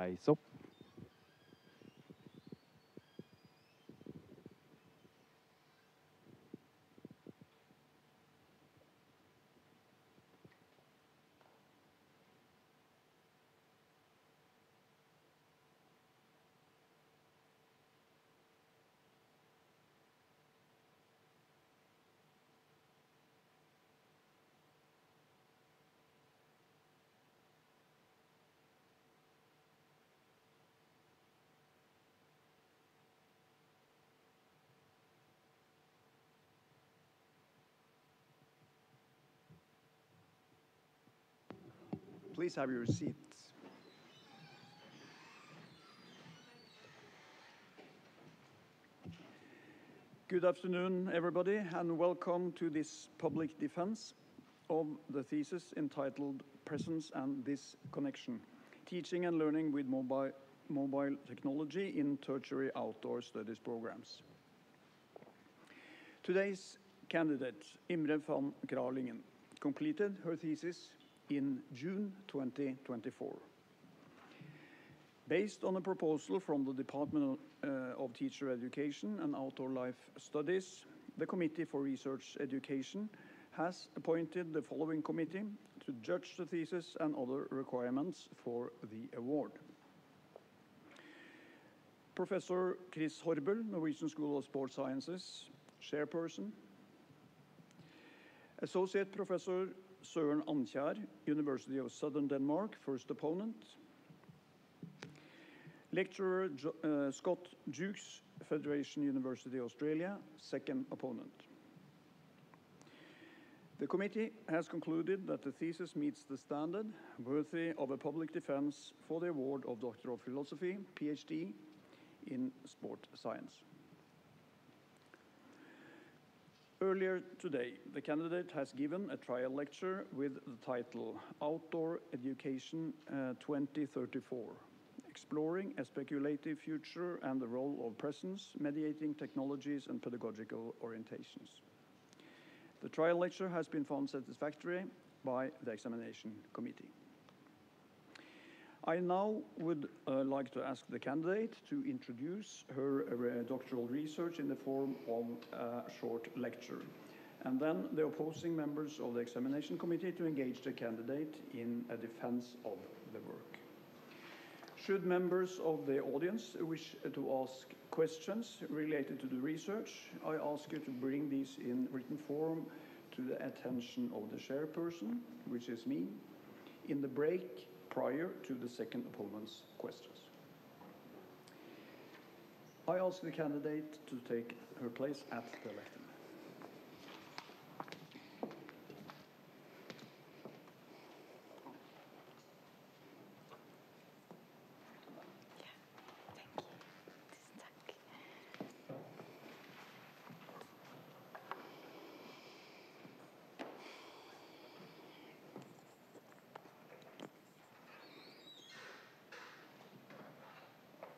heise opp. Please have your seats. Good afternoon, everybody, and welcome to this public defense of the thesis entitled Presence and Disconnection, Teaching and Learning with Mobile Technology in Tertiary Outdoor Studies Programs. Today's candidate, Imre van Kraalingen, completed her thesis in June 2024. Based on a proposal from the Department of Teacher Education and Outdoor Life Studies, the Committee for Research Education has appointed the following committee to judge the thesis and other requirements for the award. Professor Chris Horbel, Norwegian School of Sports Sciences, chairperson. Associate Professor Søren Ankjær, University of Southern Denmark, first opponent. Lecturer Scott Jukes, Federation University Australia, second opponent. The committee has concluded that the thesis meets the standard worthy of a public defense for the award of Doctor of Philosophy, PhD, in sport science. Earlier today, the candidate has given a trial lecture with the title Outdoor Education 2034, Exploring a Speculative Future and the Role of Presence, Mediating Technologies and Pedagogical Orientations. The trial lecture has been found satisfactory by the examination committee. I now would like to ask the candidate to introduce her doctoral research in the form of a short lecture, and then the opposing members of the examination committee to engage the candidate in a defense of the work. Should members of the audience wish to ask questions related to the research, I ask you to bring these in written form to the attention of the chairperson, which is me, in the break prior to the second opponent's questions. I ask the candidate to take her place at the lectern.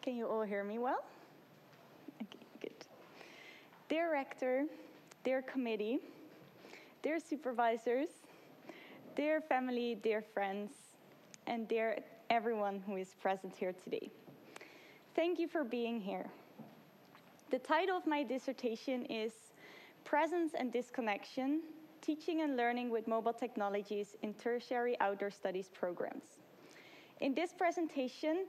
Can you all hear me well? Okay, good. Dear Rector, dear committee, dear supervisors, dear family, dear friends, and dear everyone who is present here today. Thank you for being here. The title of my dissertation is Presence and Disconnection, Teaching and Learning with Mobile Technologies in Tertiary Outdoor Studies Programs. In this presentation,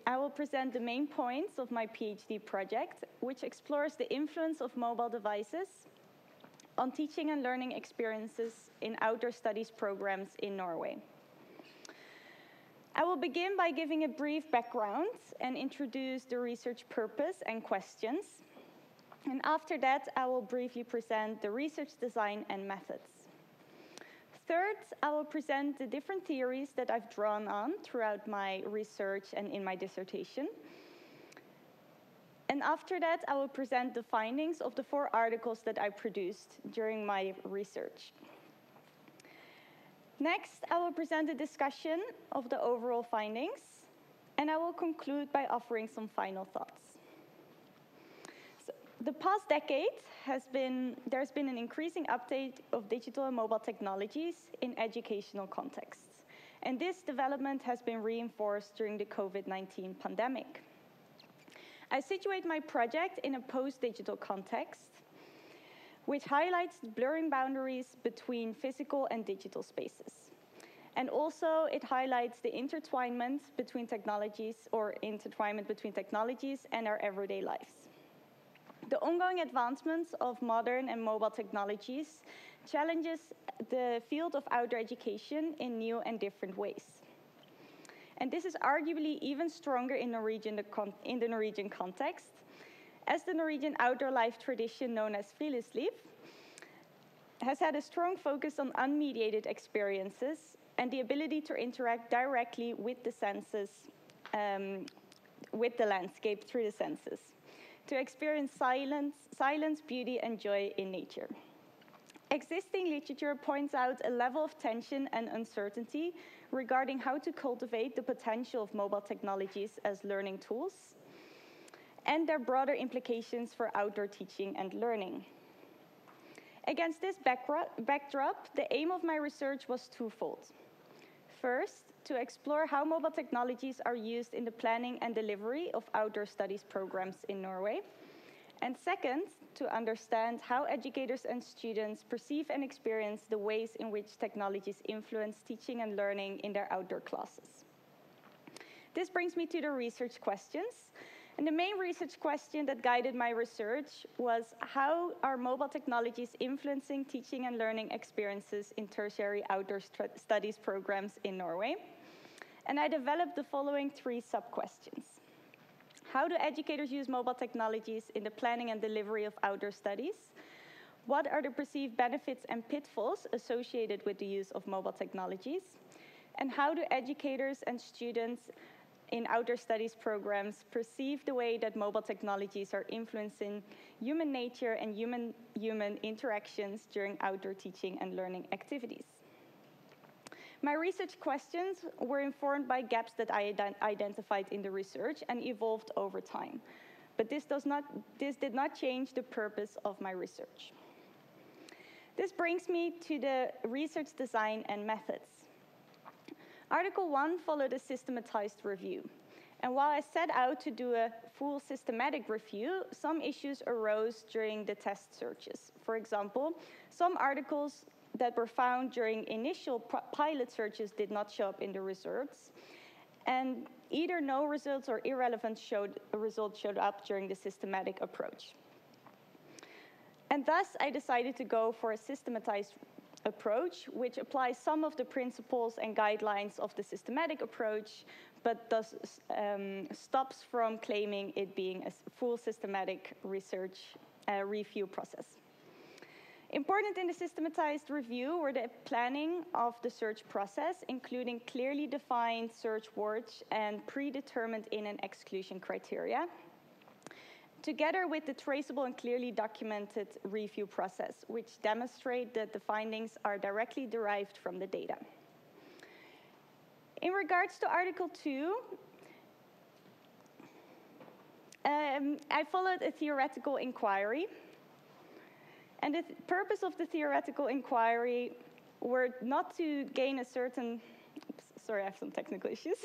I will present the main points of my PhD project, which explores the influence of mobile devices on teaching and learning experiences in outdoor studies programs in Norway. I will begin by giving a brief background and introduce the research purpose and questions. And after that, I will briefly present the research design and methods. Third, I will present the different theories that I've drawn on throughout my research and in my dissertation. And after that, I will present the findings of the 4 articles that I produced during my research. Next, I will present a discussion of the overall findings, and I will conclude by offering some final thoughts. The past decade there's been an increasing uptake of digital and mobile technologies in educational contexts. And this development has been reinforced during the COVID-19 pandemic. I situate my project in a post-digital context, which highlights the blurring boundaries between physical and digital spaces. And also it highlights the intertwinement between technologies and our everyday lives. The ongoing advancements of modern and mobile technologies challenges the field of outdoor education in new and different ways. And this is arguably even stronger in the Norwegian context, as the Norwegian outdoor life tradition known as friluftsliv has had a strong focus on unmediated experiences and the ability to interact directly with the senses, with the landscape through the senses, to experience silence, beauty, and joy in nature. Existing literature points out a level of tension and uncertainty regarding how to cultivate the potential of mobile technologies as learning tools and their broader implications for outdoor teaching and learning. Against this backdrop, the aim of my research was twofold. First, to explore how mobile technologies are used in the planning and delivery of outdoor studies programs in Norway. And second, to understand how educators and students perceive and experience the ways in which technologies influence teaching and learning in their outdoor classes. This brings me to the research questions. And the main research question that guided my research was, how are mobile technologies influencing teaching and learning experiences in tertiary outdoor studies programs in Norway? And I developed the following 3 sub-questions. How do educators use mobile technologies in the planning and delivery of outdoor studies? What are the perceived benefits and pitfalls associated with the use of mobile technologies? And how do educators and students in outdoor studies programs perceive the way that mobile technologies are influencing human nature and human interactions during outdoor teaching and learning activities? My research questions were informed by gaps that I identified in the research and evolved over time. But this did not change the purpose of my research. This brings me to the research design and methods. Article 1 followed a systematized review. And while I set out to do a full systematic review, some issues arose during the test searches. For example, some articles that were found during initial pilot searches did not show up in the results. And either no results or irrelevant results showed up during the systematic approach. And thus, I decided to go for a systematized approach, which applies some of the principles and guidelines of the systematic approach, but thus stops from claiming it being a full systematic research review process. Important in the systematized review were the planning of the search process, including clearly defined search words and predetermined in- and exclusion criteria, together with the traceable and clearly documented review process, which demonstrate that the findings are directly derived from the data. In regards to Article 2, I followed a theoretical inquiry. And the purpose of the theoretical inquiry were not to gain a certain, sorry, I have some technical issues,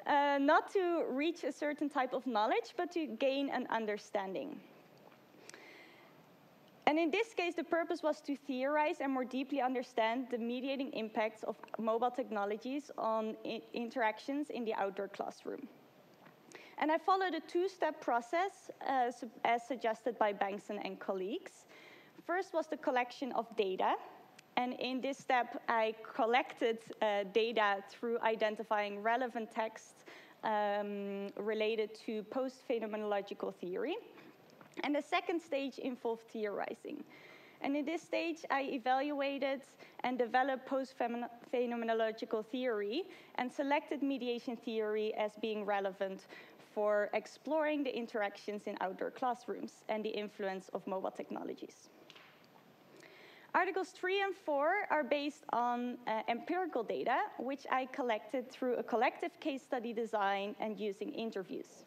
not to reach a certain type of knowledge, but to gain an understanding. And in this case, the purpose was to theorize and more deeply understand the mediating impacts of mobile technologies on interactions in the outdoor classroom. And I followed a 2-step process as suggested by Bengtsen and colleagues. First was the collection of data. And in this step, I collected data through identifying relevant texts related to post-phenomenological theory. And the second stage involved theorizing. And in this stage, I evaluated and developed post-phenomenological theory and selected mediation theory as being relevant for exploring the interactions in outdoor classrooms and the influence of mobile technologies. Articles 3 and 4 are based on empirical data, which I collected through a collective case study design and using interviews.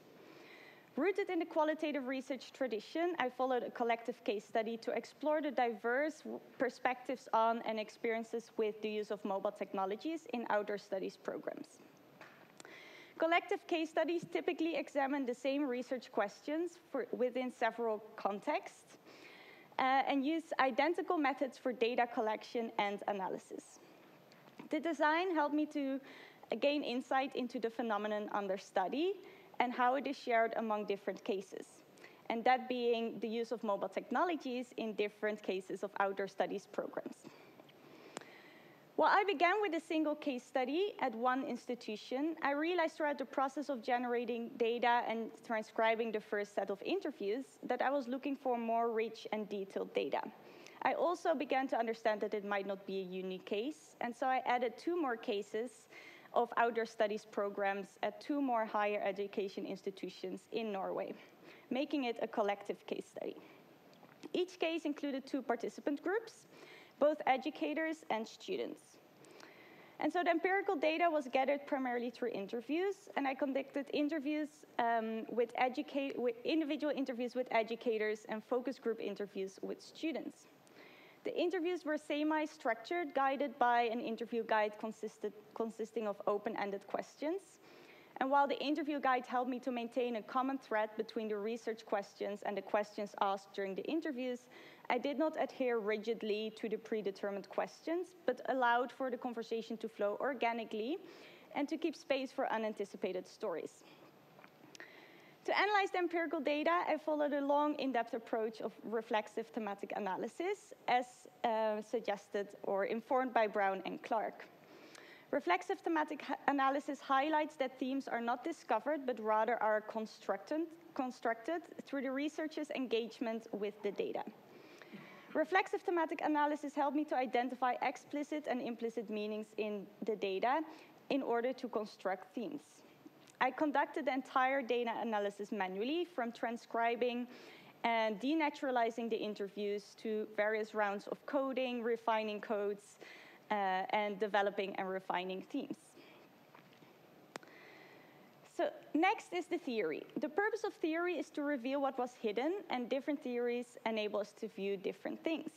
Rooted in the qualitative research tradition, I followed a collective case study to explore the diverse perspectives on and experiences with the use of mobile technologies in outdoor studies programs. Collective case studies typically examine the same research questions within several contexts and use identical methods for data collection and analysis. The design helped me to gain insight into the phenomenon under study and how it is shared among different cases, and that being the use of mobile technologies in different cases of outdoor studies programs. While I began with a single case study at one institution, I realized throughout the process of generating data and transcribing the first set of interviews that I was looking for more rich and detailed data. I also began to understand that it might not be a unique case, and so I added 2 more cases of outdoor studies programs at 2 more higher education institutions in Norway, making it a collective case study. Each case included 2 participant groups, both educators and students. And so the empirical data was gathered primarily through interviews, and I conducted interviews with individual interviews with educators and focus group interviews with students. The interviews were semi-structured, guided by an interview guide consisting of open-ended questions. And while the interview guide helped me to maintain a common thread between the research questions and the questions asked during the interviews, I did not adhere rigidly to the predetermined questions, but allowed for the conversation to flow organically and to keep space for unanticipated stories. To analyze the empirical data, I followed a long, in-depth approach of reflexive thematic analysis, as suggested or informed by Brown and Clark. Reflexive thematic analysis highlights that themes are not discovered, but rather are constructed through the researcher's engagement with the data. Reflexive thematic analysis helped me to identify explicit and implicit meanings in the data in order to construct themes. I conducted the entire data analysis manually, from transcribing and denaturalizing the interviews to various rounds of coding, refining codes, and developing and refining themes. So next is the theory. The purpose of theory is to reveal what was hidden, and different theories enable us to view different things.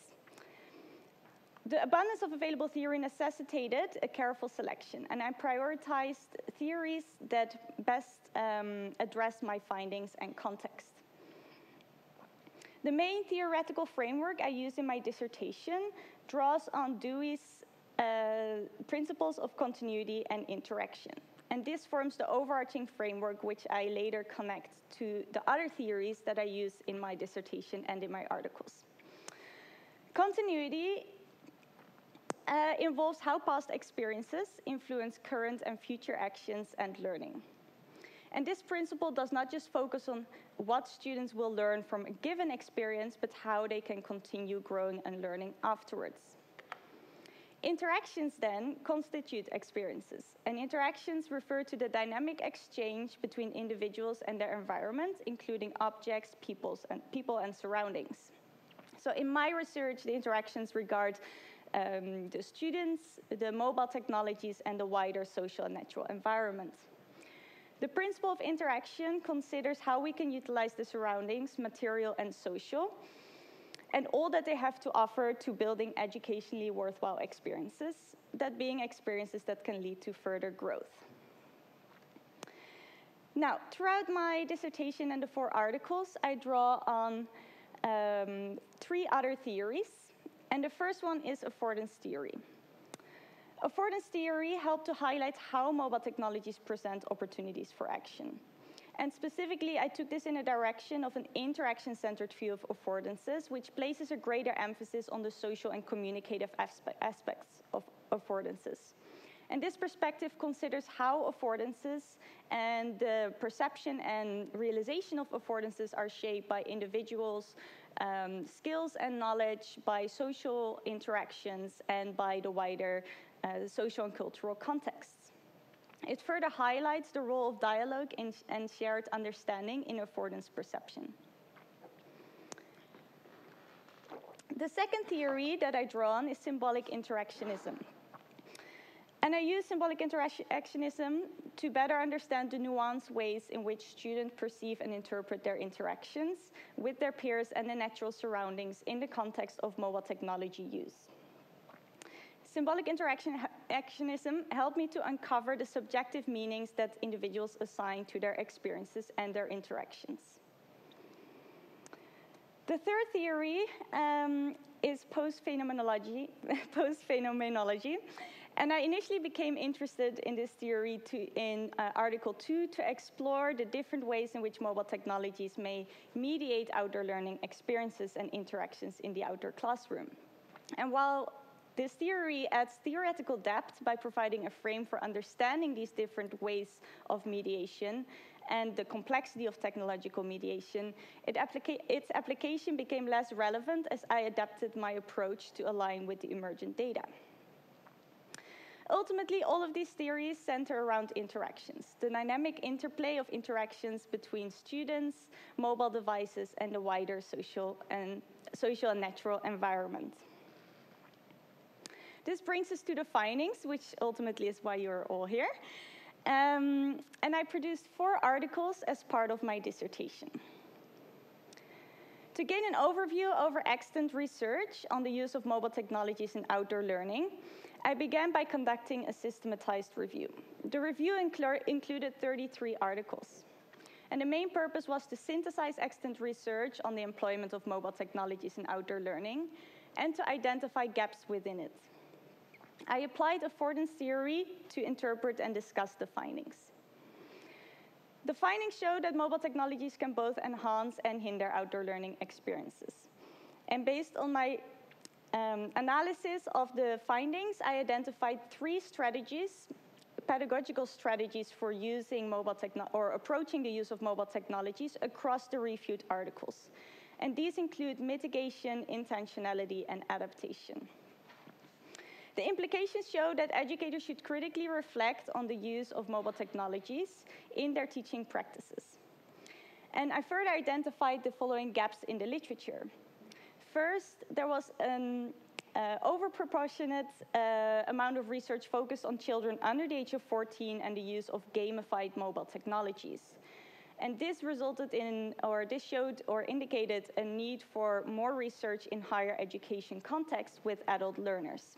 The abundance of available theory necessitated a careful selection, and I prioritized theories that best address my findings and context. The main theoretical framework I use in my dissertation draws on Dewey's principles of continuity and interaction. And this forms the overarching framework which I later connect to the other theories that I use in my dissertation and in my articles. Continuity involves how past experiences influence current and future actions and learning. And this principle does not just focus on what students will learn from a given experience, but how they can continue growing and learning afterwards. Interactions then constitute experiences, and interactions refer to the dynamic exchange between individuals and their environment, including objects, people and surroundings. So in my research, the interactions regard the students, the mobile technologies, and the wider social and natural environment. The principle of interaction considers how we can utilize the surroundings, material and social, and all that they have to offer to building educationally worthwhile experiences, that being experiences that can lead to further growth. Now, throughout my dissertation and the 4 articles, I draw on 3 other theories, and the first one is affordance theory. Affordance theory helped to highlight how mobile technologies present opportunities for action. And specifically, I took this in a direction of an interaction-centered view of affordances, which places a greater emphasis on the social and communicative aspects of affordances. And this perspective considers how affordances and the perception and realization of affordances are shaped by individuals' skills and knowledge, by social interactions, and by the wider social and cultural contexts. It further highlights the role of dialogue and shared understanding in affordance perception. The second theory that I draw on is symbolic interactionism. And I use symbolic interactionism to better understand the nuanced ways in which students perceive and interpret their interactions with their peers and the natural surroundings in the context of mobile technology use. Symbolic interactionism helped me to uncover the subjective meanings that individuals assign to their experiences and their interactions. The third theory is post-phenomenology, and I initially became interested in this theory in Article 2 to explore the different ways in which mobile technologies may mediate outdoor learning experiences and interactions in the outdoor classroom. And while this theory adds theoretical depth by providing a frame for understanding these different ways of mediation and the complexity of technological mediation, its application became less relevant as I adapted my approach to align with the emergent data. Ultimately, all of these theories center around interactions, the dynamic interplay of interactions between students, mobile devices, and the wider social and natural environment. This brings us to the findings, which ultimately is why you're all here. And I produced 4 articles as part of my dissertation. To gain an overview over extant research on the use of mobile technologies in outdoor learning, I began by conducting a systematized review. The review included 33 articles. And the main purpose was to synthesize extant research on the employment of mobile technologies in outdoor learning and to identify gaps within it. I applied affordance theory to interpret and discuss the findings. The findings show that mobile technologies can both enhance and hinder outdoor learning experiences. And based on my analysis of the findings, I identified 3 strategies, pedagogical strategies for using approaching the use of mobile technologies across the reviewed articles. And these include mitigation, intentionality, and adaptation. The implications show that educators should critically reflect on the use of mobile technologies in their teaching practices. And I further identified the following gaps in the literature. First, there was an overproportionate amount of research focused on children under the age of 14 and the use of gamified mobile technologies. And this resulted in, or this showed or indicated a need for more research in higher education contexts with adult learners.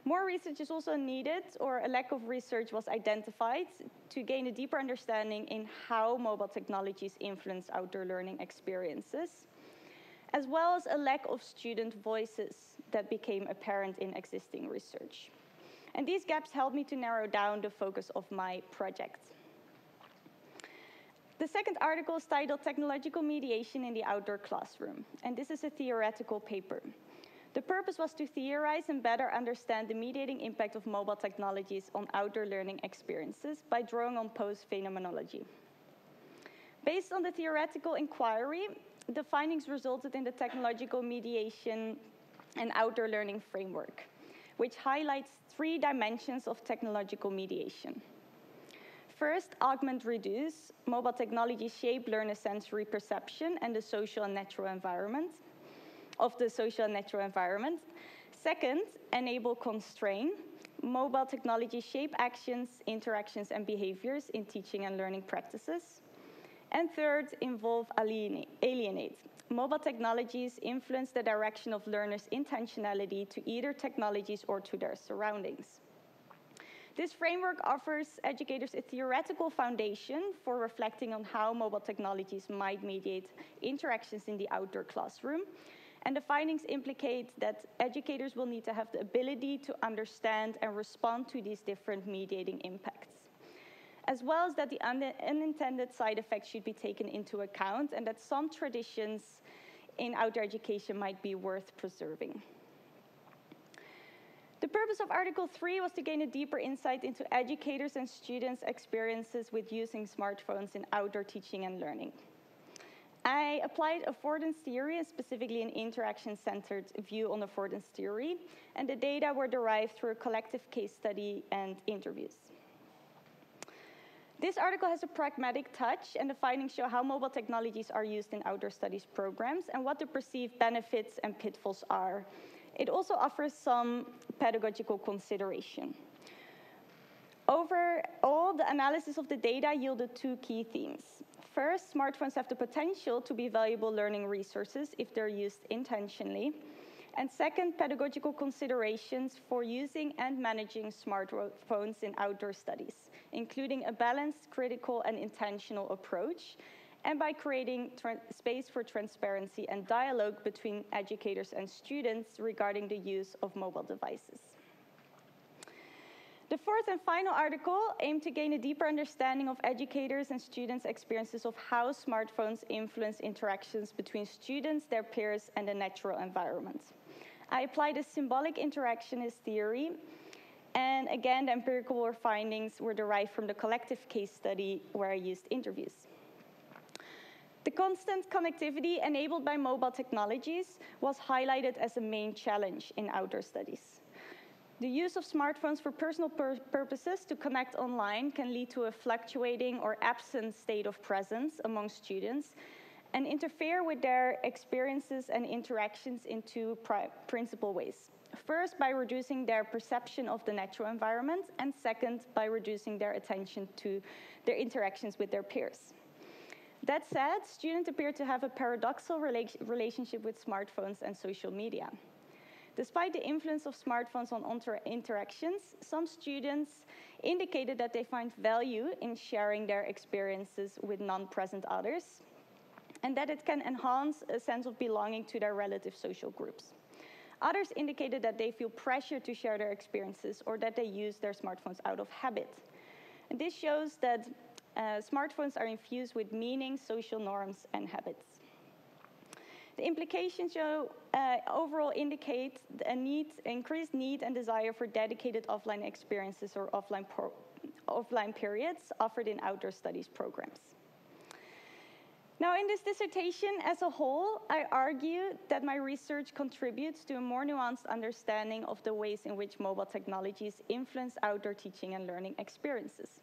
More research is also needed, or a lack of research was identified to gain a deeper understanding in how mobile technologies influence outdoor learning experiences, as well as a lack of student voices that became apparent in existing research. And these gaps helped me to narrow down the focus of my project. The second article is titled Technological Mediation in the Outdoor Classroom, and this is a theoretical paper. The purpose was to theorize and better understand the mediating impact of mobile technologies on outdoor learning experiences by drawing on post-phenomenology. Based on the theoretical inquiry, the findings resulted in the technological mediation and outdoor learning framework, which highlights 3 dimensions of technological mediation. First, augment, reduce. Mobile technologies shape learner sensory perception and the social and natural environment. Second, enable, constrain. Mobile technologies shape actions, interactions, and behaviors in teaching and learning practices. And third, involve, alienate. Mobile technologies influence the direction of learners' intentionality to either technologies or to their surroundings. This framework offers educators a theoretical foundation for reflecting on how mobile technologies might mediate interactions in the outdoor classroom. And the findings implicate that educators will need to have the ability to understand and respond to these different mediating impacts, as well as that the unintended side effects should be taken into account and that some traditions in outdoor education might be worth preserving. The purpose of Article 3 was to gain a deeper insight into educators' and students' experiences with using smartphones in outdoor teaching and learning. I applied affordance theory, and specifically an interaction-centered view on affordance theory, and the data were derived through a collective case study and interviews. This article has a pragmatic touch, and the findings show how mobile technologies are used in outdoor studies programs and what the perceived benefits and pitfalls are It also offers some pedagogical consideration. Overall, the analysis of the data yielded 2 key themes. First, smartphones have the potential to be valuable learning resources if they're used intentionally. And second, pedagogical considerations for using and managing smartphones in outdoor studies, including a balanced, critical, and intentional approach, and by creating space for transparency and dialogue between educators and students regarding the use of mobile devices. The fourth and final article aimed to gain a deeper understanding of educators' and students' experiences of how smartphones influence interactions between students, their peers, and the natural environment. I applied a symbolic interactionist theory, and again, the empirical findings were derived from the collective case study where I used interviews. The constant connectivity enabled by mobile technologies was highlighted as a main challenge in outdoor studies. The use of smartphones for personal purposes to connect online can lead to a fluctuating or absent state of presence among students and interfere with their experiences and interactions in 2 principal ways. First, by reducing their perception of the natural environment, and second, by reducing their attention to their interactions with their peers. That said, students appear to have a paradoxical relationship with smartphones and social media. Despite the influence of smartphones on interactions, some students indicated that they find value in sharing their experiences with non-present others, and that it can enhance a sense of belonging to their relative social groups. Others indicated that they feel pressure to share their experiences or that they use their smartphones out of habit. And this shows that smartphones are infused with meaning, social norms, and habits. The implications overall indicate an increased need and desire for dedicated offline experiences or offline periods offered in outdoor studies programs. Now, in this dissertation as a whole, I argue that my research contributes to a more nuanced understanding of the ways in which mobile technologies influence outdoor teaching and learning experiences.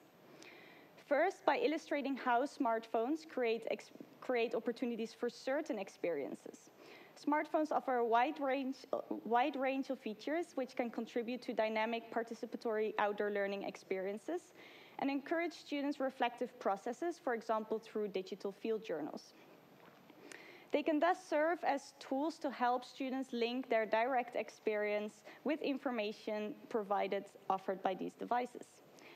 First, by illustrating how smartphones create opportunities for certain experiences. Smartphones offer a wide range of features which can contribute to dynamic participatory outdoor learning experiences and encourage students' reflective processes, for example, through digital field journals. They can thus serve as tools to help students link their direct experience with information offered by these devices.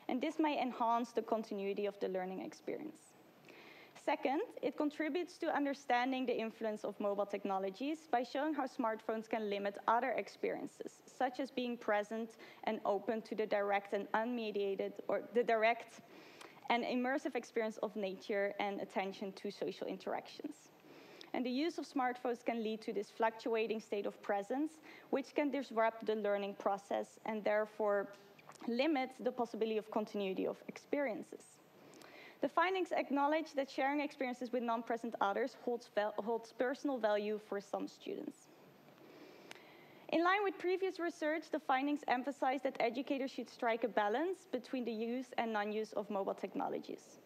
And this may enhance the continuity of the learning experience. Second, it contributes to understanding the influence of mobile technologies by showing how smartphones can limit other experiences, such as being present and open to the direct and unmediated, or the direct and immersive experience of nature and attention to social interactions. And the use of smartphones can lead to this fluctuating state of presence, which can disrupt the learning process and therefore limit the possibility of continuity of experiences. The findings acknowledge that sharing experiences with non-present others holds personal value for some students. In line with previous research, the findings emphasize that educators should strike a balance between the use and non-use of mobile technologies.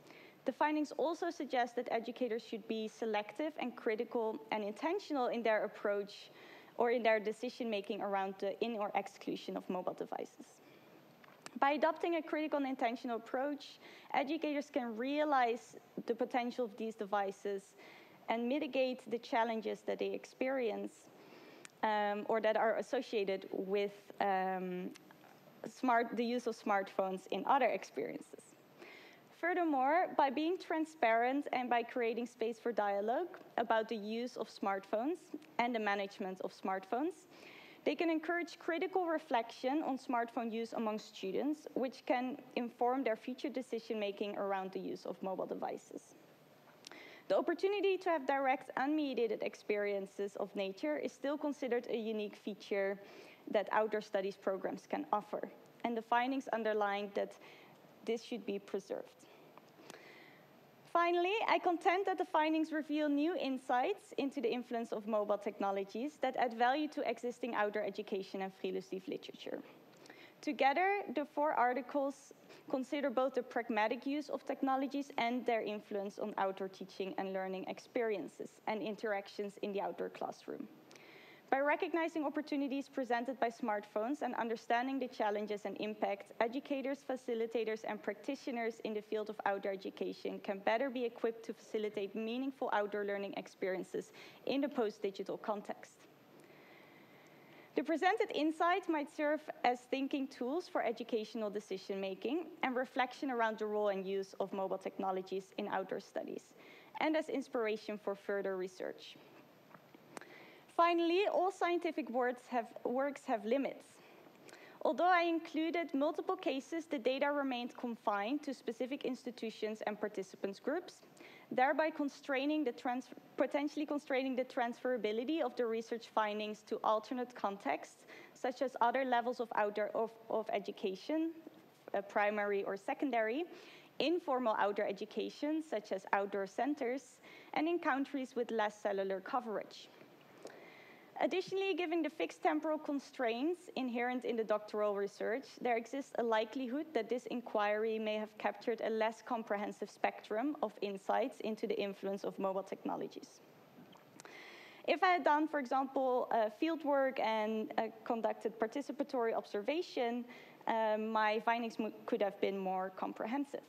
The findings also suggest that educators should be selective and critical and intentional in their approach or in their decision-making around the in- or exclusion of mobile devices. By adopting a critical and intentional approach, educators can realize the potential of these devices and mitigate the challenges that they experience or that are associated with the use of smartphones in other experiences. Furthermore, by being transparent and by creating space for dialogue about the use of smartphones and the management of smartphones, they can encourage critical reflection on smartphone use among students, which can inform their future decision-making around the use of mobile devices. The opportunity to have direct, unmediated experiences of nature is still considered a unique feature that outdoor studies programs can offer, and the findings underline that this should be preserved. Finally, I contend that the findings reveal new insights into the influence of mobile technologies that add value to existing outdoor education and friluftsliv literature. Together, the 4 articles consider both the pragmatic use of technologies and their influence on outdoor teaching and learning experiences and interactions in the outdoor classroom. By recognizing opportunities presented by smartphones and understanding the challenges and impacts, educators, facilitators, and practitioners in the field of outdoor education can better be equipped to facilitate meaningful outdoor learning experiences in the post-digital context. The presented insights might serve as thinking tools for educational decision-making and reflection around the role and use of mobile technologies in outdoor studies, and as inspiration for further research. Finally, all scientific works have limits. Although I included multiple cases, the data remained confined to specific institutions and participants groups, thereby potentially constraining the transferability of the research findings to alternate contexts, such as other levels of outdoor education, primary or secondary, informal outdoor education, such as outdoor centers, and in countries with less cellular coverage. Additionally, given the fixed temporal constraints inherent in the doctoral research, there exists a likelihood that this inquiry may have captured a less comprehensive spectrum of insights into the influence of mobile technologies. If I had done, for example, fieldwork and conducted participatory observation, my findings could have been more comprehensive.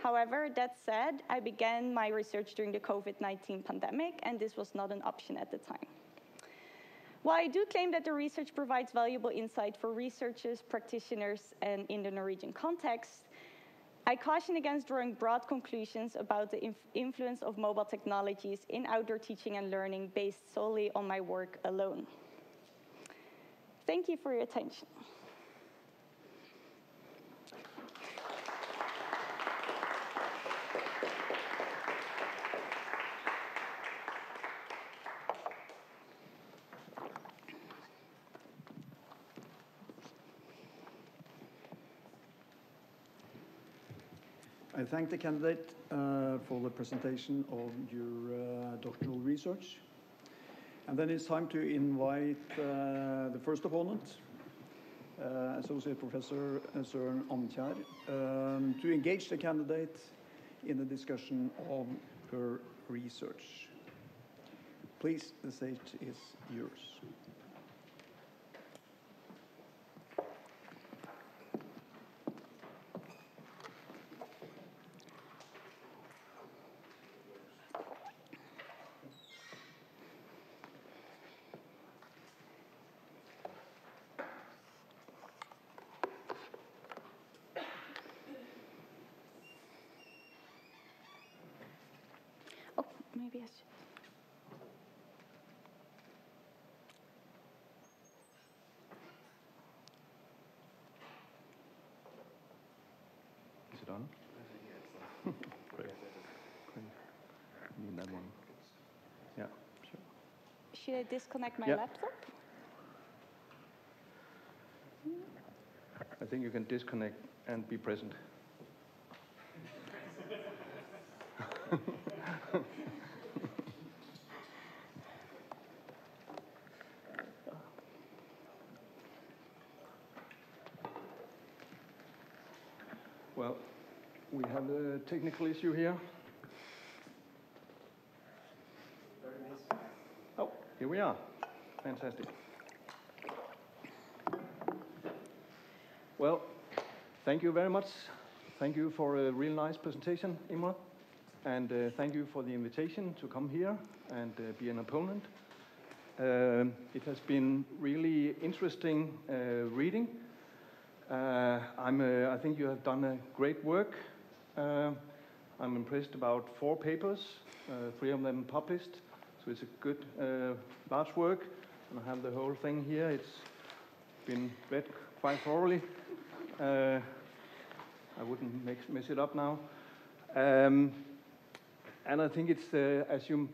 However, that said, I began my research during the COVID-19 pandemic, and this was not an option at the time. While I do claim that the research provides valuable insight for researchers, practitioners, and in the Norwegian context, I caution against drawing broad conclusions about the influence of mobile technologies in outdoor teaching and learning based solely on my work alone. Thank you for your attention. I thank the candidate for the presentation of your doctoral research. And then it's time to invite the first opponent, Associate Professor Søren Amkjær, to engage the candidate in the discussion of her research. Please, the stage is yours. Maybe I should. Is it on? Great. Need that one. Yeah, sure. Should I disconnect my Yeah. laptop? I think you can disconnect and be present. Well, we have a technical issue here. Oh, here we are. Fantastic. Well, thank you very much. Thank you for a real nice presentation, Imre. And thank you for the invitation to come here and be an opponent. It has been really interesting reading. I think you have done a great work. I'm impressed about 4 papers, 3 of them published. So it's a good, large work. And I have the whole thing here. It's been read quite thoroughly. I wouldn't mess it up now. And I think it's, as you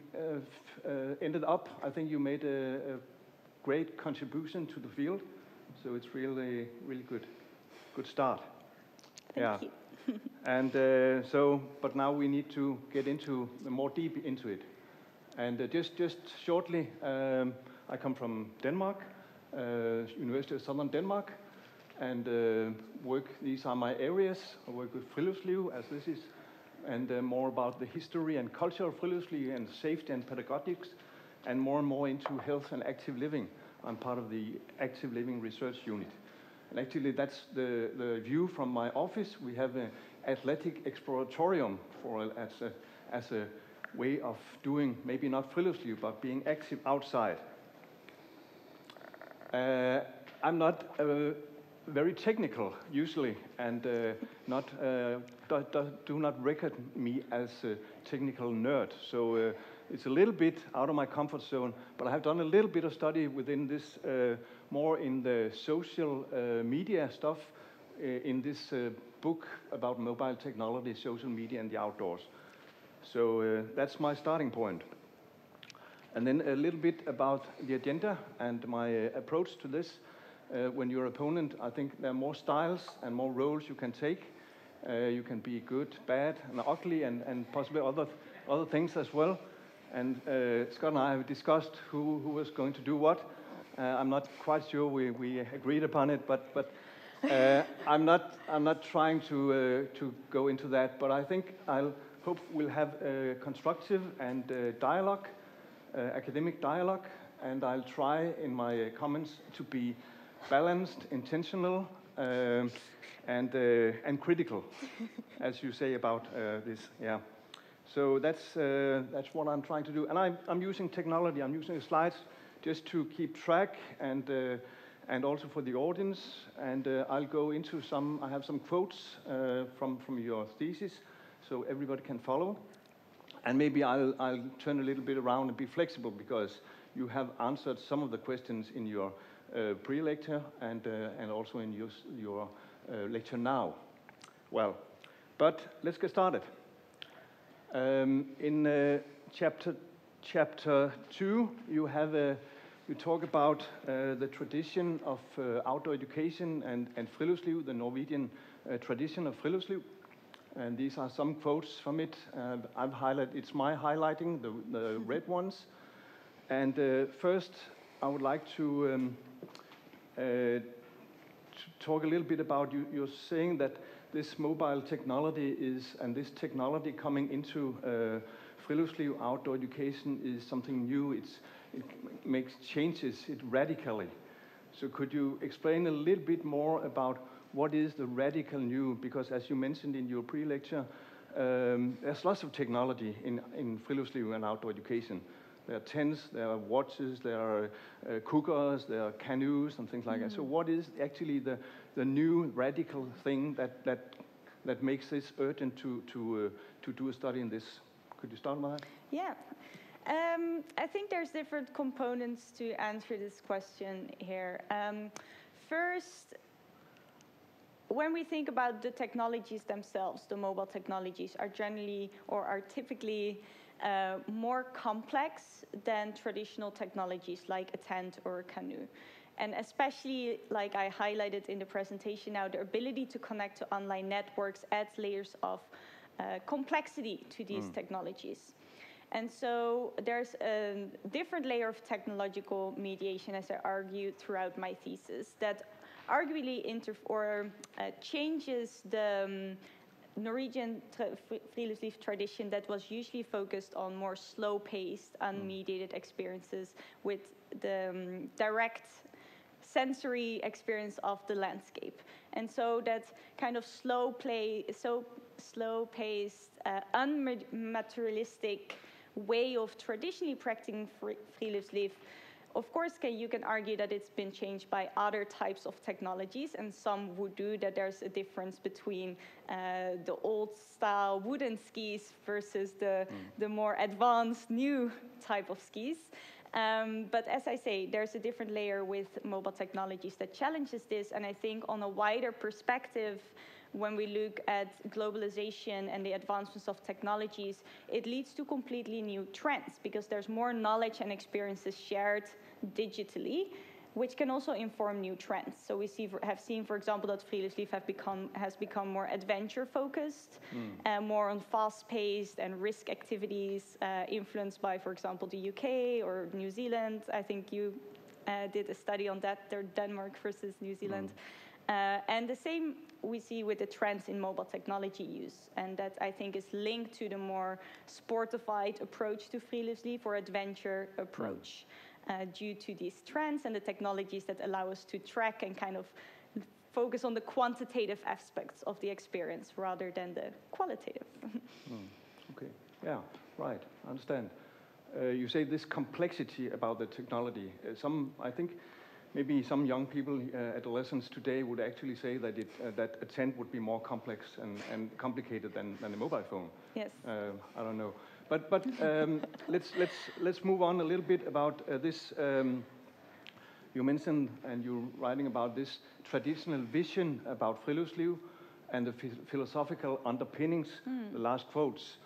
ended up, I think you made a great contribution to the field. So it's really, really good start. Thank you. And but now we need to get more deep into it. And just shortly, I come from Denmark, University of Southern Denmark, and these are my areas. I work with friluftsliv, as this is, and more about the history and culture of friluftsliv and safety and pedagogics, and more into health and active living. I'm part of the Active Living Research Unit. And actually, that's the view from my office. We have an athletic exploratorium as a way of doing, maybe not friluftsliv, but being active outside. I'm not very technical usually, and do not reckon me as a technical nerd. So it's a little bit out of my comfort zone, but I have done a little bit of study within this, more in the social media stuff, in this book about mobile technology, social media, and the outdoors. So that's my starting point. And then a little bit about the agenda and my approach to this. When you're an opponent, I think there are more styles and more roles you can take. You can be good, bad, and ugly, and possibly other things as well. And Scott and I have discussed who was going to do what. I'm not quite sure we agreed upon it, but I'm not trying to go into that. But I think I'll hope we'll have a constructive and dialogue, academic dialogue, and I'll try in my comments to be balanced, intentional, and critical, as you say about this. Yeah. So that's what I'm trying to do, and I'm using technology. I'm using the slides just to keep track and also for the audience. And I'll go into some. I have some quotes from your thesis, so everybody can follow. And maybe I'll turn a little bit around and be flexible, because you have answered some of the questions in your pre-lecture and also in your lecture now. Well, but let's get started. In chapter 2, you talk about the tradition of outdoor education and friluftsliv, the Norwegian tradition of friluftsliv. And these are some quotes from it. I've highlighted. It's my highlighting the red ones. And first, I would like to talk a little bit about you're saying that this mobile technology and this technology coming into friluftsliv, outdoor education, is something new. It makes changes radically. So could you explain a little bit more about what is the radical new? Because as you mentioned in your pre-lecture, there's lots of technology in friluftsliv and outdoor education. There are tents, there are watches, there are cookers, there are canoes and things like that. So what is actually the new radical thing that makes this urgent to do a study in this? Could you start with that? Yeah. I think there's different components to answer this question here. First, when we think about the technologies themselves, the mobile technologies are generally or are typically more complex than traditional technologies like a tent or a canoe. And especially, like I highlighted in the presentation now, the ability to connect to online networks adds layers of complexity to these technologies. And so there's a different layer of technological mediation, as I argued throughout my thesis, that arguably changes the Norwegian friluftsliv tradition that was usually focused on more slow-paced, unmediated experiences with the direct sensory experience of the landscape. And so that kind of slow-paced, unmaterialistic way of traditionally practicing friluftsliv, of course, you can argue that it's been changed by other types of technologies, and some would do that there's a difference between the old-style wooden skis versus the more advanced new type of skis. But as I say, there's a different layer with mobile technologies that challenges this, and I think on a wider perspective, when we look at globalization and the advancements of technologies, it leads to completely new trends, because there's more knowledge and experiences shared digitally, which can also inform new trends. So we have seen, for example, that friluftsliv has become more adventure-focused, more on fast-paced and risk activities, influenced by, for example, the UK or New Zealand. I think you did a study on that, Denmark versus New Zealand. And the same we see with the trends in mobile technology use, and that I think is linked to the more sportified approach to friluftsliv or adventure approach. due to these trends and the technologies that allow us to track and kind of focus on the quantitative aspects of the experience rather than the qualitative. Okay, yeah, right, I understand. You say this complexity about the technology. I think maybe some young people, adolescents today, would actually say that that a tent would be more complex and complicated than a mobile phone. Yes. I don't know, but let's move on a little bit about this. You mentioned, and you're writing about this traditional vision about friluftsliv and the philosophical underpinnings. The last quotes.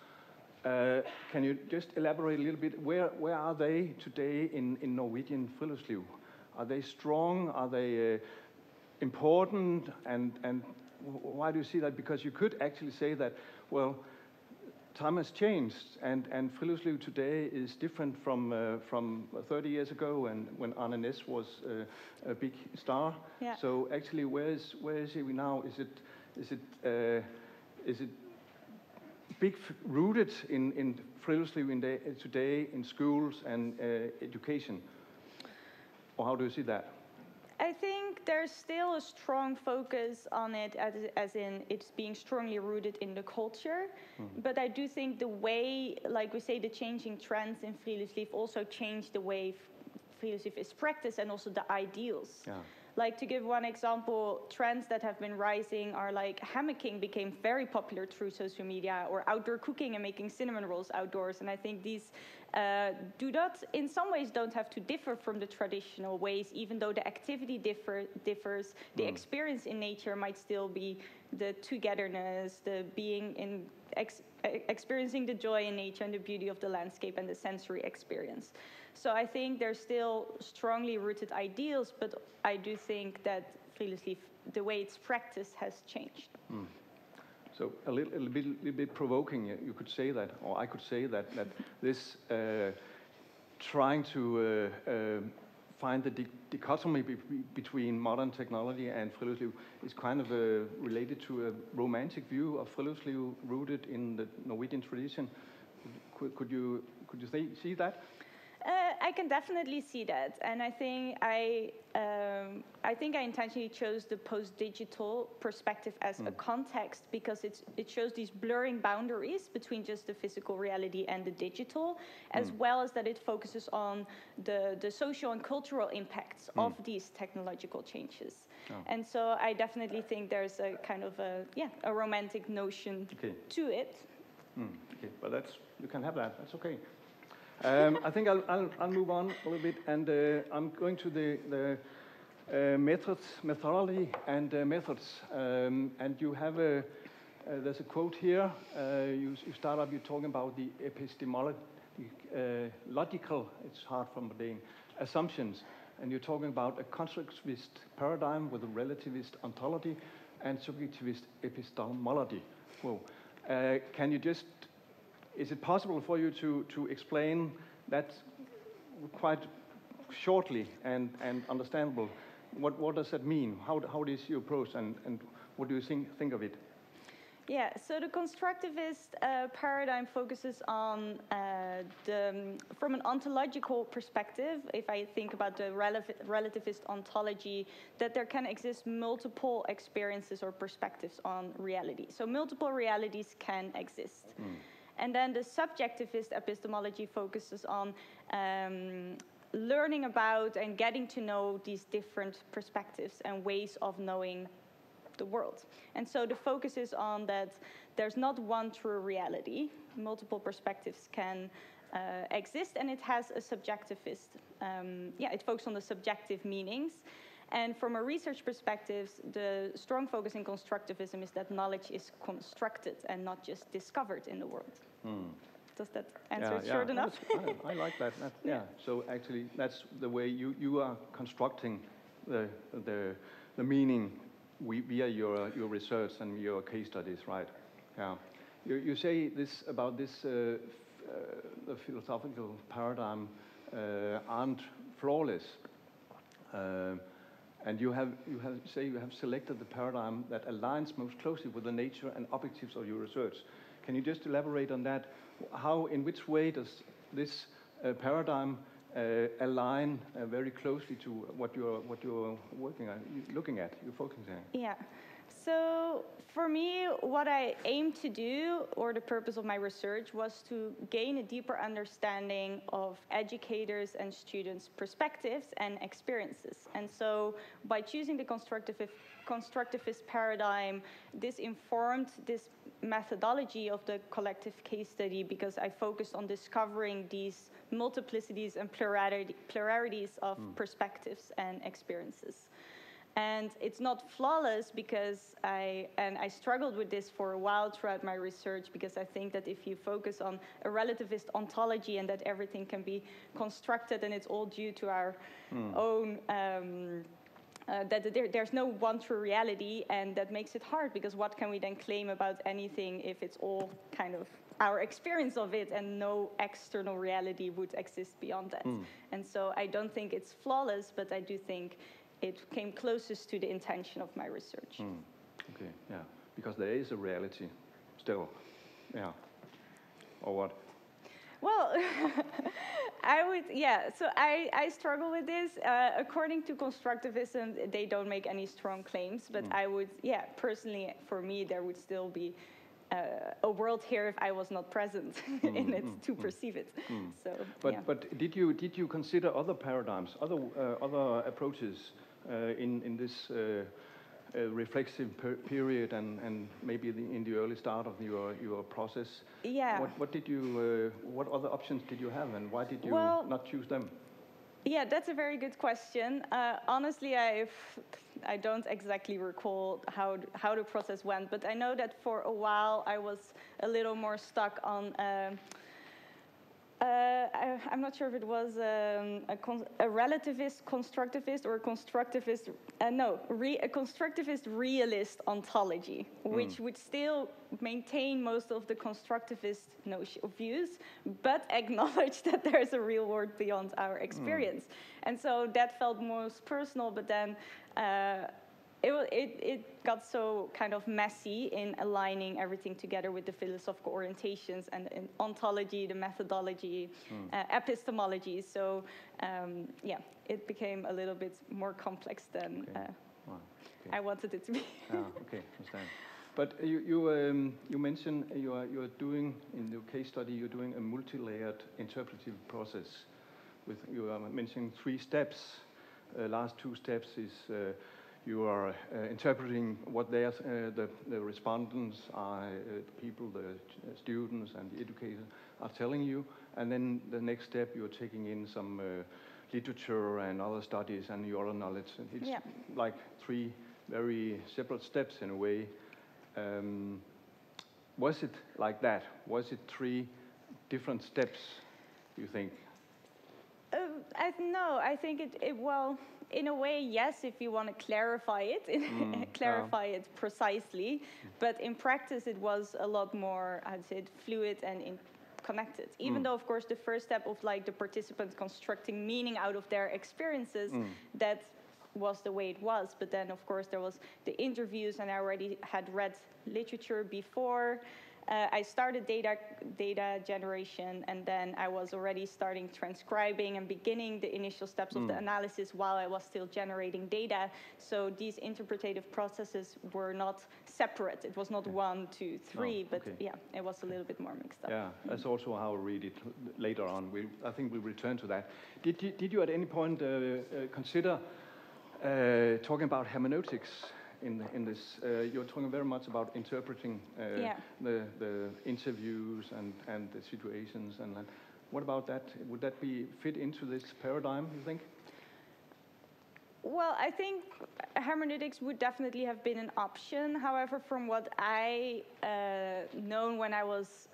Can you just elaborate a little bit? Where are they today in Norwegian friluftsliv? Are they strong? Are they important? And why do you see that? Because you could actually say that, well, time has changed, and friluftsliv today is different from 30 years ago, and when Arne Næss was a big star. Yeah. So actually, where is he now? Is it big rooted in friluftsliv today in schools and education? Or how do you see that? I think there's still a strong focus on it, as in it's being strongly rooted in the culture. But I do think the way, like we say, the changing trends in friluftsliv also change the way friluftsliv is practiced and also the ideals. Yeah. Like, to give one example, trends that have been rising are like hammocking became very popular through social media, or outdoor cooking and making cinnamon rolls outdoors. And I think these do not, in some ways, don't have to differ from the traditional ways, even though the activity differs. The experience in nature might still be the togetherness, the being in experiencing the joy in nature and the beauty of the landscape and the sensory experience. So I think there's still strongly rooted ideals, but I do think that friluftsliv, the way it's practiced, has changed. So a little bit provoking, you could say that, or I could say that this trying to find the dichotomy between modern technology and friluftsliv is kind of related to a romantic view of friluftsliv rooted in the Norwegian tradition. Could you see that? I can definitely see that, and I think I intentionally chose the post-digital perspective as a context because it shows these blurring boundaries between just the physical reality and the digital, as well as that it focuses on the social and cultural impacts of these technological changes. Oh. And so I definitely think there's a kind of a romantic notion to it. Okay, but you can have that. That's okay. I think I'll move on a little bit, and I'm going to the methodology and methods. And you have there's a quote here. You start up. You're talking about the epistemological. It's hard from the assumptions, and you're talking about a constructivist paradigm with a relativist ontology and subjectivist epistemology. Well, can you just? Is it possible for you to explain that quite shortly and understandable? What does that mean? How is your approach, and what do you think of it? Yeah, so the constructivist paradigm focuses on from an ontological perspective, if I think about the relativist ontology, that there can exist multiple experiences or perspectives on reality. So multiple realities can exist. And then the subjectivist epistemology focuses on learning about and getting to know these different perspectives and ways of knowing the world. And so the focus is on that there's not one true reality. Multiple perspectives can exist, and it has a subjectivist. It focuses on the subjective meanings. And from a research perspective, the strong focus in constructivism is that knowledge is constructed and not just discovered in the world. Does that answer it short enough? I like that. So actually, that's the way you are constructing the meaning via your research and your case studies, right? Yeah. You say this about this the philosophical paradigm aren't flawless. And you have selected the paradigm that aligns most closely with the nature and objectives of your research. Can you just elaborate on that? In which way does this paradigm align very closely to what you're looking at, you're focusing on? Yeah. So for me, what I aimed to do, or the purpose of my research, was to gain a deeper understanding of educators' and students' perspectives and experiences. And so by choosing the constructivist paradigm, this informed this methodology of the collective case study, because I focused on discovering these multiplicities and pluralities of perspectives and experiences. And it's not flawless, because I struggled with this for a while throughout my research, because I think that if you focus on a relativist ontology and that everything can be constructed and it's all due to our own, that there's no one true reality, and that makes it hard, because what can we then claim about anything if it's all kind of our experience of it and no external reality would exist beyond that? And so I don't think it's flawless, but I do think it came closest to the intention of my research. Okay, yeah, because there is a reality still, yeah, or what? Well, so I struggle with this. According to constructivism, they don't make any strong claims, but I would, personally, for me, there would still be a world here if I was not present in it to perceive it. So, but did you consider other paradigms, other approaches in this reflexive period and maybe in the early start of your process? Yeah. What other options did you have, and why did you not choose them? Yeah, that's a very good question. Honestly, I don't exactly recall how the process went, but I know that for a while I was a little more stuck on. I'm not sure if it was a relativist constructivist or a constructivist. A constructivist realist ontology, which would still maintain most of the constructivist views, but acknowledge that there's a real world beyond our experience. And so that felt most personal, but then it got so kind of messy in aligning everything together with the philosophical orientations and ontology, the methodology, epistemology. So it became a little bit more complex than I wanted it to be. Okay, understand. But you mentioned you are doing in the case study, you're doing a multi-layered interpretive process. You are mentioning 3 steps. Last 2 steps is you are interpreting what the respondents are, people, the students and the educators are telling you, and then the next step you're taking in some literature and other studies and your other knowledge. It's like 3 very separate steps in a way. Was it like that? Was it 3 different steps, you think? No, I think well, in a way, yes, if you want to clarify it, it precisely. But in practice, it was a lot more, I'd say, fluid and connected. Even though, of course, the first step of like the participants constructing meaning out of their experiences, that was the way it was. But then, of course, there was the interviews, and I already had read literature before. I started data generation, and then I was already starting transcribing and beginning the initial steps of the analysis while I was still generating data. So these interpretative processes were not separate. It was not 1, 2, 3, but it was a little bit more mixed up. Yeah, that's also how I read it later on. I think we'll return to that. Did you at any point consider talking about hermeneutics? In this, you're talking very much about interpreting the interviews and the situations, and what about that? Would that fit into this paradigm, you think? Well, I think hermeneutics would definitely have been an option. However, from what I known when I was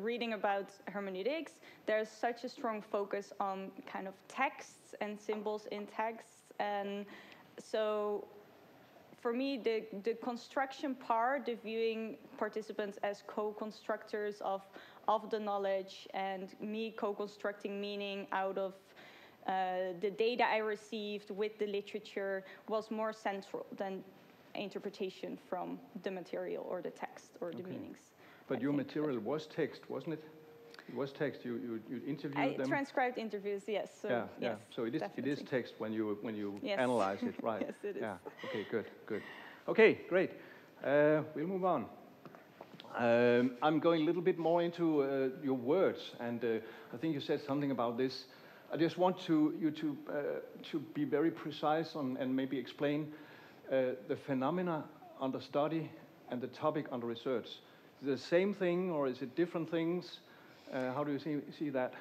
reading about hermeneutics, there's such a strong focus on kind of texts and symbols in texts, and so for me, the construction part, the viewing participants as co-constructors of the knowledge, and me co-constructing meaning out of the data I received with the literature, was more central than interpretation from the material or the text or the meanings. But your material was text, wasn't it? It was text. You interviewed them. Transcribed interviews, yes. So, yeah. yes, So it is text when you yes. analyze it, right? Yes, it is. Yeah. Okay. Good. Okay. Great. We'll move on. I'm going a little bit more into your words, and I think you said something about this. I just want you to be very precise on and maybe explain the phenomena under study and the topic under research. Is it the same thing or is it different things? How do you see that?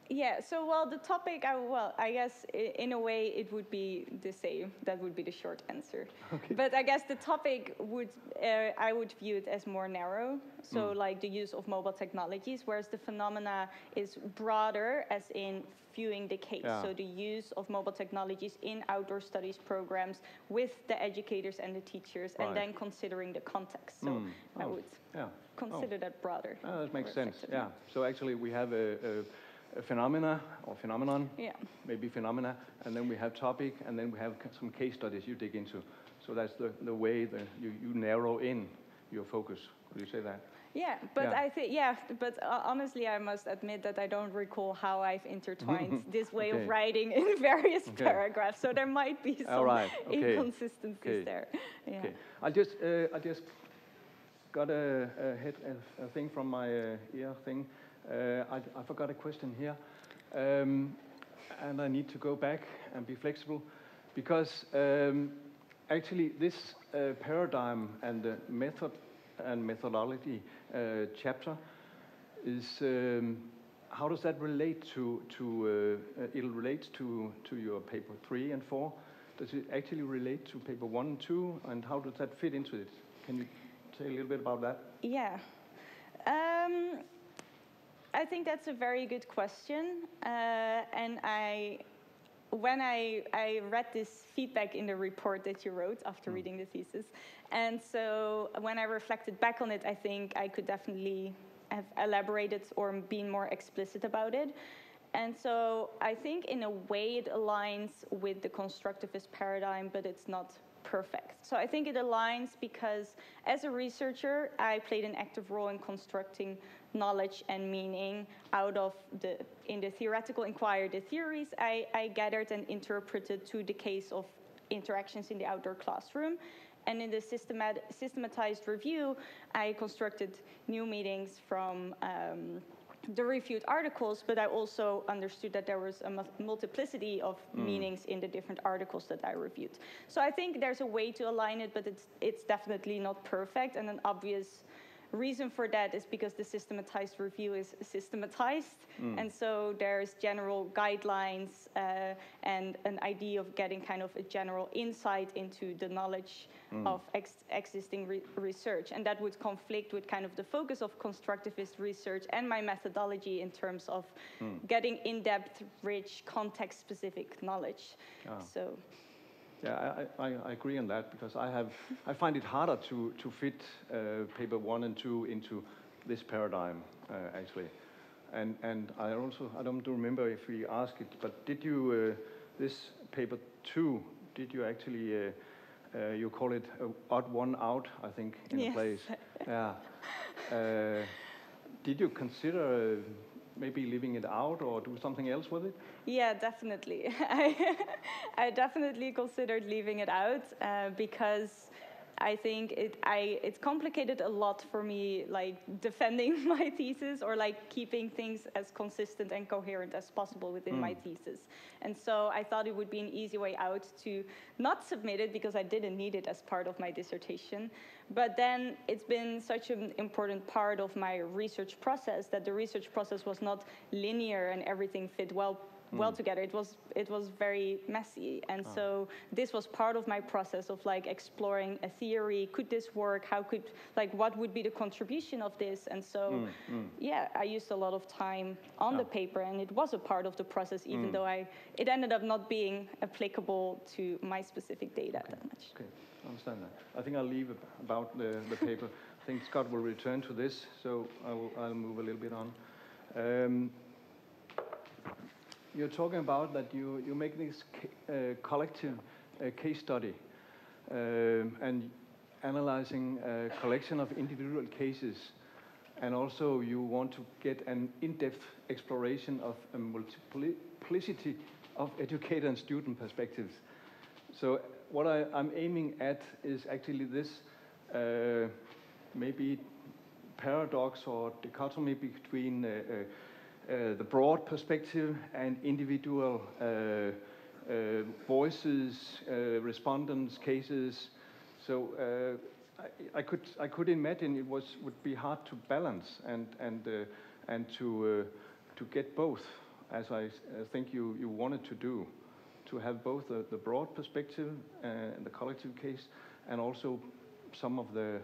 Yeah, so well, the topic, I guess in a way it would be the same. That would be the short answer. Okay. But I guess the topic I would view it as more narrow. So like the use of mobile technologies, whereas the phenomena is broader, as in viewing the case. Yeah. So the use of mobile technologies in outdoor studies programs with the educators and the teachers, right. And then considering the context. So I would consider that broader. That makes sense. Yeah. So actually we have a phenomena or phenomenon, maybe phenomena, and then we have topic, and then we have some case studies you dig into. So that's the way that you narrow in your focus. Could you say that? Yeah, but I think, but honestly, I must admit that I don't recall how I've intertwined this way of writing in various paragraphs. So there might be some inconsistencies there. Yeah. Okay. I just got a thing from my ear thing. I forgot a question here, and I need to go back and be flexible, because actually this paradigm and the method and methodology chapter is how does that relate to it relates to your paper 3 and 4? Does it actually relate to paper 1 and 2, and how does that fit into it? Can you say a little bit about that? Yeah. I think that's a very good question, and when I read this feedback in the report that you wrote after reading the thesis, and so when I reflected back on it, I think I could definitely have elaborated or been more explicit about it. And so I think in a way it aligns with the constructivist paradigm, but it's not perfect. So I think it aligns because as a researcher, I played an active role in constructing knowledge and meaning out of in the theoretical inquiry, the theories I gathered and interpreted to the case of interactions in the outdoor classroom. And in the systematized review, I constructed new meanings from the reviewed articles, but I also understood that there was a multiplicity of meanings in the different articles that I reviewed. So I think there's a way to align it, but it's definitely not perfect. And an obvious reason for that is because the systematized review is systematized, and so there's general guidelines and an idea of getting kind of a general insight into the knowledge of existing research, and that would conflict with kind of the focus of constructivist research and my methodology in terms of getting in-depth, rich, context-specific knowledge. So. Yeah, I agree on that, because I find it harder to fit paper 1 and 2 into this paradigm actually, and I don't remember if we asked it, but did you this paper 2, did you actually you call it odd one out, I think, in a place? Yeah. Did you consider maybe leaving it out or do something else with it? Yeah, definitely. I definitely considered leaving it out because I think it's complicated a lot for me, like defending my thesis or like keeping things as consistent and coherent as possible within my thesis. And so I thought it would be an easy way out to not submit it because I didn't need it as part of my dissertation. But then it's been such an important part of my research process that the research process was not linear and everything fit well together. It was very messy, and so this was part of my process of like exploring a theory. Could this work? How could, like, what would be the contribution of this? And so yeah, I used a lot of time on the paper, and it was a part of the process, even though it ended up not being applicable to my specific data that much. Okay, I understand that. I think I'll leave about the paper. I think Scott will return to this, so I'll move a little bit on. You're talking about that you make this collective case study and analyzing a collection of individual cases. and also you want to get an in-depth exploration of a multiplicity of educator and student perspectives. So what I'm aiming at is actually this maybe paradox or dichotomy between the broad perspective and individual voices, respondents, cases. So I could imagine it would be hard to balance and to get both, as I think you wanted to do, to have both the broad perspective and the collective case, and also some of the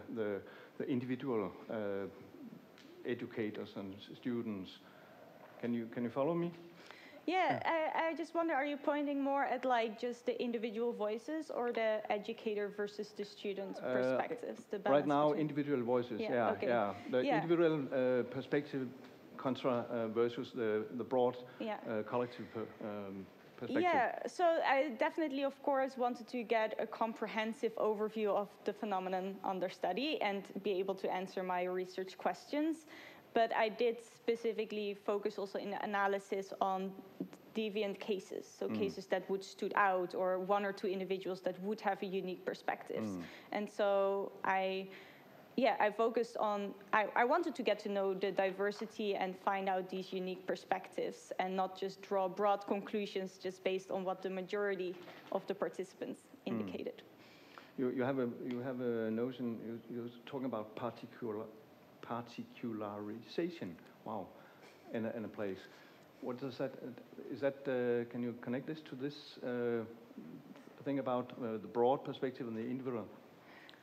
individual educators and students. Can you follow me? Yeah, I just wonder, are you pointing more at like just the individual voices or the educator versus the student perspectives? The balance right now, between... individual voices, yeah. Okay. Yeah. The individual perspective contra versus the broad collective perspective. Yeah, so I definitely, of course, wanted to get a comprehensive overview of the phenomenon under study and be able to answer my research questions. But I did specifically focus also in the analysis on deviant cases, so cases that would stood out, or one or two individuals that would have a unique perspectives. And so I focused on, I wanted to get to know the diversity and find out these unique perspectives and not just draw broad conclusions just based on what the majority of the participants indicated. You have a notion, you're talking about particularization, wow, in a place. What does that, is that, can you connect this to this thing about the broad perspective and the individual?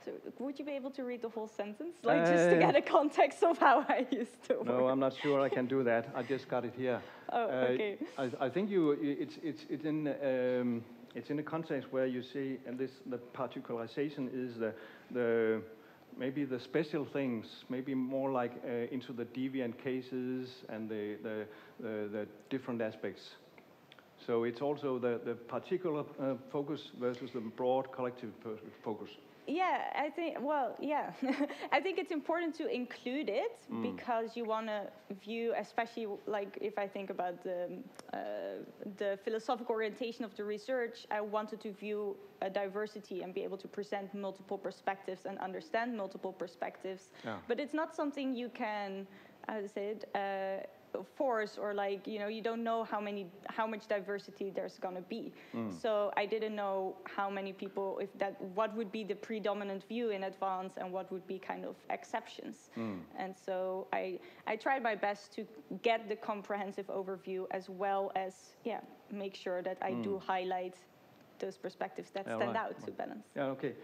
So would you be able to read the whole sentence, like just to get a context of how I used to work? No, I'm not sure I can do that. I just got it here. Oh, okay. I think it's in a context where you see, and the particularization is the maybe the special things, maybe more like into the deviant cases and the different aspects. So it's also the particular focus versus the broad collective focus. Yeah, I think, well, yeah. I think it's important to include it because you want to view, especially like if I think about the philosophical orientation of the research, I wanted to view a diversity and be able to present multiple perspectives and understand multiple perspectives. Yeah. But it's not something you can, how to say it, force, or like, you know, you don't know how much diversity there's going to be. So I didn't know how many people, what would be the predominant view in advance and what would be kind of exceptions. And so I tried my best to get the comprehensive overview, as well as make sure that I do highlight those perspectives that stand out to balance. Yeah, okay.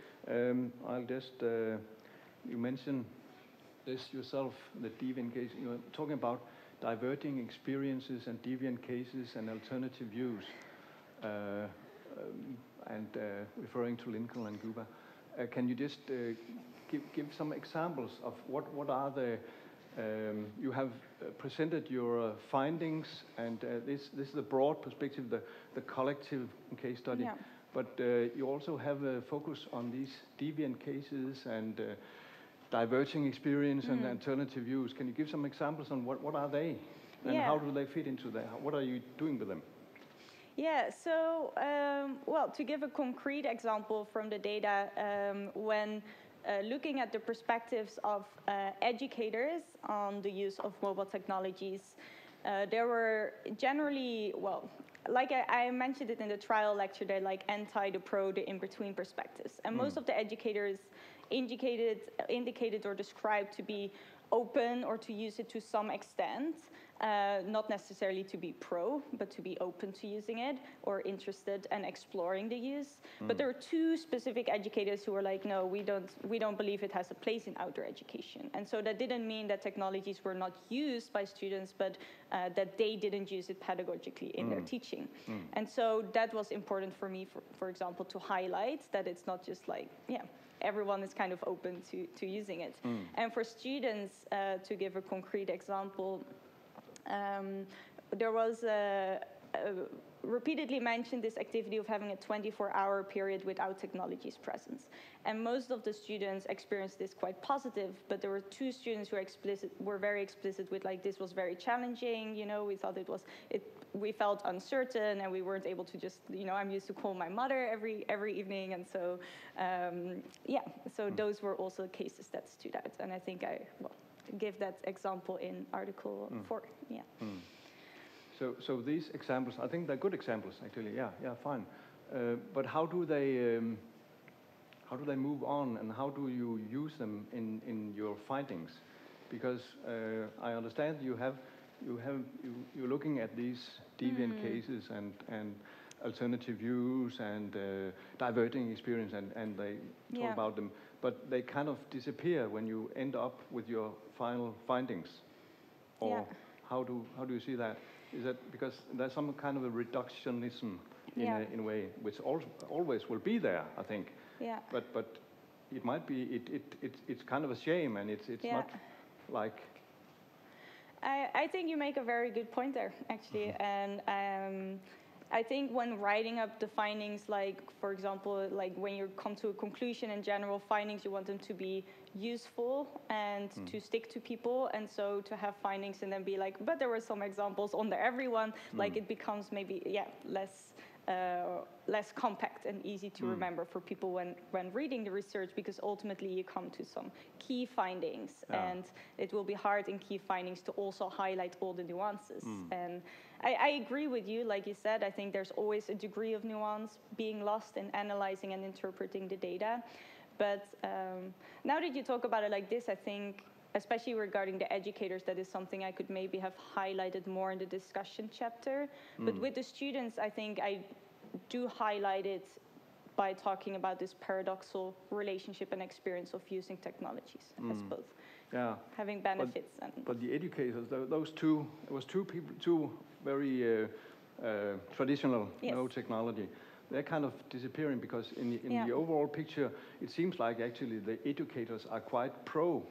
I'll just you mentioned this yourself, the deviant case. You're talking about diverging experiences and deviant cases and alternative views, and referring to Lincoln and Guba. Can you just give some examples of what are the, you have presented your findings, and this is the broad perspective, the collective case study, but you also have a focus on these deviant cases and diverging experience and alternative views. Can you give some examples on what are they, and how do they fit into that? What are you doing with them? Yeah, so, well, to give a concrete example from the data, when looking at the perspectives of educators on the use of mobile technologies, there were generally, well, like I mentioned it in the trial lecture, they're like anti, the pro, the in-between perspectives. And most of the educators indicated or described to be open or to use it to some extent, not necessarily to be pro, but to be open to using it or interested and exploring the use. But there were two specific educators who were like, no, we don't believe it has a place in outdoor education. And so that didn't mean that technologies were not used by students, but that they didn't use it pedagogically in their teaching. And so that was important for me, for example, to highlight that it's not just like, everyone is kind of open to using it. And for students, to give a concrete example, there was repeatedly mentioned this activity of having a 24-hour period without technology's presence. And most of the students experienced this quite positive, but there were 2 students who were very explicit with like, this was very challenging, you know, we thought we felt uncertain and we weren't able to just, you know, I'm used to call my mother every evening. And so, so those were also cases that stood out. And I think I give that example in article 4, yeah. So these examples, I think they're good examples, actually. Yeah, fine. But how do they move on, and how do you use them in your findings? Because I understand you're looking at these deviant cases and alternative views and diverting experience, and they talk about them, but they kind of disappear when you end up with your final findings. Or how do you see that? Is that because there's some kind of a reductionism in a way, which always will be there, I think. Yeah. But it might be it's kind of a shame, and it's not like. I think you make a very good point there, actually, and I think when writing up the findings, like for example, like when you come to a conclusion in general findings, you want them to be useful and to stick to people, and so to have findings and then be like, but there were some examples on there, everyone, like it becomes maybe less compact and easy to remember for people when reading the research, because ultimately you come to some key findings, and it will be hard in key findings to also highlight all the nuances. And I agree with you, like you said, I think there's always a degree of nuance being lost in analyzing and interpreting the data. But now that you talk about it like this, I think, especially regarding the educators, that is something I could maybe have highlighted more in the discussion chapter. But with the students, I think I do highlight it by talking about this paradoxical relationship and experience of using technologies as both having benefits. But the educators, those two, it was two very traditional, no technology. They're kind of disappearing, because in the overall picture, it seems like actually the educators are quite pro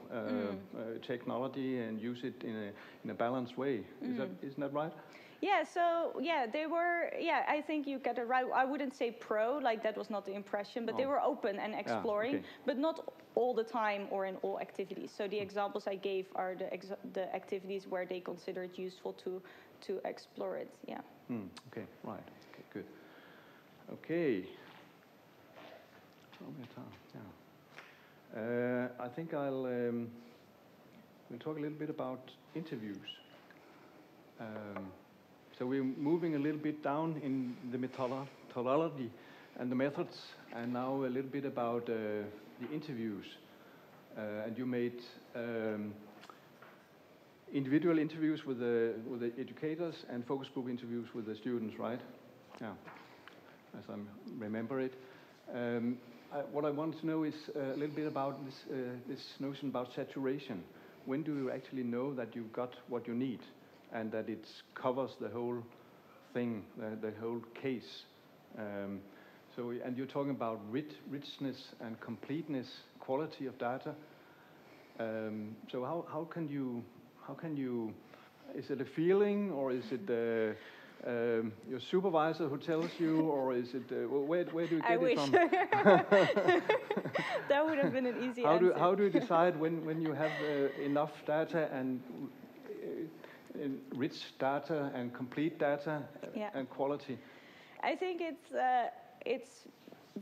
technology and use it in a balanced way. Isn't that right? Yeah, so they were, I think you get it right. I wouldn't say pro, like that was not the impression, but they were open and exploring, but not all the time or in all activities. So the examples I gave are the activities where they consider it useful to explore it, Okay, right, okay, good. Okay. I think we'll talk a little bit about interviews. So we're moving a little bit down in the methodology and the methods, and now a little bit about the interviews. And you made individual interviews with the educators and focus group interviews with the students, right? Yeah, as I remember it. What I want to know is a little bit about this notion about saturation. When do you actually know that you've got what you need, and that it covers the whole thing, the whole case? And you're talking about richness and completeness, quality of data. So how can you? Is it a feeling, or is it your supervisor who tells you, or is it where do you get it from? That would have been an easy answer. How do you decide when you have enough data and rich data and complete data and quality? I think it's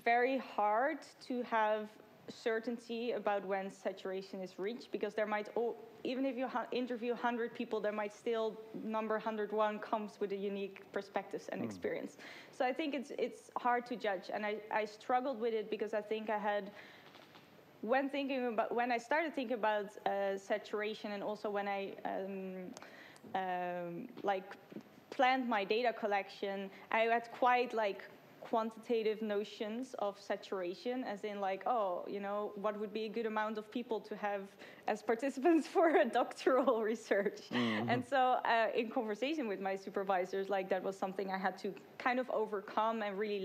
very hard to have certainty about when saturation is reached, because there might, even if you interview 100 people, there might still number 101 comes with a unique perspectives and experience. So I think it's hard to judge, and I struggled with it, because I think I had, when I started thinking about saturation, and also when I planned my data collection, I had quite quantitative notions of saturation, as in what would be a good amount of people to have as participants for a doctoral research. And so in conversation with my supervisors, that was something I had to kind of overcome and really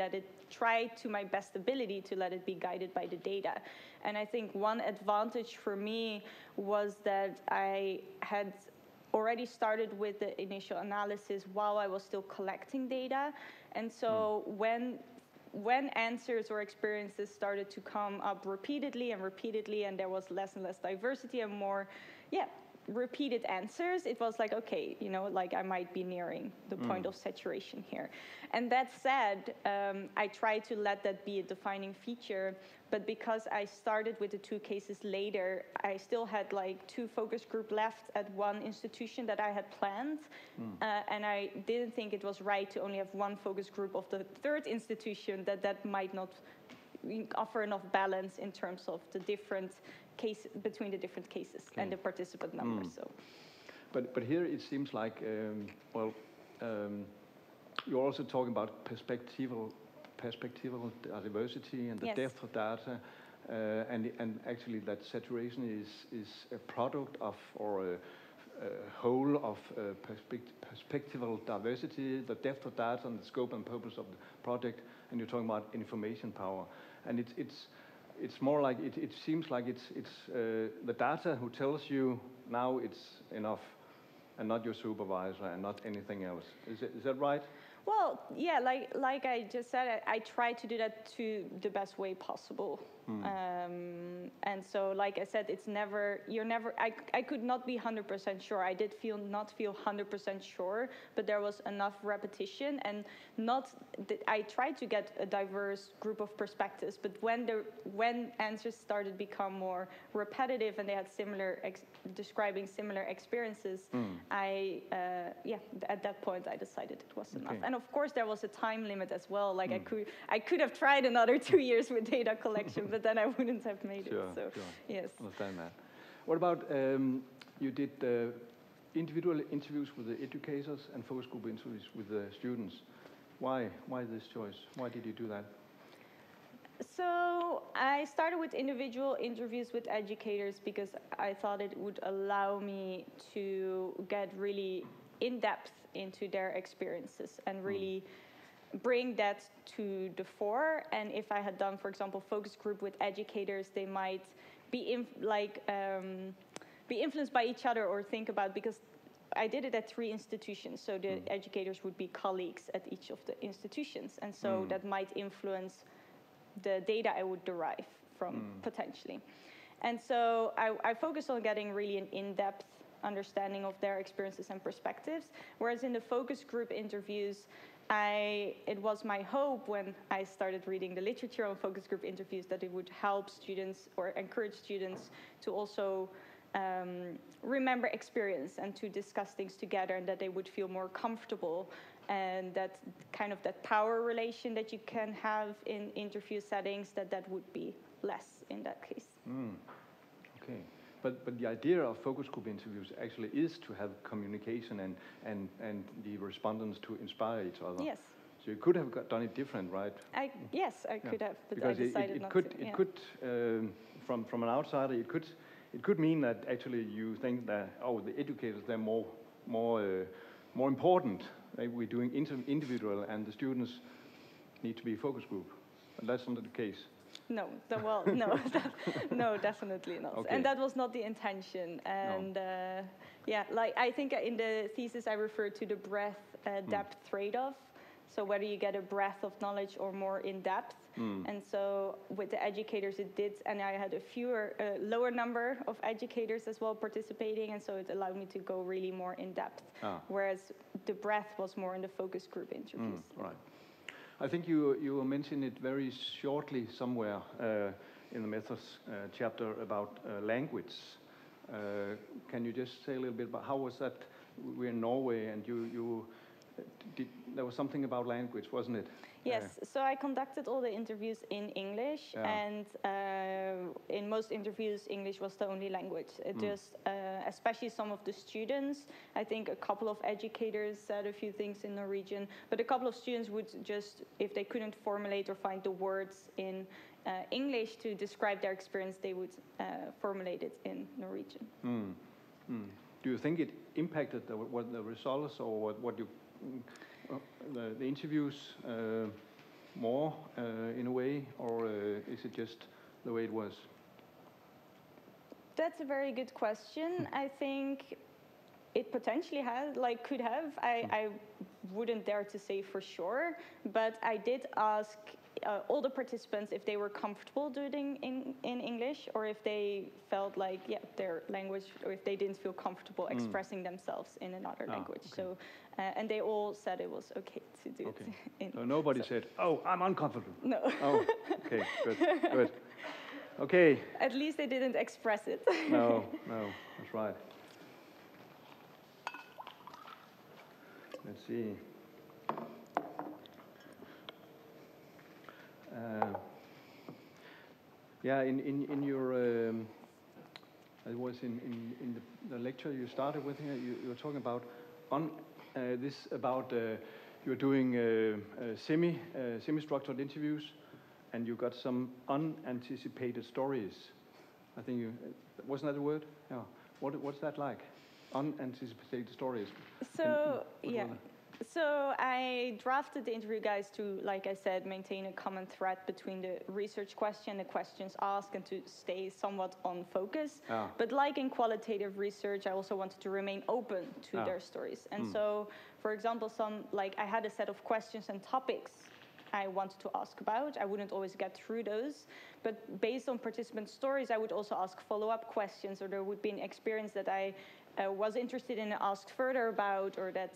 try to my best ability to let it be guided by the data. And I think one advantage for me was that I had already started with the initial analysis while I was still collecting data. And so when answers or experiences started to come up repeatedly, and there was less and less diversity and more, repeated answers, it was like, okay, you know, like I might be nearing the point of saturation here. And that said, I tried to let that be a defining feature, but because I started with the 2 cases later, I still had like 2 focus group left at one institution that I had planned, and I didn't think it was right to only have 1 focus group of the 3rd institution, that might not offer enough balance in terms of the different cases between the different cases and the participant numbers. So, but here it seems like you're also talking about perspectival diversity and the depth of data, and actually that saturation is a product of or a whole of perspectival diversity, the depth of data, and the scope and purpose of the project. And you're talking about information power, and it's more like it seems like it's the data who tells you now it's enough, and not your supervisor and not anything else. Is that right? Well, yeah, like I just said, I try to do that to the best way possible. And so, like I said, it's never, I could not be 100% sure. I did not feel 100% sure, but there was enough repetition, and I tried to get a diverse group of perspectives, but when answers started to become more repetitive and they had describing similar experiences, at that point I decided it was enough. And of course there was a time limit as well. Like I could have tried another 2 years with data collection, but then I wouldn't have made it. So yes. Understand that. What about you did individual interviews with the educators and focus group interviews with the students. Why this choice? Why did you do that? So I started with individual interviews with educators because I thought it would allow me to get really in depth into their experiences and really bring that to the fore. And if I had done, for example, focus group with educators, they might be influenced by each other or think about, because I did it at 3 institutions, so the educators would be colleagues at each of the institutions, and so that might influence the data I would derive from potentially. And so I focused on getting really an in-depth understanding of their experiences and perspectives, whereas in the focus group interviews, it was my hope when I started reading the literature on focus group interviews that it would help students or encourage students to also remember experience and to discuss things together, and that they would feel more comfortable, and that kind of that power relation that you can have in interview settings, that would be less in that case. Okay. But the idea of focus group interviews actually is to have communication and the respondents to inspire each other. Yes. So you could have done it different, right? Yes, I could have, but because I decided not to. It could, from an outsider, it could mean that actually you think that the educators, they're more important. We're doing individual, and the students need to be focus group. But that's not the case. No, no, definitely not. Okay. And that was not the intention. And like I think in the thesis I referred to the breadth-depth trade-off. So whether you get a breadth of knowledge or more in depth. And so with the educators it did, and I had a lower number of educators as well participating, and so it allowed me to go really more in depth. Whereas the breadth was more in the focus group interviews. Right. I think you mentioned it very shortly somewhere in the methods chapter about language. Can you just say a little bit about how was that? We're in Norway, and there was something about language, wasn't it? Yes, so I conducted all the interviews in English, and in most interviews, English was the only language. Just, especially some of the students, I think a couple of educators said a few things in Norwegian, but a couple of students would just, if they couldn't formulate or find the words in English to describe their experience, they would formulate it in Norwegian. Do you think it impacted what the results, or what you... the interviews more in a way, or is it just the way it was? That's a very good question. I think it potentially has, like, could have. I wouldn't dare to say for sure, but I did ask all the participants if they were comfortable doing in English, or if they felt like, yeah, their language, or if they didn't feel comfortable expressing themselves in another language. Okay. So, and they all said it was okay to do it. So nobody said, "Oh, I'm uncomfortable." No. Oh, okay, good. Okay. At least they didn't express it. No, that's right. Let's see. Yeah, in your, it was in the lecture you started with here. You were talking about you're doing semi-structured interviews, and you got some unanticipated stories. I think wasn't that the word? Yeah. What's that like? Unanticipated stories. So yeah. So I drafted the interview guides to, like I said, maintain a common thread between the research question, the questions asked, and to stay somewhat on focus. But like in qualitative research, I also wanted to remain open to their stories. And so, for example, I had a set of questions and topics I wanted to ask about. I wouldn't always get through those, but based on participant stories, I would also ask follow-up questions, or there would be an experience that I was interested in and asked further about, or that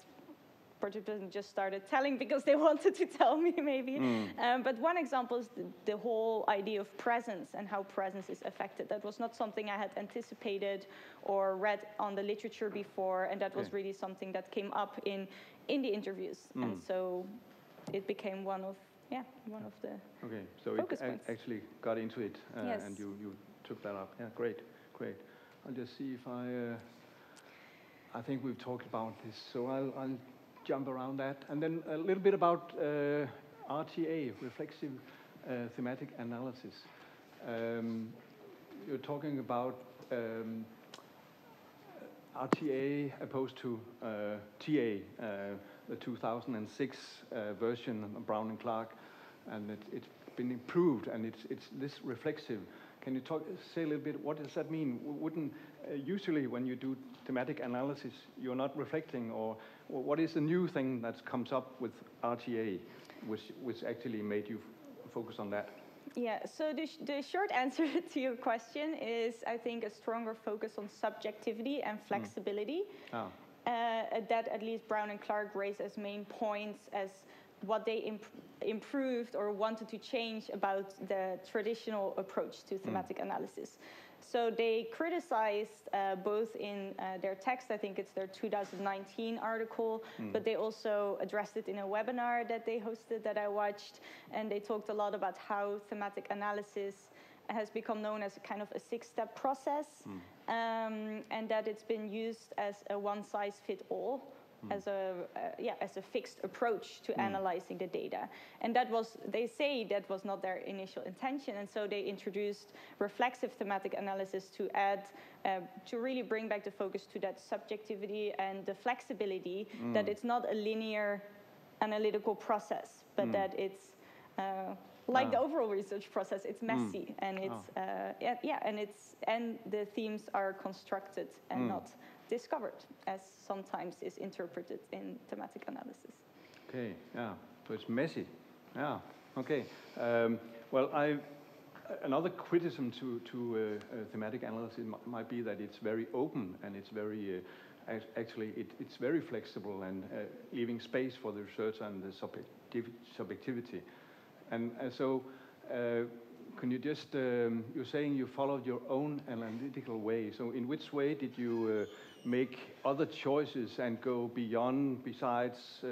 participants just started telling because they wanted to tell me, maybe. But one example is the whole idea of presence and how presence is affected. That was not something I had anticipated or read on the literature before, and that was really something that came up in the interviews. And so it became one of the focus points. Actually got into it, yes. And you took that up. Yeah, great. I'll just see if I think we've talked about this, so I'll jump around that. And then a little bit about RTA, reflexive thematic analysis. You're talking about RTA opposed to TA, the 2006 version of Brown and Clark, and it's been improved, and it's this reflexive. Can you say a little bit, what does that mean? Wouldn't usually when you do thematic analysis, you're not reflecting, or what is the new thing that comes up with RTA, which actually made you focus on that? Yeah, so the short answer to your question is, I think, a stronger focus on subjectivity and flexibility. That at least Brown and Clark raised as main points, as what they improved or wanted to change about the traditional approach to thematic analysis. So they criticized both in their text, I think it's their 2019 article, but they also addressed it in a webinar that they hosted that I watched, and they talked a lot about how thematic analysis has become known as a kind of a 6-step process, and that it's been used as a one-size-fits-all, as a fixed approach to analyzing the data. And they say that was not their initial intention, and so they introduced reflexive thematic analysis to to really bring back the focus to that subjectivity and the flexibility, that it's not a linear analytical process, but that it's like the overall research process, it's messy, and it's and the themes are constructed and not discovered, as sometimes is interpreted in thematic analysis. Okay, yeah, so it's messy. Yeah, okay. Well, another criticism to thematic analysis might be that it's very open, and it's very, it's very flexible, and leaving space for the researcher and the subjectivity. And so, can you just, you're saying you followed your own analytical way. So in which way did you make other choices and go besides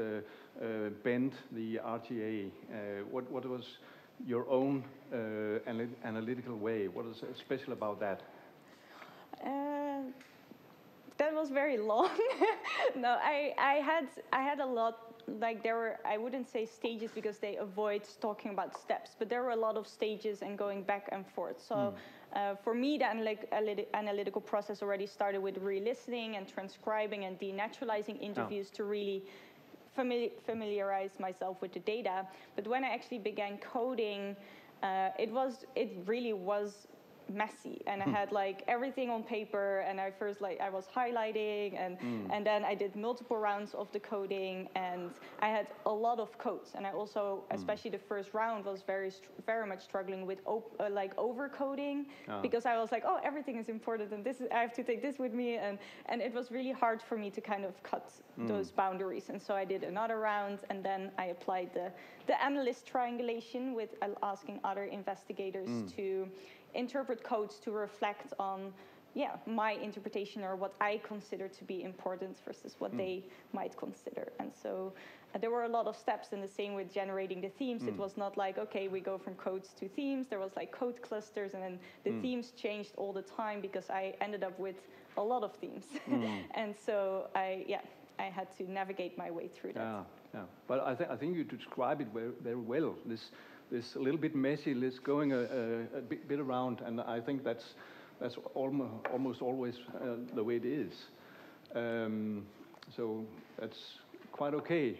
bend the RTA? What was your own analytical way? What is special about that? That was very long. No, I had a lot. Like, there were, I wouldn't say stages because they avoid talking about steps, but there were a lot of stages and going back and forth. So for me, the analytical process already started with re-listening and transcribing and denaturalizing interviews to really familiarize myself with the data. But when I actually began coding, it really was messy, and I had like everything on paper, and I was highlighting, and then I did multiple rounds of the coding, and I had a lot of codes, and I also, especially the first round, was very much struggling with like over coding, because I was like, oh, everything is important, and I have to take this with me, and it was really hard for me to kind of cut those boundaries, and so I did another round, and then I applied the analyst triangulation with asking other investigators to interpret codes to reflect on my interpretation, or what I consider to be important versus what they might consider. And so there were a lot of steps, and the same with generating the themes. It was not like, okay, we go from codes to themes. There was like code clusters, and then the themes changed all the time because I ended up with a lot of themes. And so I had to navigate my way through that. Yeah. But I think you describe it very well. This a little bit messy, this going a bit around, and I think that's almost always the way it is. So that's quite okay.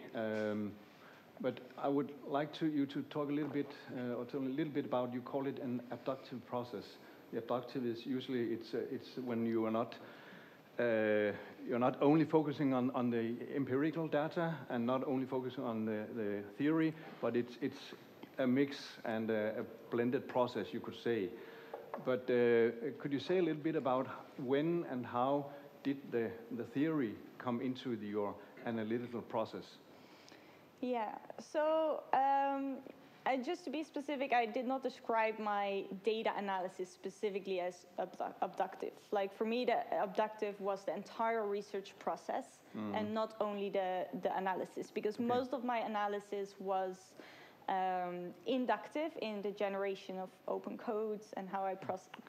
But I would like you to talk a little bit, or tell a little bit about, you call it an abductive process. The abductive is usually it's when you are not. You're not only focusing on the empirical data and not only focusing on the theory, but it's a mix and a blended process, you could say. But could you say a little bit about when and how did the theory come into your analytical process? Yeah, so just to be specific, I did not describe my data analysis specifically as abductive. Like for me, the abductive was the entire research process and not only the analysis, because most of my analysis was inductive in the generation of open codes and how I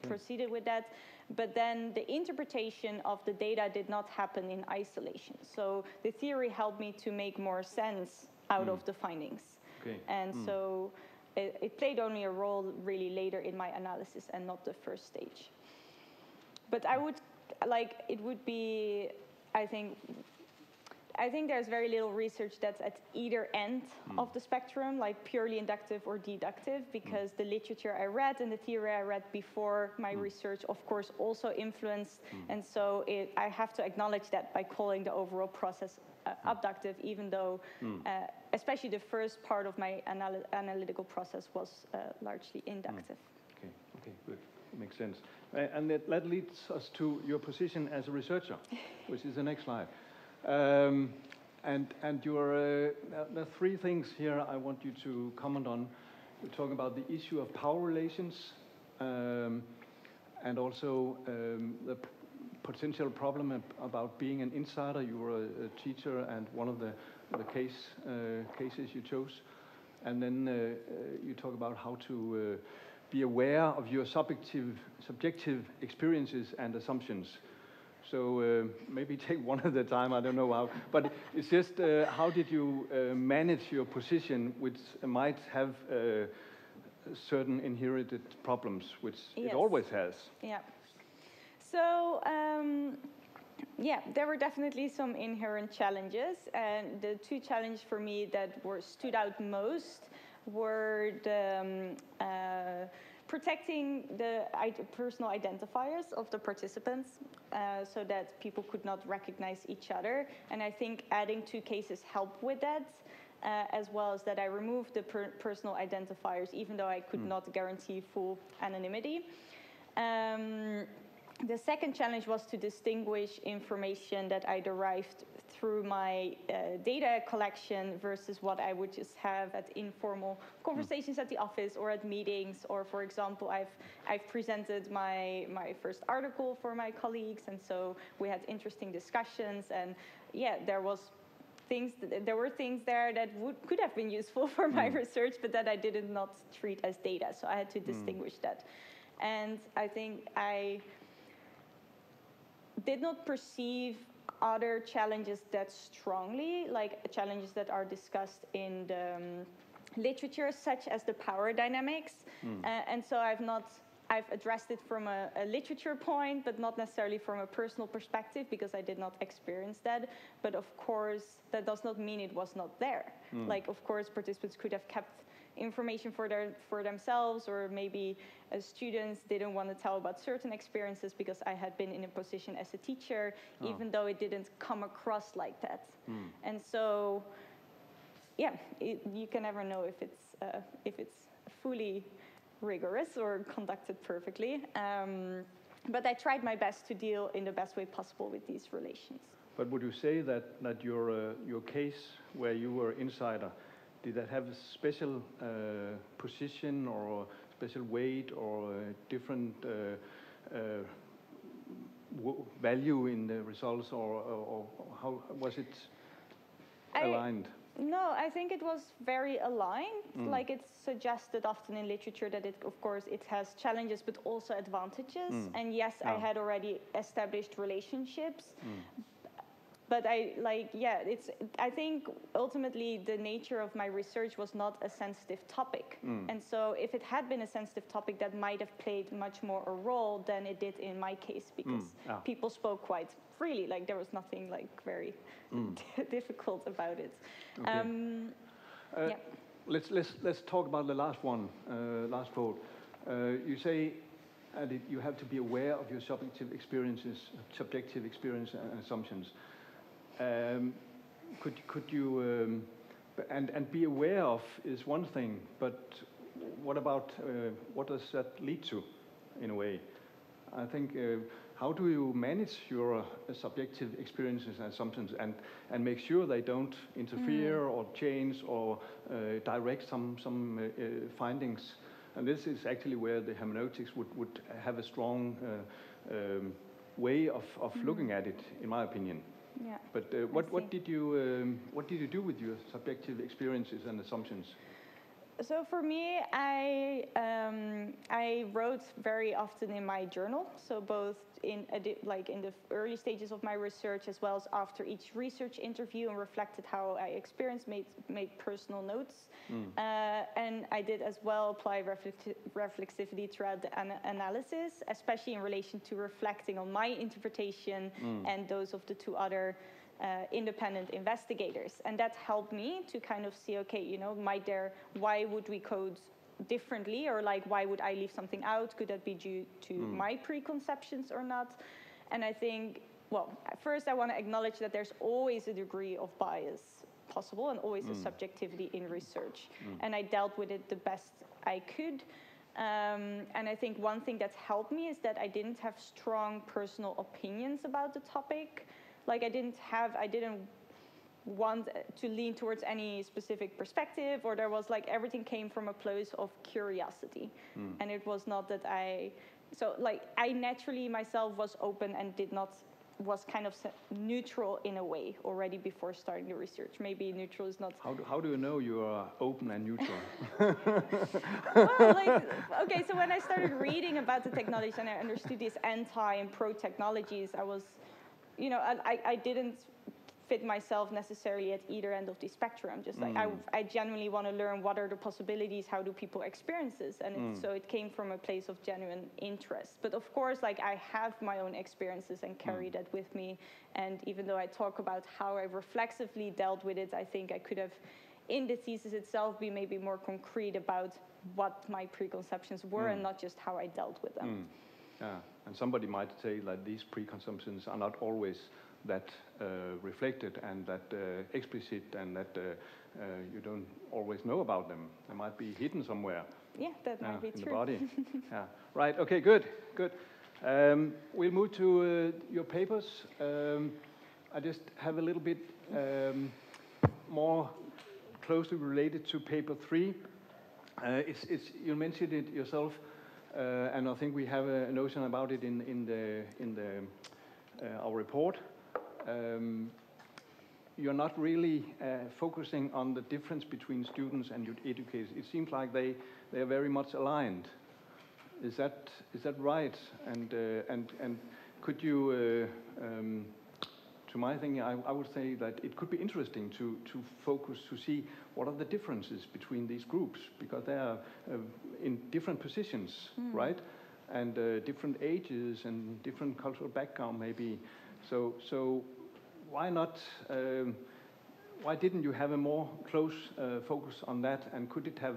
proceeded with that. But then the interpretation of the data did not happen in isolation. So the theory helped me to make more sense out of the findings. Okay. And so it played only a role really later in my analysis and not the first stage. But I think there's very little research that's at either end of the spectrum, like purely inductive or deductive, because the literature I read and the theory I read before my research, of course, also influenced. And so I have to acknowledge that by calling the overall process abductive, even though especially the first part of my analytical process was largely inductive. Okay, good. Makes sense. And that leads us to your position as a researcher, which is the next slide. And there are three things here I want you to comment on. You talk about the issue of power relations, and also the potential problem about being an insider. You were a teacher, and one of the cases you chose. And then you talk about how to be aware of your subjective experiences and assumptions. So maybe take one at a time, I don't know how. But it's just how did you manage your position, which might have certain inherited problems, which it always has. Yeah. So, there were definitely some inherent challenges. And the two challenges for me that stood out most were the protecting the personal identifiers of the participants so that people could not recognize each other. And I think adding two cases helped with that, as well as that I removed the personal identifiers, even though I could not guarantee full anonymity. The second challenge was to distinguish information that I derived through my data collection versus what I would just have at informal conversations at the office or at meetings. Or, for example, I've presented my first article for my colleagues, and so we had interesting discussions. And there were things there that could have been useful for my research, but that I did not treat as data. So I had to distinguish that. And I think I did not perceive other challenges that strongly, like challenges that are discussed in the literature, such as the power dynamics. And so I've addressed it from a literature point, but not necessarily from a personal perspective, because I did not experience that. But of course, that does not mean it was not there. Like, of course, participants could have kept information for themselves, or maybe students didn't want to tell about certain experiences because I had been in a position as a teacher, even though it didn't come across like that. And so, yeah, you can never know if it's fully rigorous or conducted perfectly. But I tried my best to deal in the best way possible with these relations. But would you say that your case where you were insider, did that have a special position or special weight or different value in the results, or how was it aligned? No, I think it was very aligned. Like it's suggested often in literature that it, of course, it has challenges but also advantages. And yes, I had already established relationships. But I think ultimately the nature of my research was not a sensitive topic. And so if it had been a sensitive topic, that might have played much more a role than it did in my case, because people spoke quite freely. Like there was nothing like very difficult about it. Okay. Let's talk about the last one, last quote. You say you have to be aware of your subjective experience and assumptions. Could you and be aware of is one thing, but what about what does that lead to, in a way? I think how do you manage your subjective experiences and assumptions and make sure they don't interfere or change or direct some findings? And this is actually where the hermeneutics would have a strong way of looking at it, in my opinion. Yeah. But what did you do with your subjective experiences and assumptions? So for me, I wrote very often in my journal. So both in the early stages of my research, as well as after each research interview, and reflected how I experienced, made personal notes. And I did as well apply reflexivity throughout the analysis, especially in relation to reflecting on my interpretation and those of the two other independent investigators. And that helped me to kind of see, okay, why would we code differently, or like why would I leave something out? Could that be due to my preconceptions or not? And I think, well, first I want to acknowledge that there's always a degree of bias possible and always a subjectivity in research. And I dealt with it the best I could. And I think one thing that's helped me is that I didn't have strong personal opinions about the topic. Like I didn't want to lean towards any specific perspective, or there was like everything came from a place of curiosity. And it was not that I naturally myself was open and was kind of neutral in a way already before starting the research. Maybe neutral is not... How do you know you are open and neutral? Well, okay, so when I started reading about the technologies and I understood these anti and pro technologies, I was, I didn't fit myself necessarily at either end of the spectrum. Just like I genuinely want to learn what are the possibilities, how do people experience this, and so it came from a place of genuine interest. But of course, like I have my own experiences and carry that with me. And even though I talk about how I reflexively dealt with it, I think I could have, in the thesis itself, be maybe more concrete about what my preconceptions were and not just how I dealt with them. Yeah, and somebody might say that these preconceptions are not always that reflected and that explicit, and that you don't always know about them. They might be hidden somewhere. Yeah, that might be in true. the body. Yeah. Right. Okay. Good. We'll move to your papers. I just have a little bit more closely related to paper 3. It's you mentioned it yourself, and I think we have a notion about it in our report. You're not really focusing on the difference between students and educators. It seems like they are very much aligned. Is that right? And could you, to my thinking, I would say that it could be interesting to focus to see what are the differences between these groups, because they are in different positions, right? And different ages and different cultural background, maybe. So why not? Why didn't you have a more close focus on that? And could it have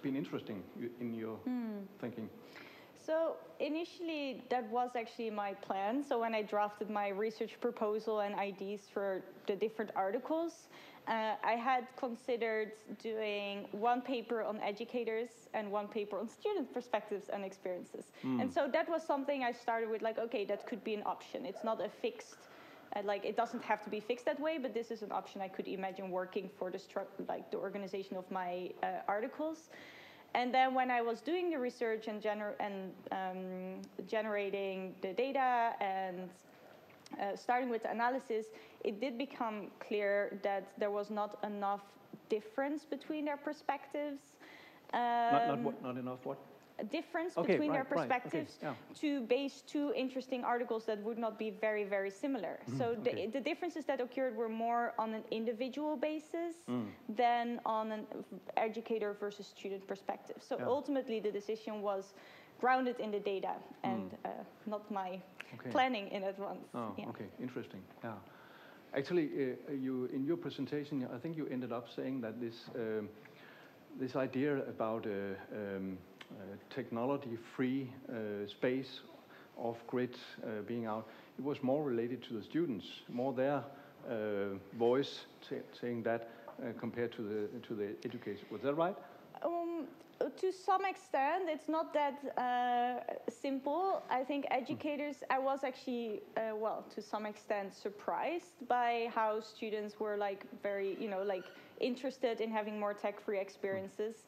been interesting in your thinking? So initially, that was actually my plan. So when I drafted my research proposal and ideas for the different articles, I had considered doing one paper on educators and one paper on student perspectives and experiences. And so that was something I started with, like, okay, that could be an option. It's not a fixed, like, it doesn't have to be fixed that way, but this is an option I could imagine working for the the organization of my articles. And then when I was doing the research and generating the data and starting with the analysis, it did become clear that there was not enough difference between their perspectives. Not enough what? A difference between their perspectives to base two interesting articles that would not be very, very similar. So the differences that occurred were more on an individual basis than on an educator versus student perspective. So ultimately the decision was grounded in the data and not my planning in advance. Oh, okay, interesting. Yeah. Actually, you in your presentation, I think you ended up saying that this idea about technology-free space off-grid being out, it was more related to the students, more their voice saying that compared to the education. Was that right? To some extent, it's not that simple. I think educators, I was actually, to some extent surprised by how students were like very, interested in having more tech-free experiences.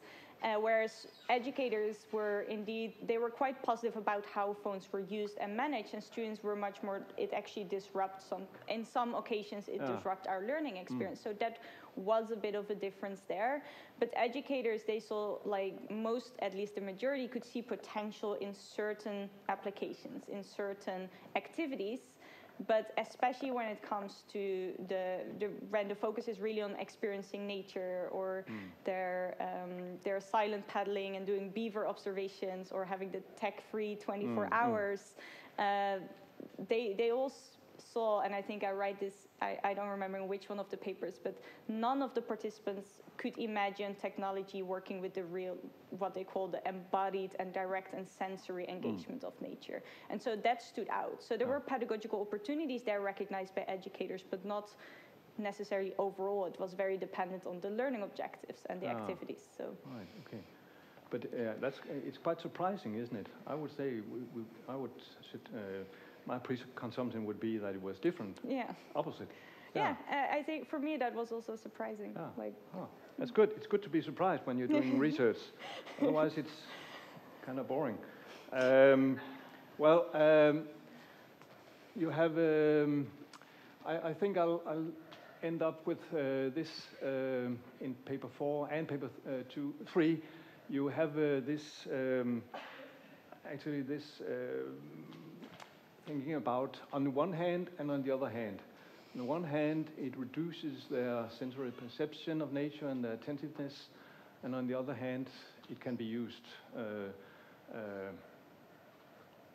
Whereas educators were indeed, they were quite positive about how phones were used and managed, and students were much more, it actually disrupts in some occasions it disrupts our learning experience. So that was a bit of a difference there. But educators, they saw, like most, at least the majority, could see potential in certain applications, in certain activities. But especially when it comes to when the focus is really on experiencing nature, or their silent paddling and doing beaver observations, or having the tech-free 24 hours, they all saw, and I think I write this, I don't remember which one of the papers, but none of the participants could imagine technology working with the real, what they call the embodied and direct and sensory engagement of nature. And so that stood out. So there were pedagogical opportunities there recognized by educators, but not necessarily overall. It was very dependent on the learning objectives and the activities. So. Right, okay. But it's quite surprising, isn't it? I would say, my preconception would be that it was different. Yeah. Opposite. Yeah, I think for me that was also surprising. That's good. It's good to be surprised when you're doing research. Otherwise, it's kind of boring. You have. I think I'll end up with this in paper 4 and paper 3. You have this thinking about on the one hand and on the other hand. On the one hand, it reduces their sensory perception of nature and their attentiveness, and on the other hand, it can be used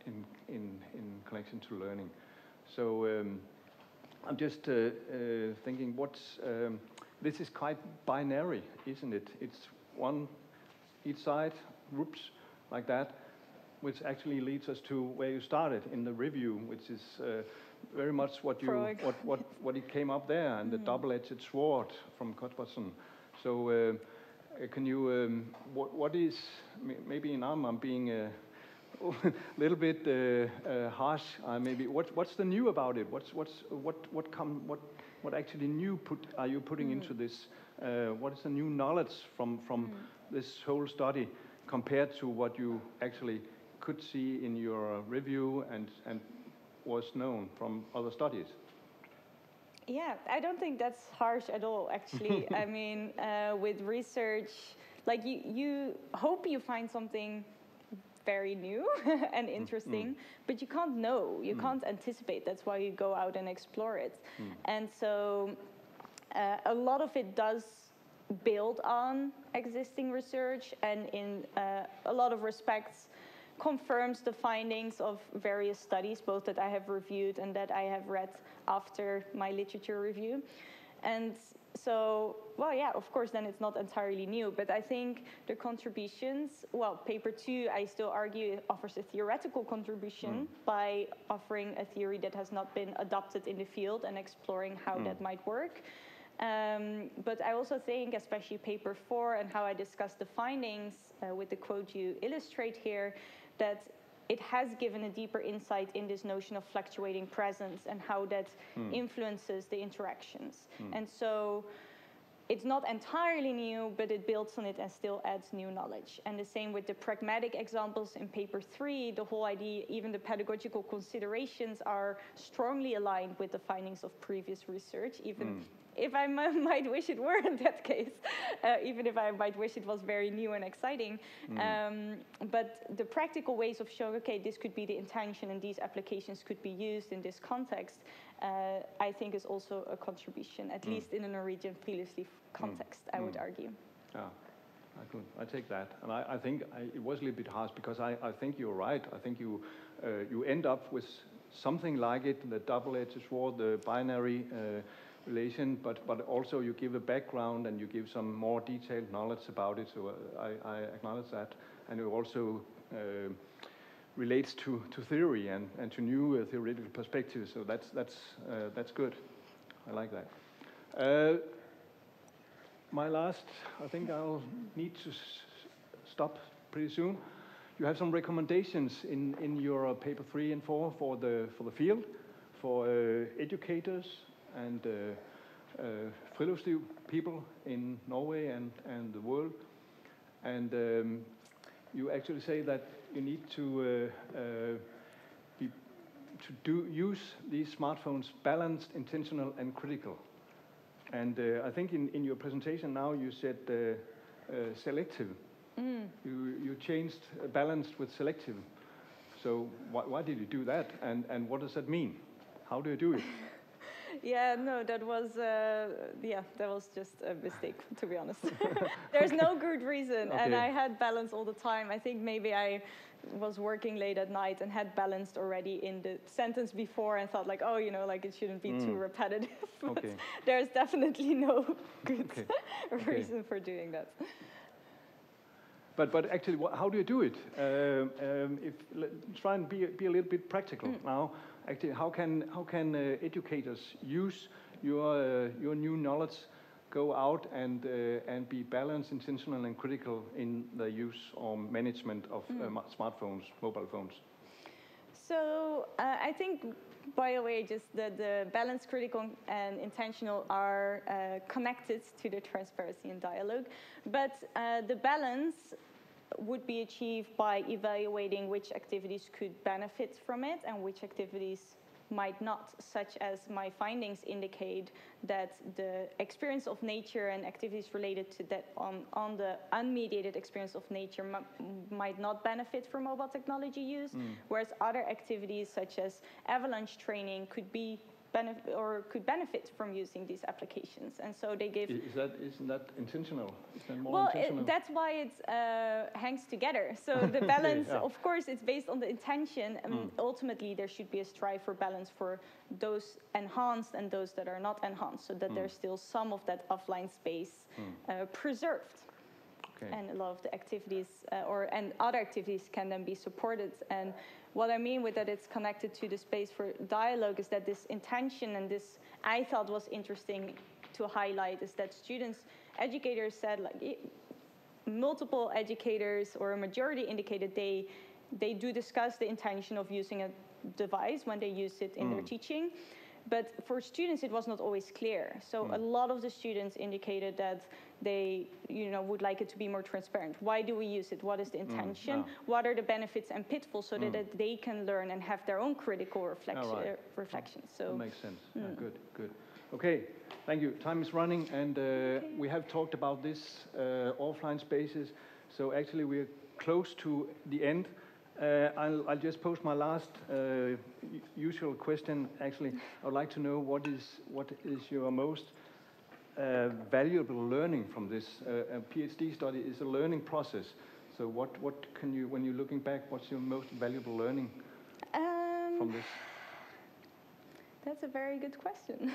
in connection to learning. So I'm just thinking, this is quite binary, isn't it? It's one each side, groups like that, which actually leads us to where you started in the review, which is very much what it came up there, and the double-edged sword from Cuthbertson. So can you, what is, maybe now I'm being a little bit harsh, maybe, what's the new about it? What actually new are you putting into this? What is the new knowledge from this whole study compared to what you actually could see in your review and was known from other studies? Yeah, I don't think that's harsh at all, actually. I mean, with research, like you hope you find something very new and interesting, but you can't know, you can't anticipate. That's why you go out and explore it. And so a lot of it does build on existing research, and in a lot of respects confirms the findings of various studies, both that I have reviewed and that I have read after my literature review. And so, well, yeah, of course, then it's not entirely new, but I think the contributions, well, paper 2, I still argue, offers a theoretical contribution by offering a theory that has not been adopted in the field and exploring how that might work. But I also think, especially paper 4 and how I discussed the findings with the quote you illustrate here, that it has given a deeper insight in this notion of fluctuating presence and how that influences the interactions. And so it's not entirely new, but it builds on it and still adds new knowledge. And the same with the pragmatic examples in paper 3, the whole idea, even the pedagogical considerations are strongly aligned with the findings of previous research, even if I might wish it were in that case, even if I might wish it was very new and exciting. But the practical ways of showing, okay, this could be the intention and these applications could be used in this context, I think is also a contribution, at least in a Norwegian friluftsliv context, I would argue. Yeah, I take that. And I think it was a little bit harsh because I think you're right. I think you end up with something like it, the double-edged sword, the binary relation, but also you give a background and you give some more detailed knowledge about it. So I acknowledge that, and it also relates to theory and to new theoretical perspectives. So that's good. I like that. My last, I think I'll need to stop pretty soon. You have some recommendations in your paper 3 and 4 for the field, for educators and friluftsliv people in Norway and the world. And you actually say that you need to use these smartphones balanced, intentional, and critical. And I think in your presentation now you said selective. You changed balanced with selective. So why did you do that? And what does that mean? How do you do it? Yeah, no, that was just a mistake, to be honest. There's no good reason, and I had balance all the time. I think maybe I was working late at night and had balanced already in the sentence before and thought like, oh, you know, like it shouldn't be too repetitive. But there's definitely no good reason for doing that. But actually, how do you do it? Try and be a little bit practical now. Actually, how can educators use your new knowledge, go out and be balanced, intentional, and critical in the use or management of smartphones, mobile phones? So I think, by the way, just the balanced, critical, and intentional are connected to the transparency and dialogue. But the balance would be achieved by evaluating which activities could benefit from it and which activities might not, such as my findings indicate that the experience of nature and activities related to that on the unmediated experience of nature might not benefit from mobile technology use, whereas other activities such as avalanche training could benefit from using these applications, and so they give. Isn't that intentional? Is that more well, intentional? That's why it hangs together. So the balance, of course, it's based on the intention, and ultimately there should be a strive for balance for those enhanced and those that are not enhanced, so that there's still some of that offline space preserved. And a lot of the activities and other activities can then be supported. And what I mean with that it's connected to the space for dialogue is that this intention, and this I thought was interesting to highlight, is that educators said, like multiple educators or a majority indicated they do discuss the intention of using a device when they use it in their teaching. But for students, it was not always clear. So a lot of the students indicated that they, would like it to be more transparent. Why do we use it? What is the intention? What are the benefits and pitfalls, so that they can learn and have their own critical reflections. So that makes sense. Good. Okay, thank you. Time is running, and we have talked about this offline spaces. So actually, we're close to the end. I'll just post my last usual question. Actually, I would like to know what is your most valuable learning from this? A PhD study is a learning process. So what can you, when you're looking back, what's your most valuable learning from this? That's a very good question.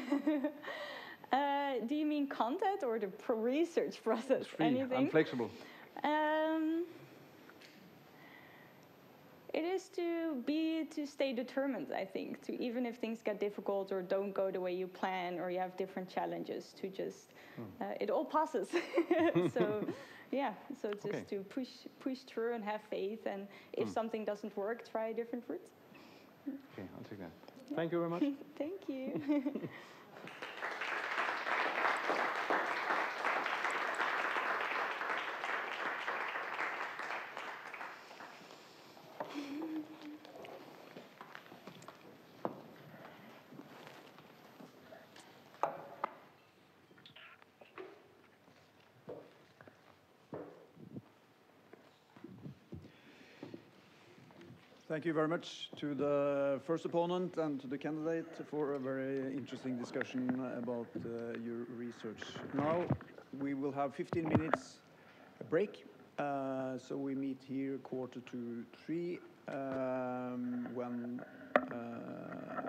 Do you mean content or the research process? It's free. Anything? I'm flexible. It is to stay determined, I think, to even if things get difficult or don't go the way you plan or you have different challenges, to just it all passes. So yeah, so just to push through and have faith, and if something doesn't work, try a different route. Okay, I'll take that. Thank you very much. Thank you. Thank you very much to the first opponent and to the candidate for a very interesting discussion about your research. Now we will have 15 minutes break, so we meet here 2:45 when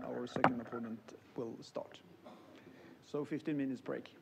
our second opponent will start. So 15 minutes break.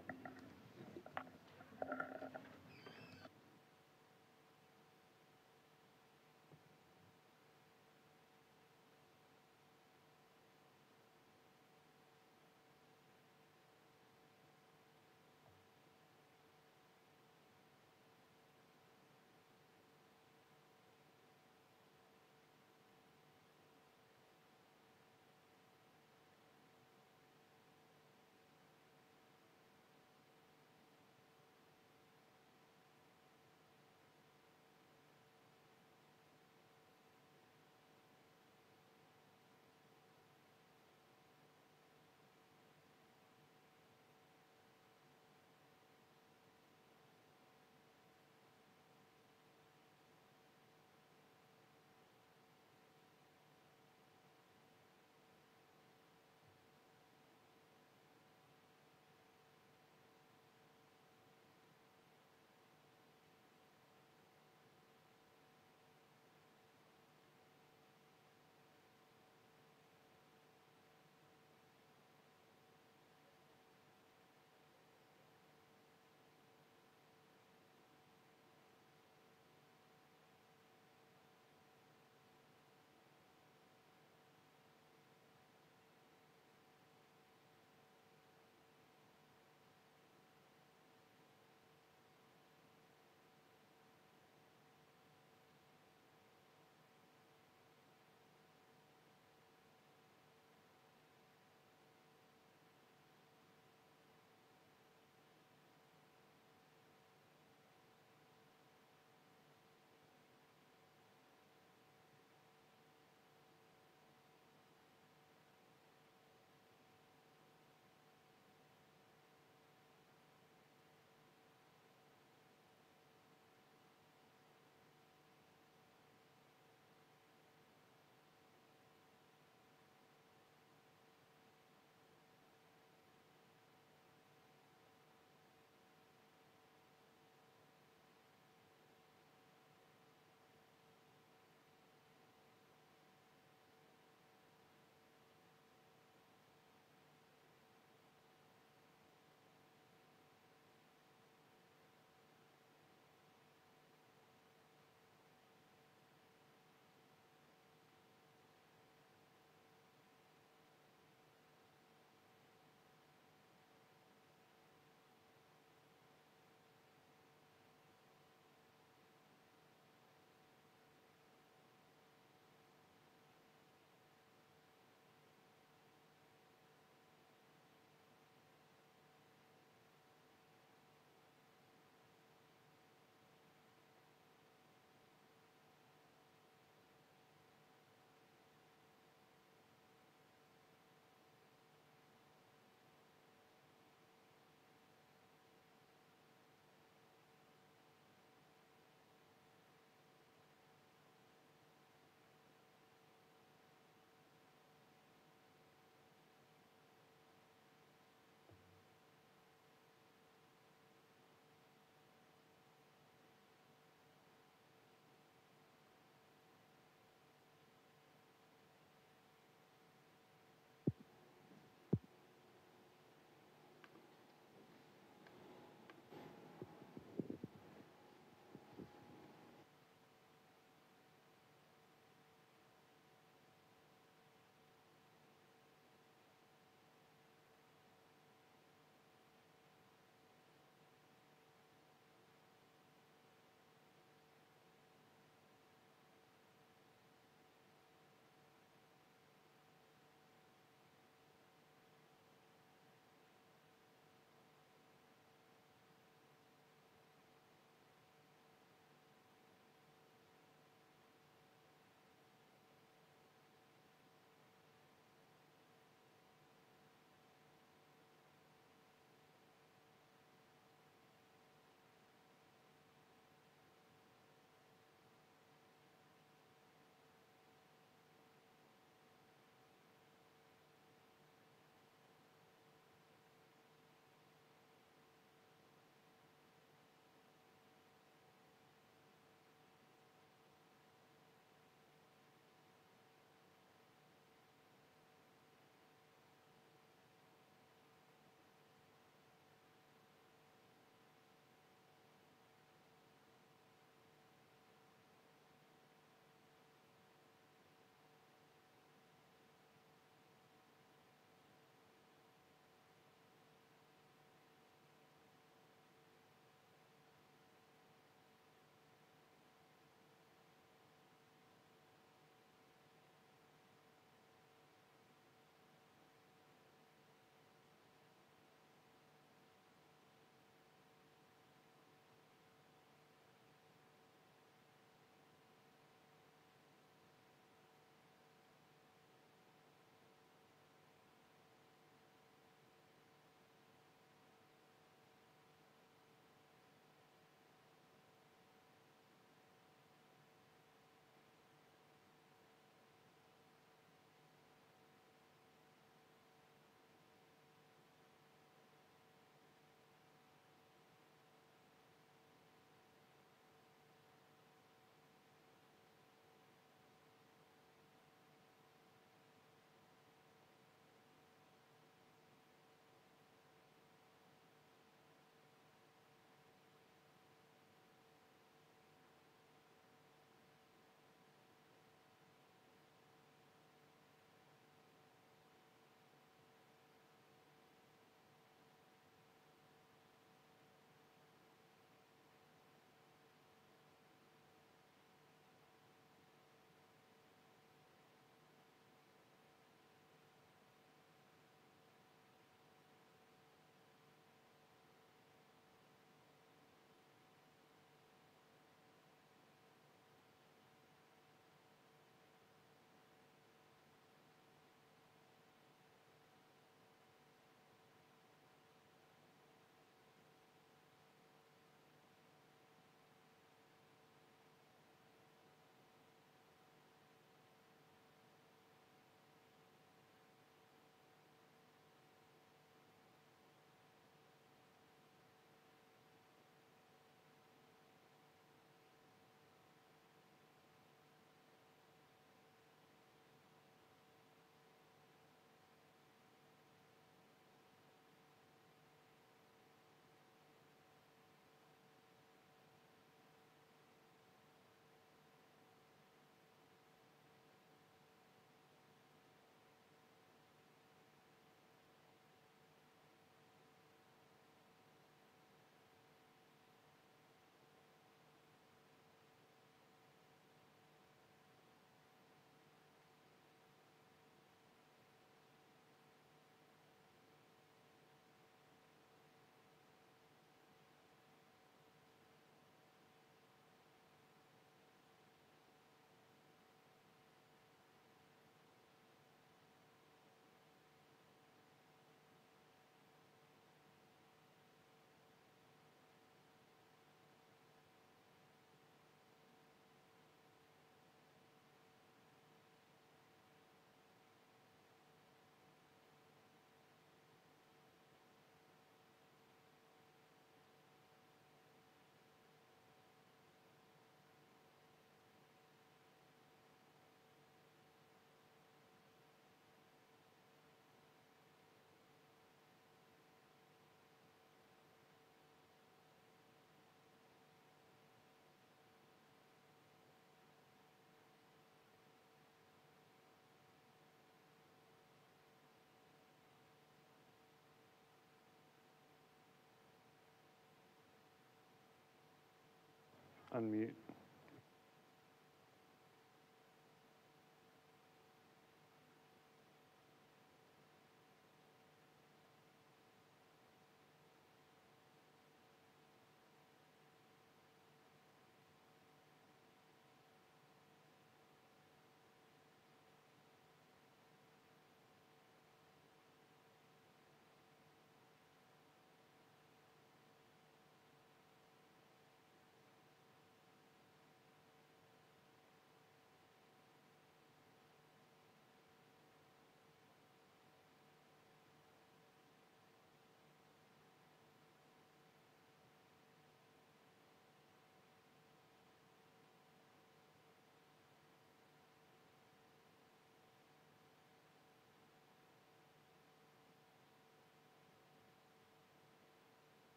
unmute.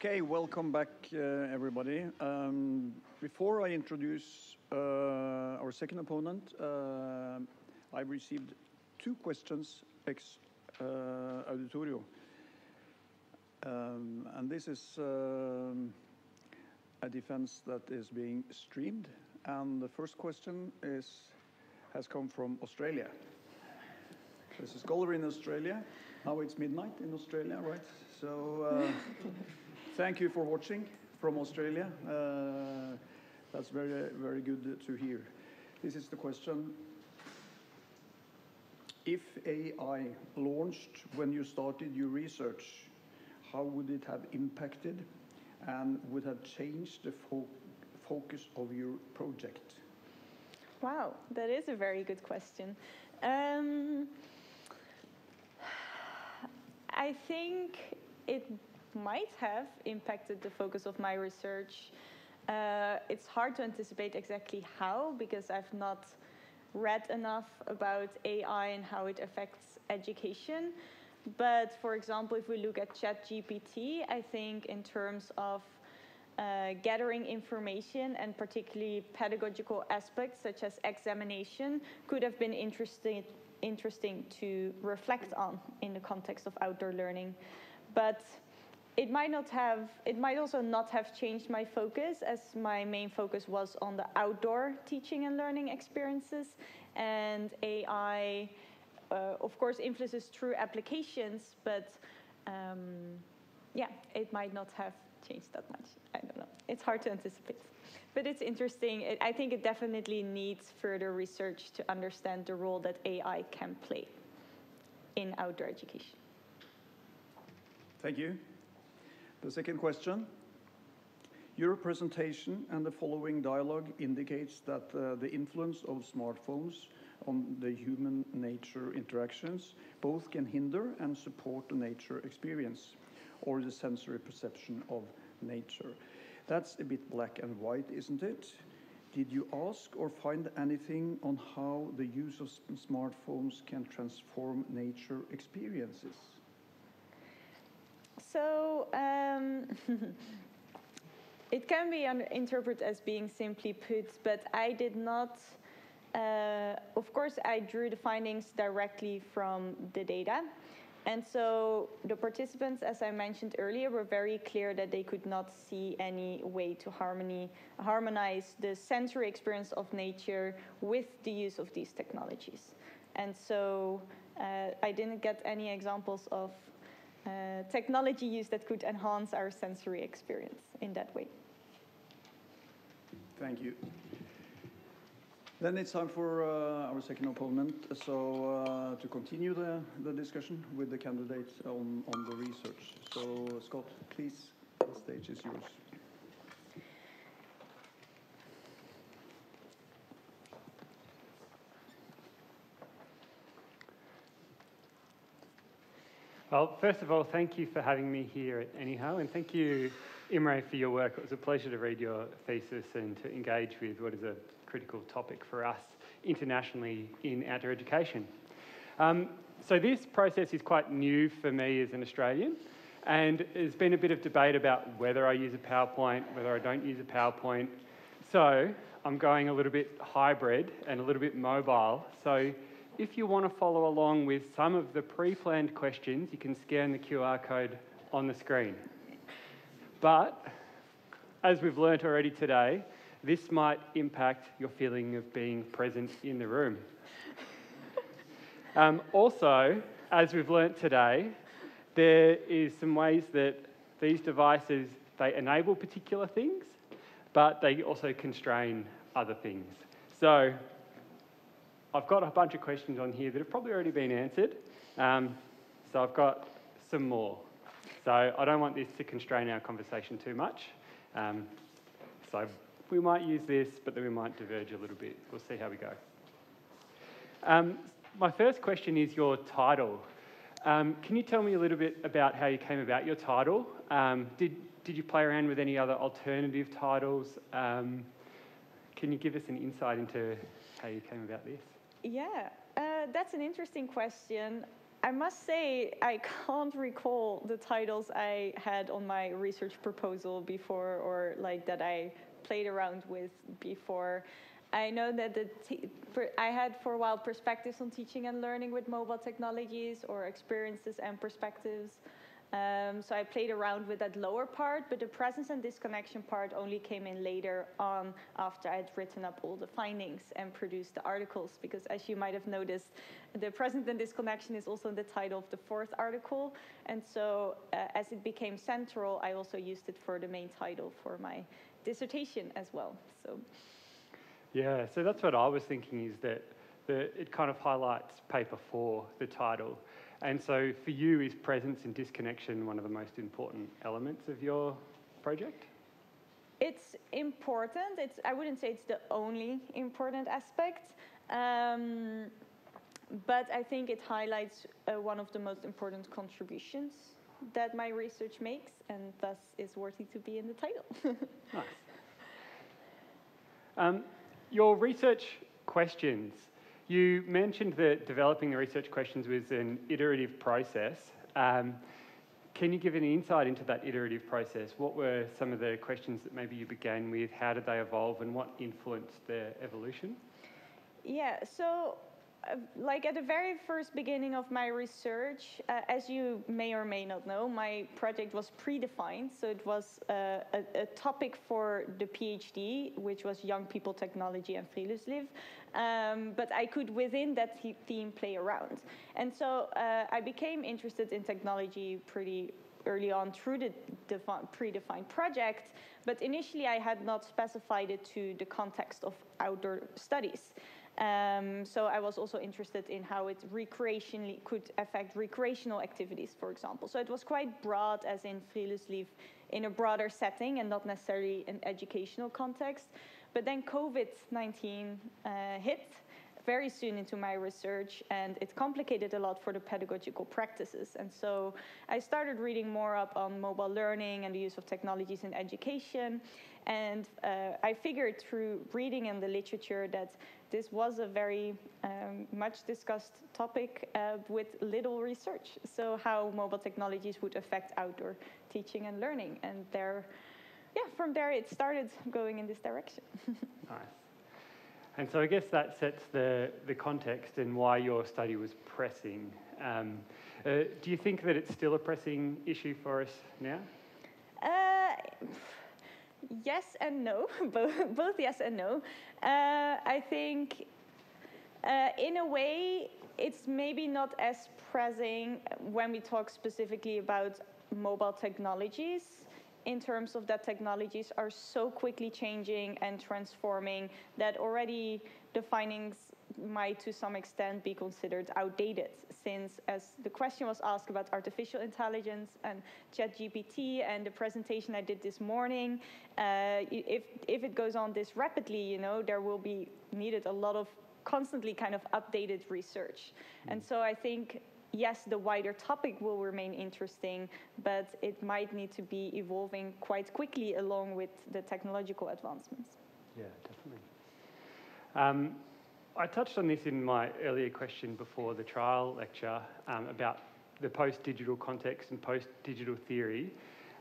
Okay, welcome back, everybody. Before I introduce our second opponent, I received 2 questions ex auditorio. And this is a defense that is being streamed. And the first question has come from Australia. There's a scholar in Australia. Now it's midnight in Australia, right? So thank you for watching from Australia. That's very, very good to hear. This is the question. If AI launched when you started your research, how would it have impacted and would have changed the focus of your project? Wow, that is a very good question. I think it might have impacted the focus of my research. It's hard to anticipate exactly how, because I've not read enough about AI and how it affects education. But for example, if we look at ChatGPT, I think in terms of gathering information and particularly pedagogical aspects such as examination could have been interesting to reflect on in the context of outdoor learning. But it might also not have changed my focus, as my main focus was on the outdoor teaching and learning experiences, and AI of course influences through applications, but yeah, it might not have changed that much. I don't know. It's hard to anticipate. But it's interesting. I think it definitely needs further research to understand the role that AI can play in outdoor education. Thank you. The second question. Your presentation and the following dialogue indicates that the influence of smartphones on the human-nature interactions both can hinder and support the nature experience or the sensory perception of nature. That's a bit black and white, isn't it? Did you ask or find anything on how the use of smartphones can transform nature experiences? So it can be interpreted as being simply put, but I did not. Of course, I drew the findings directly from the data. And so the participants, as I mentioned earlier, were very clear that they could not see any way to harmonize the sensory experience of nature with the use of these technologies. And so I didn't get any examples of technology use that could enhance our sensory experience in that way. Thank you. Then it's time for our second opponent. So to continue the discussion with the candidates on the research. So Scott, please, the stage is yours. Well, first of all, thank you for having me here anyhow, and thank you, Imre, for your work. It was a pleasure to read your thesis and to engage with what is a critical topic for us internationally in outdoor education. So this process is quite new for me as an Australian, and there's been a bit of debate about whether I use a PowerPoint, whether I don't use a PowerPoint. So I'm going a little bit hybrid and a little bit mobile. So if you want to follow along with some of the pre-planned questions, you can scan the QR code on the screen. But as we've learnt already today, this might impact your feeling of being present in the room. Also, as we've learnt today, there is some ways that these devices, they enable particular things, but they also constrain other things. So I've got a bunch of questions on here that have probably already been answered. So I've got some more. So I don't want this to constrain our conversation too much. So we might use this, but then we might diverge a little bit. We'll see how we go. My first question is your title. Can you tell me a little bit about how you came about your title? Did you play around with any other alternative titles? Can you give us an insight into how you came about this? Yeah, that's an interesting question. I must say, I can't recall the titles I had on my research proposal before, or like that I played around with before. I know that I had for a while perspectives on teaching and learning with mobile technologies, or experiences and perspectives. So I played around with that lower part, but the presence and disconnection part only came in later on, after I had written up all the findings and produced the articles. Because as you might have noticed, the presence and disconnection is also the title of the 4th article. And so as it became central, I also used it for the main title for my dissertation as well. So. Yeah, so that's what I was thinking, is that it kind of highlights paper 4, the title. And so for you, is presence and disconnection one of the most important elements of your project? It's important. I wouldn't say it's the only important aspect, but I think it highlights one of the most important contributions that my research makes, and thus is worthy to be in the title. Nice. Your research questions. You mentioned that developing the research questions was an iterative process. Can you give any insight into that iterative process? What were some of the questions that maybe you began with? How did they evolve, and what influenced their evolution? Yeah, so like at the very first beginning of my research, as you may or may not know, my project was predefined. So it was a topic for the PhD, which was young people, technology, and friluftsliv. But I could, within that theme, play around. And so I became interested in technology pretty early on through the predefined project. But initially, I had not specified it to the context of outdoor studies. So I was also interested in how it recreationally could affect recreational activities, for example. So it was quite broad, as in friluftsliv, in a broader setting and not necessarily an educational context. But then COVID-19 hit very soon into my research, and it complicated a lot for the pedagogical practices. And so I started reading more up on mobile learning and the use of technologies in education. And I figured through reading in the literature that this was a very much discussed topic with little research. So how mobile technologies would affect outdoor teaching and learning. And from there it started going in this direction. Nice. And so I guess that sets the context and why your study was pressing. Do you think that it's still a pressing issue for us now? Yes and no, both yes and no. I think in a way it's maybe not as pressing when we talk specifically about mobile technologies, in terms of that technologies are so quickly changing and transforming that already the findings might to some extent be considered outdated, since as the question was asked about artificial intelligence and ChatGPT and the presentation I did this morning, if it goes on this rapidly, there will be needed a lot of constantly kind of updated research. And so I think, yes, the wider topic will remain interesting, but it might need to be evolving quite quickly along with the technological advancements. Yeah, definitely. I touched on this in my earlier question before the trial lecture about the post-digital context and post-digital theory.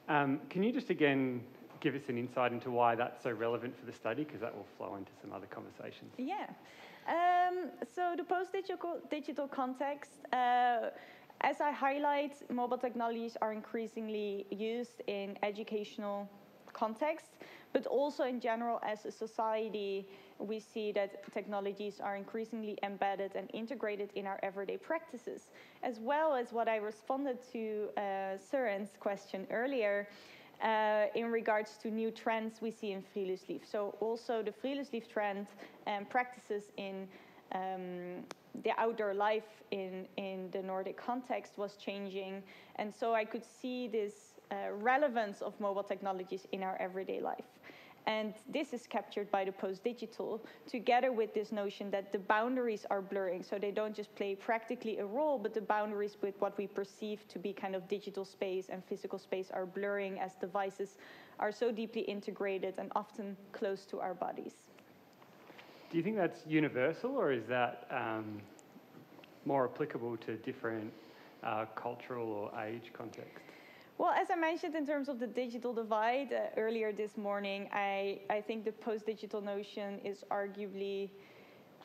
Can you just again give us an insight into why that's so relevant for the study, because that will flow into some other conversations? Yeah. So the post-digital context, as I highlight, mobile technologies are increasingly used in educational context, but also in general as a society, we see that technologies are increasingly embedded and integrated in our everyday practices, as well as what I responded to Søren's question earlier, in regards to new trends we see in friluftsliv. So also the friluftsliv trend and practices in the outdoor life in the Nordic context was changing. And so I could see this relevance of mobile technologies in our everyday life. And this is captured by the post-digital, together with this notion that the boundaries are blurring. So they don't just play practically a role, but the boundaries with what we perceive to be kind of digital space and physical space are blurring, as devices are so deeply integrated and often close to our bodies. Do you think that's universal, or is that more applicable to different cultural or age context? Well, as I mentioned in terms of the digital divide earlier this morning, I think the post-digital notion is arguably,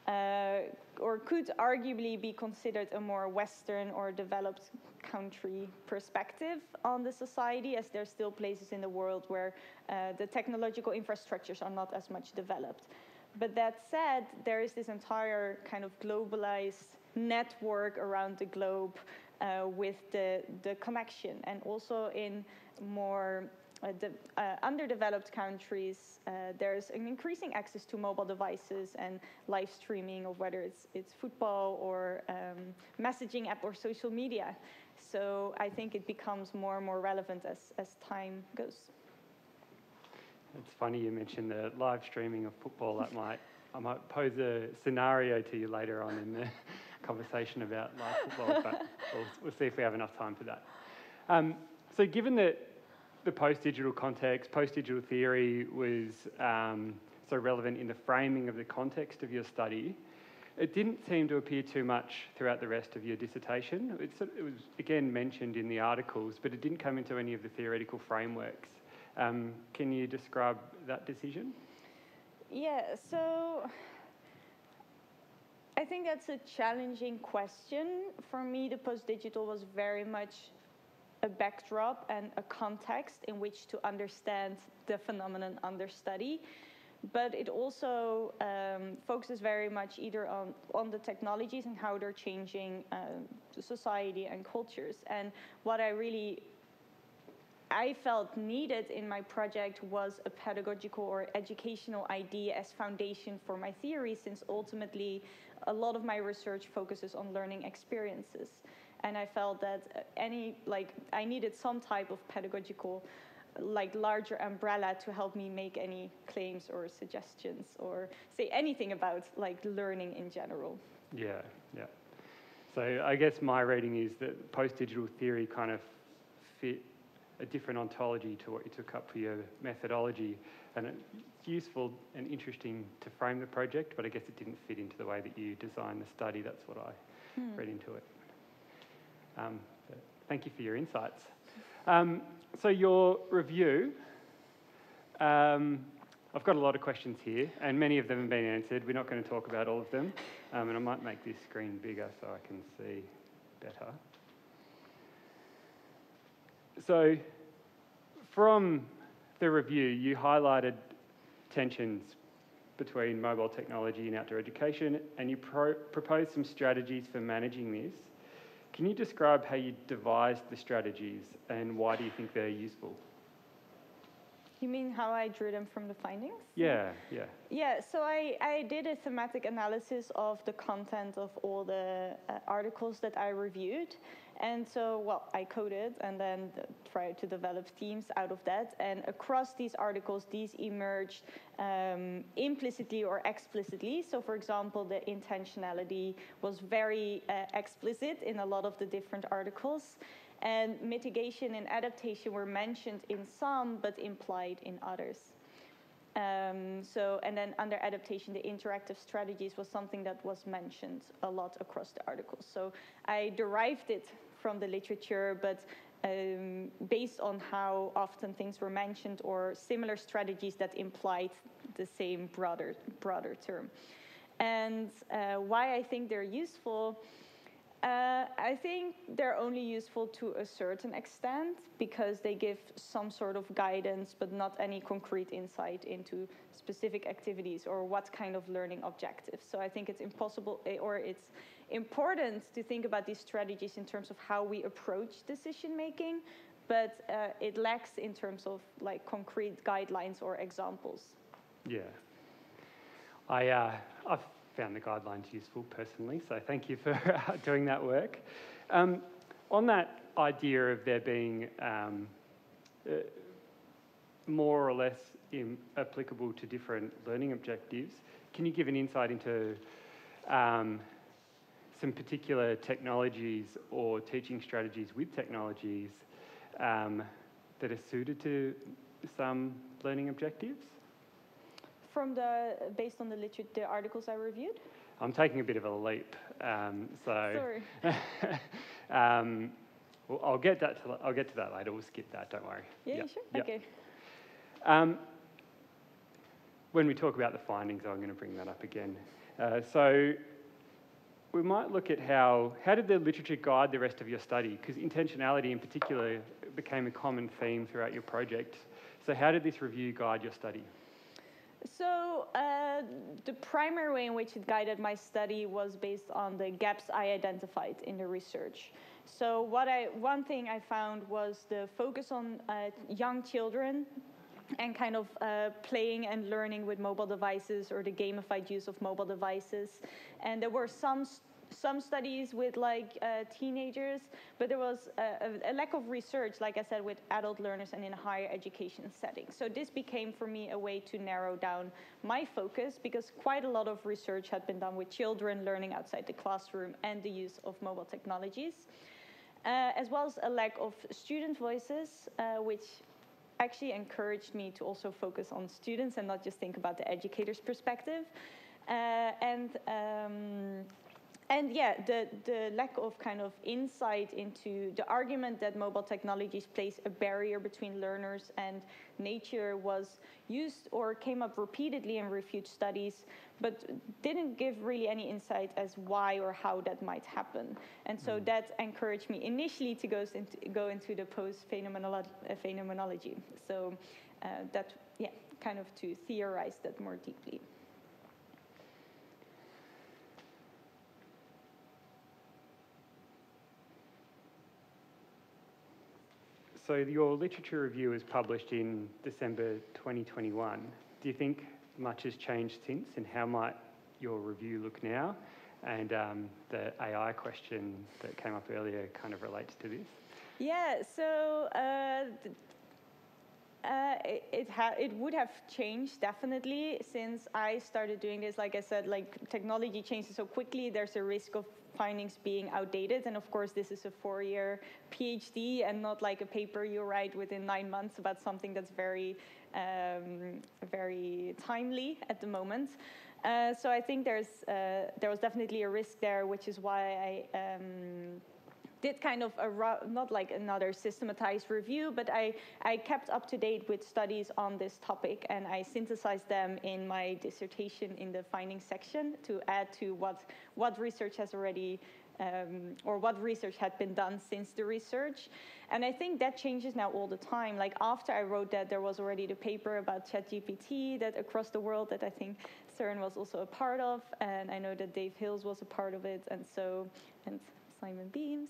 or could arguably be considered a more Western or developed country perspective on the society, as there's still places in the world where the technological infrastructures are not as much developed. But that said, there is this entire kind of globalized network around the globe with the connection. And also in more underdeveloped countries, there's an increasing access to mobile devices and live streaming of whether it's football or messaging app or social media. So I think it becomes more and more relevant as time goes. It's funny you mentioned the live streaming of football. I might pose a scenario to you later on in the conversation about live football, but we'll see if we have enough time for that. So given that the post-digital context, post-digital theory was so relevant in the framing of the context of your study, it didn't seem to appear too much throughout the rest of your dissertation. It was, again, mentioned in the articles, but it didn't come into any of the theoretical frameworks. Can you describe that decision? Yeah, so I think that's a challenging question. For me, the post-digital was very much a backdrop and a context in which to understand the phenomenon under study. But it also focuses very much either on the technologies and how they're changing society and cultures. And what I felt needed in my project was a pedagogical or educational idea as foundation for my theory, since ultimately a lot of my research focuses on learning experiences. And I felt that I needed some type of pedagogical, larger umbrella to help me make any claims or suggestions or say anything about learning in general. Yeah. So I guess my reading is that post-digital theory kind of fit a different ontology to what you took up for your methodology, and it's useful and interesting to frame the project, but I guess it didn't fit into the way that you designed the study. That's what I read into it. Thank you for your insights. So your review, I've got a lot of questions here, and many of them have been answered. We're not going to talk about all of them, and I might make this screen bigger so I can see better. So from the review, you highlighted tensions between mobile technology and outdoor education, and you proposed some strategies for managing this. Can you describe how you devised the strategies and why do you think they're useful? You mean how I drew them from the findings? Yeah. Yeah, so I did a thematic analysis of the content of all the articles that I reviewed. And so, I coded and then tried to develop themes out of that. And across these articles, these emerged implicitly or explicitly. So, for example, the intentionality was very explicit in a lot of the different articles. And mitigation and adaptation were mentioned in some, but implied in others. And then under adaptation, the interactive strategies was something that was mentioned a lot across the articles. So I derived it from the literature, but based on how often things were mentioned or similar strategies that implied the same broader term. And why I think they're useful, I think they're only useful to a certain extent because they give some sort of guidance, but not any concrete insight into specific activities or what kind of learning objectives. So I think it's impossible, or it's important to think about these strategies in terms of how we approach decision making, but it lacks in terms of concrete guidelines or examples. Yeah. I've found the guidelines useful personally, so thank you for doing that work. On that idea of there being more or less applicable to different learning objectives, can you give an insight into some particular technologies or teaching strategies with technologies that are suited to some learning objectives? Based on the articles I reviewed? I'm taking a bit of a leap. Sorry. Well, I'll get to that later. We'll skip that. Don't worry. Yeah, Yep. sure. Yep. Okay. When we talk about the findings, I'm going to bring that up again. So we might look at how did the literature guide the rest of your study? Because intentionality in particular became a common theme throughout your project. So how did this review guide your study? So the primary way in which it guided my study was based on the gaps I identified in the research. So one thing I found was the focus on young children and kind of playing and learning with mobile devices, or the gamified use of mobile devices. And there were some studies with teenagers, but there was a lack of research, like I said, with adult learners and in a higher education setting. So this became for me a way to narrow down my focus, because quite a lot of research had been done with children learning outside the classroom and the use of mobile technologies, as well as a lack of student voices, which actually encouraged me to also focus on students and not just think about the educator's perspective. And yeah, the lack of kind of insight into the argument that mobile technologies place a barrier between learners and nature was used or came up repeatedly in reviewed studies, but didn't give really any insight as why or how that might happen. And so that encouraged me initially to go into the post-phenomenology. So kind of to theorize that more deeply. So your literature review was published in December 2021. Do you think much has changed since, and how might your review look now? And the AI question that came up earlier kind of relates to this. Yeah, so it would have changed definitely since I started doing this. Like I said, technology changes so quickly, there's a risk of findings being outdated. And of course, this is a 4-year PhD and not like a paper you write within 9 months about something that's very, very timely at the moment. So I think there was definitely a risk there, which is why I did kind of not like another systematized review, but I kept up to date with studies on this topic, and I synthesized them in my dissertation in the findings section to add to what research has already or what research had been done since the research. And I think that changes now all the time. Like after I wrote that, there was already the paper about ChatGPT that across the world that I think CERN was also a part of, and I know that Dave Hills was a part of it, and Simon Beams.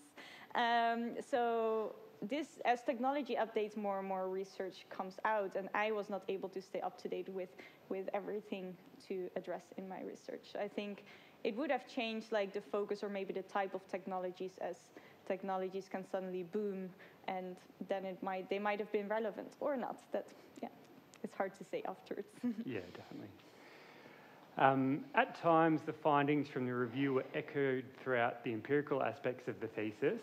So this, as technology updates, more and more research comes out, and I was not able to stay up to date with everything to address in my research. So I think it would have changed like the focus or maybe the type of technologies, as technologies can suddenly boom, and then they might have been relevant or not. That, yeah, it's hard to say afterwards. Yeah, definitely. At times, the findings from the review were echoed throughout the empirical aspects of the thesis.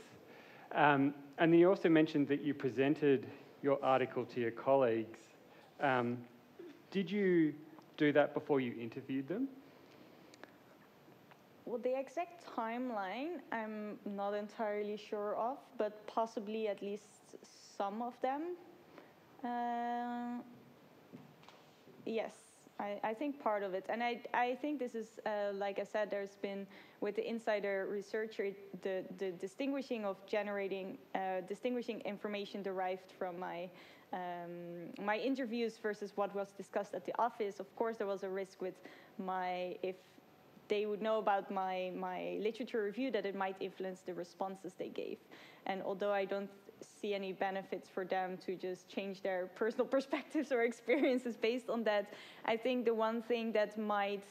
And then you also mentioned that you presented your article to your colleagues. Did you do that before you interviewed them? Well, the exact timeline I'm not entirely sure of, but possibly at least some of them. Yes. I think part of it, and I think this is, like I said, there's been, with the insider researcher, the distinguishing information derived from my interviews versus what was discussed at the office. Of course, there was a risk with if they would know about my literature review, that it might influence the responses they gave. And although I don't see any benefits for them to just change their personal perspectives or experiences based on that, I think the one thing that might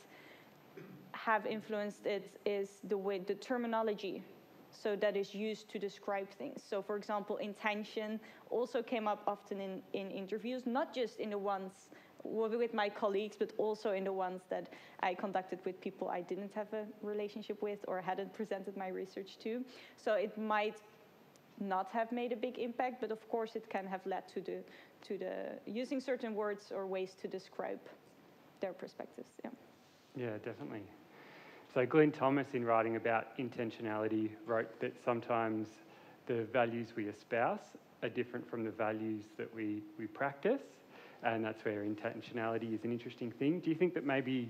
have influenced it is the terminology, so that is used to describe things. So for example, intention also came up often in interviews, not just in the ones with my colleagues, but also in the ones that I conducted with people I didn't have a relationship with or hadn't presented my research to. So it might not have made a big impact, but of course it can have led to the using certain words or ways to describe their perspectives. Yeah. Yeah, definitely. So Glenn Thomas, in writing about intentionality, wrote that sometimes the values we espouse are different from the values that we practice, and that's where intentionality is an interesting thing. Do you think that maybe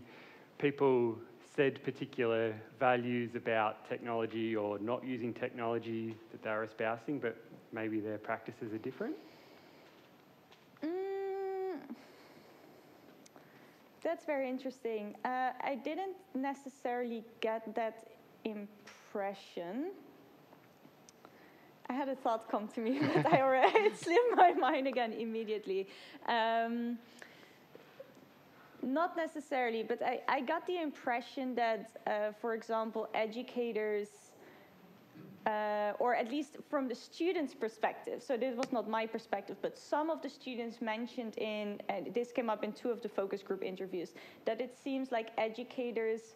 people said particular values about technology or not using technology that they're espousing, but maybe their practices are different? That's very interesting. I didn't necessarily get that impression. I had a thought come to me, but it slipped my mind again immediately. Not necessarily, but I got the impression that, for example, educators, or at least from the students' perspective, so this was not my perspective, but some of the students mentioned and this came up in 2 of the focus group interviews, that it seems like educators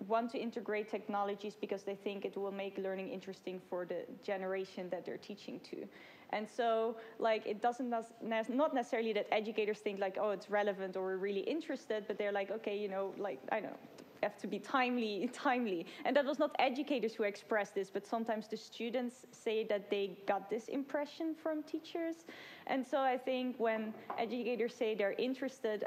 want to integrate technologies because they think it will make learning interesting for the generation that they're teaching to. And so, like, it doesn't not necessarily that educators think like, oh, it's relevant or we're really interested, but they're like, okay, you know, like, I don't know, have to be timely. And that was not educators who expressed this, but sometimes the students say that they got this impression from teachers. And so I think when educators say they're interested,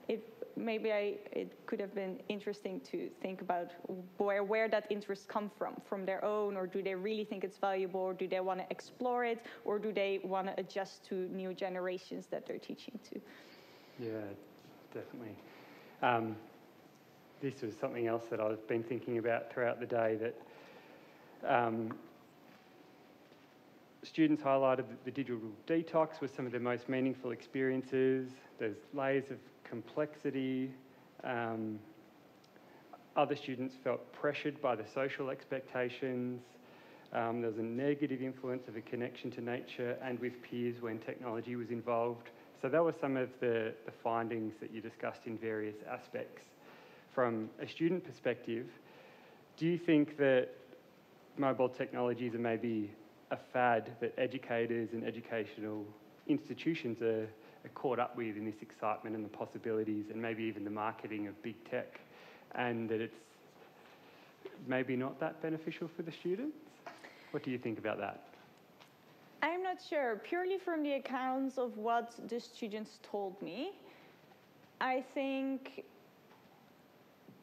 it could have been interesting to think about where that interest comes from their own, or do they really think it's valuable, or do they want to explore it, or do they want to adjust to new generations that they're teaching to? Yeah, definitely. This was something else that I've been thinking about throughout the day, that students highlighted that the digital detox was some of their most meaningful experiences. There's layers of complexity. Other students felt pressured by the social expectations. There was a negative influence of a connection to nature and with peers when technology was involved. So that was some of the findings that you discussed in various aspects. From a student perspective, do you think that mobile technologies are maybe a fad that educators and educational institutions are caught up with in this excitement and the possibilities, and maybe even the marketing of big tech, and that it's maybe not that beneficial for the students? What do you think about that? I'm not sure. Purely from the accounts of what the students told me, I think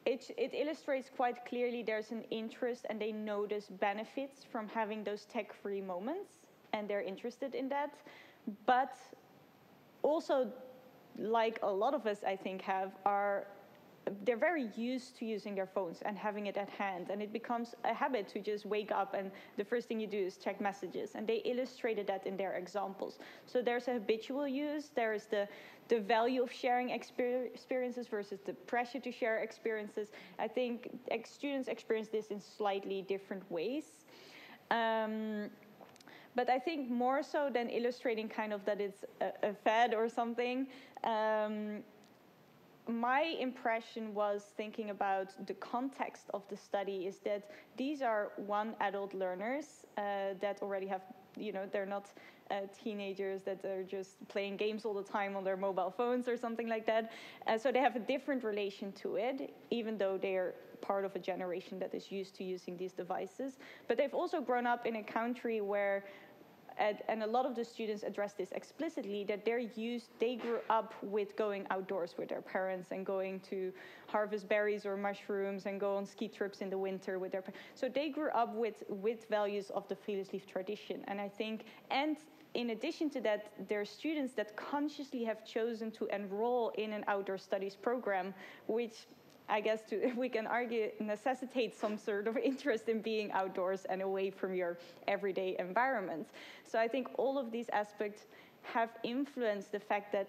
it illustrates quite clearly there's an interest and they notice benefits from having those tech-free moments, and they're interested in that. But also, like a lot of us, I think, they're very used to using their phones and having it at hand, and it becomes a habit to just wake up and the first thing you do is check messages, and they illustrated that in their examples. So there's a habitual use, there's the value of sharing experiences versus the pressure to share experiences. I think students experience this in slightly different ways. But I think more so than illustrating kind of that it's a fad or something, my impression was thinking about the context of the study is that these are adult learners that already have, they're not teenagers that are just playing games all the time on their mobile phones or something like that. So they have a different relation to it, even though they're part of a generation that is used to using these devices. But they've also grown up in a country where, and a lot of the students address this explicitly, that they grew up with going outdoors with their parents and going to harvest berries or mushrooms and go on ski trips in the winter with their parents. So they grew up with values of the friluftsliv tradition. And I think, and in addition to that, there are students that consciously have chosen to enroll in an outdoor studies program, which I guess we can argue necessitates some sort of interest in being outdoors and away from your everyday environment. So I think all of these aspects have influenced the fact that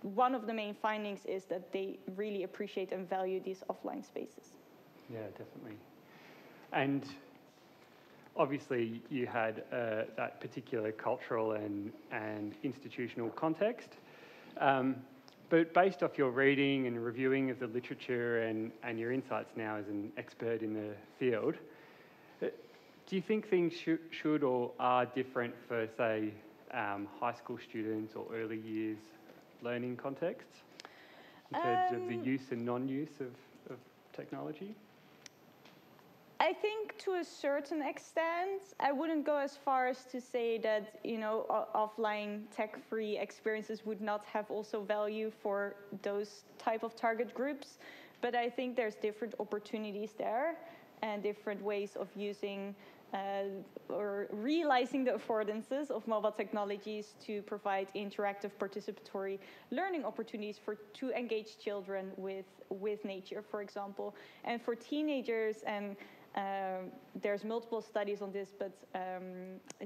one of the main findings is that they really appreciate and value these offline spaces. Yeah, definitely. And obviously you had that particular cultural and institutional context. But based off your reading and reviewing of the literature and your insights now as an expert in the field, do you think things should or are different for, say, high school students or early years learning contexts in terms of the use and non-use of technology? I think to a certain extent, I wouldn't go as far as to say that, you know, offline tech-free experiences would not have also value for those type of target groups. But I think there's different opportunities there and different ways of using or realizing the affordances of mobile technologies to provide interactive participatory learning opportunities to engage children with nature, for example. And for teenagers, and there's multiple studies on this, but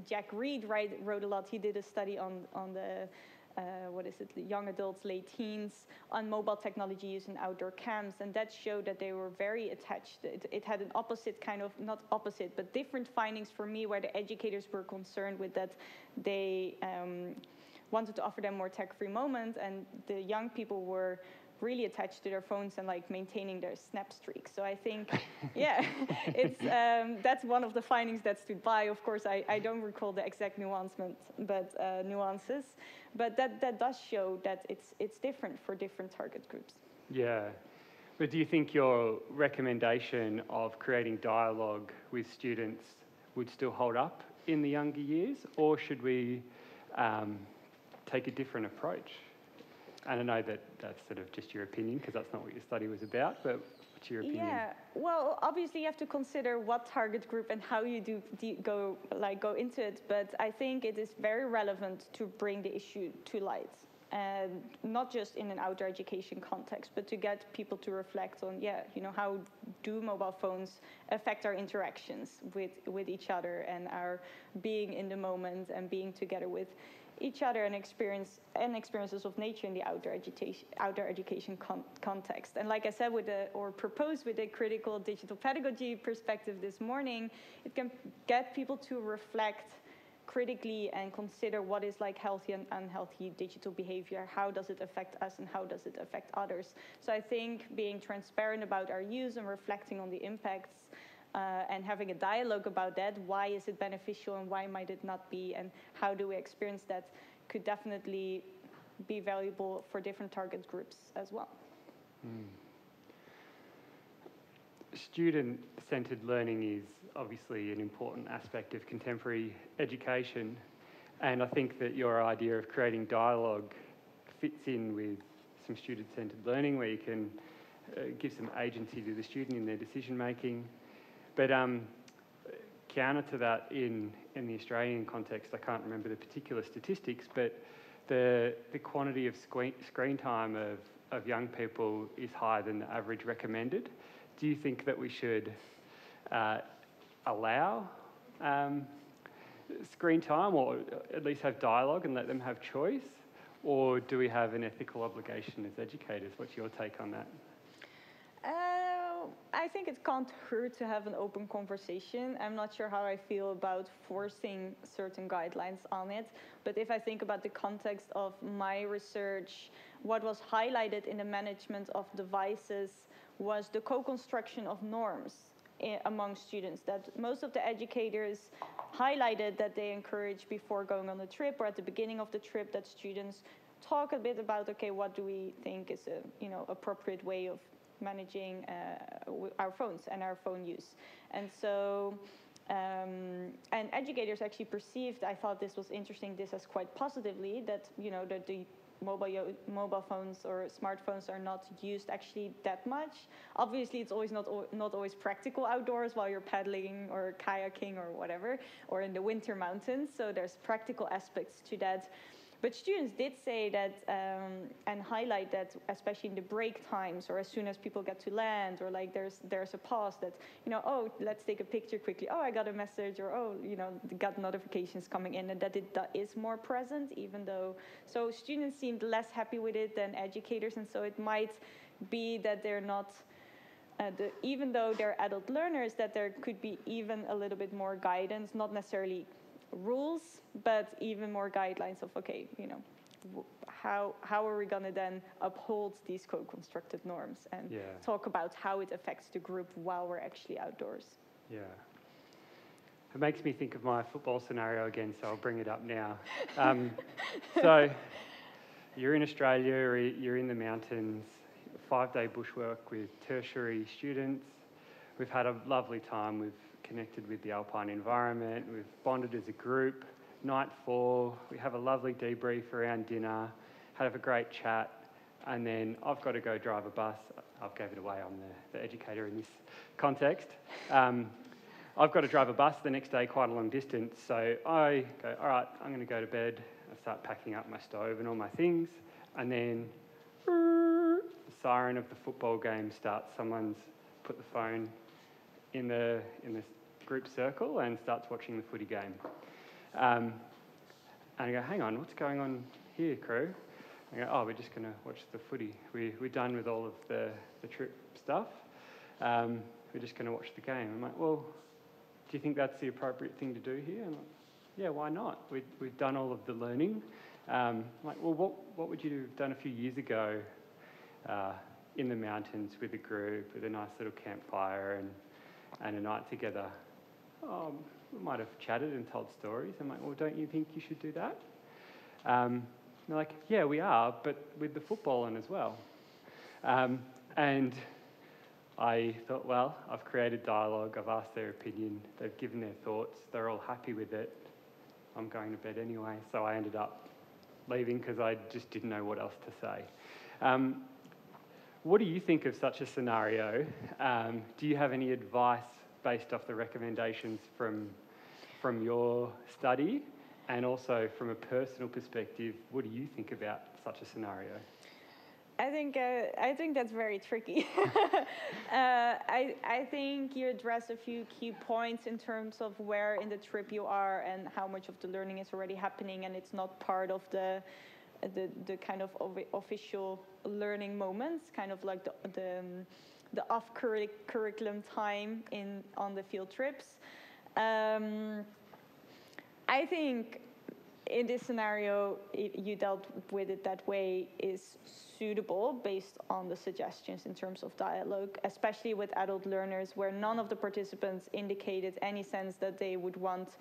Jack Reed wrote a lot. He did a study on the young adults, late teens, on mobile technology use in outdoor camps, and that showed that they were very attached. It had an opposite kind of, not opposite, but different findings for me, where the educators were concerned with that they wanted to offer them more tech-free moments, and the young people were really attached to their phones and like maintaining their snap streak. So I think, yeah, it's that's one of the findings that stood by. Of course, I don't recall the exact nuances, but that does show that it's different for different target groups. Yeah, but do you think your recommendation of creating dialogue with students would still hold up in the younger years, or should we take a different approach? And I know that that's sort of just your opinion, because that's not what your study was about, but what's your opinion? Yeah, well, obviously you have to consider what target group and how you go into it, but I think it is very relevant to bring the issue to light, and not just in an outdoor education context, but to get people to reflect on, how do mobile phones affect our interactions with each other and our being in the moment and being together with each other and experiences of nature in the outdoor education context. And like I said, proposed with a critical digital pedagogy perspective this morning, it can get people to reflect critically and consider what is like healthy and unhealthy digital behavior. How does it affect us and how does it affect others? So I think being transparent about our use and reflecting on the impacts and having a dialogue about that, why is it beneficial and why might it not be, and how do we experience that, could definitely be valuable for different target groups as well. Student-centered learning is obviously an important aspect of contemporary education, and I think that your idea of creating dialogue fits in with some student-centered learning, where you can give some agency to the student in their decision-making. But counter to that, in the Australian context, I can't remember the particular statistics, but the quantity of screen time of young people is higher than the average recommended. Do you think that we should allow screen time, or at least have dialogue and let them have choice? Or do we have an ethical obligation as educators? What's your take on that? I think it can't hurt to have an open conversation. I'm not sure how I feel about forcing certain guidelines on it, but if I think about the context of my research, what was highlighted in the management of devices was the co-construction of norms among students, that most of the educators highlighted that they encourage before going on a trip or at the beginning of the trip that students talk a bit about, okay, what do we think is a appropriate way of managing our phones and our phone use. And so and educators actually perceived, I thought this was interesting, this as quite positively, that that the mobile phones or smartphones are not used actually that much. Obviously, it's always not always practical outdoors while you're paddling or kayaking or whatever, or in the winter mountains. So there's practical aspects to that. But students did say that and highlight that, especially in the break times or as soon as people get to land, or like there's a pause that, oh, let's take a picture quickly. Oh, I got a message, or oh, got notifications coming in, and that it is more present, even though. So students seemed less happy with it than educators, and so it might be that they're not. Even though they're adult learners, that there could be even a little bit more guidance, not necessarily rules, but even more guidelines of, okay, how are we going to then uphold these co-constructed norms and talk about how it affects the group while we're actually outdoors. Yeah. It makes me think of my football scenario again, so I'll bring it up now. So you're in Australia, you're in the mountains, 5-day bushwork with tertiary students. we've had a lovely time. We've connected with the alpine environment. We've bonded as a group. Nightfall, we have a lovely debrief around dinner, have a great chat, and then I've got to go drive a bus. I've gave it away, I'm the educator in this context. I've got to drive a bus the next day, quite a long distance, so I go, all right, I'm going to go to bed. I start packing up my stove and all my things, and then the siren of the football game starts. Someone's put the phone in the group circle and starts watching the footy game. And I go, hang on, what's going on here, crew? I go, oh, we're just going to watch the footy. We're done with all of the trip stuff. We're just going to watch the game. I'm like, well, do you think that's the appropriate thing to do here? I'm like, yeah, why not? We've done all of the learning. I'm like, well, what would you have done a few years ago in the mountains with a group, with a nice little campfire and a night together? Oh, we might have chatted and told stories. I'm like, well, don't you think you should do that? They're like, yeah, we are, but with the football on as well. And I thought, well, I've created dialogue, I've asked their opinion, they've given their thoughts, they're all happy with it. I'm going to bed anyway, so I ended up leaving because I just didn't know what else to say. What do you think of such a scenario? Do you have any advice based off the recommendations from your study, and also from a personal perspective, what do you think about such a scenario? I think that's very tricky. I think you address a few key points in terms of where in the trip you are and how much of the learning is already happening, and it's not part of the kind of official learning moments, kind of like the off curriculum time on the field trips. I think in this scenario, you dealt with it that way is suitable based on the suggestions in terms of dialogue, especially with adult learners, where none of the participants indicated any sense that they would want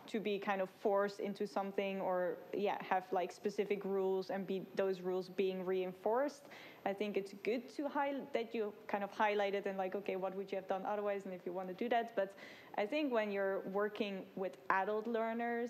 to be kind of forced into something or have like specific rules and those rules being reinforced. I think it's good to that you kind of highlight it and like, okay, what would you have done otherwise, and if you want to do that. But I think when you're working with adult learners,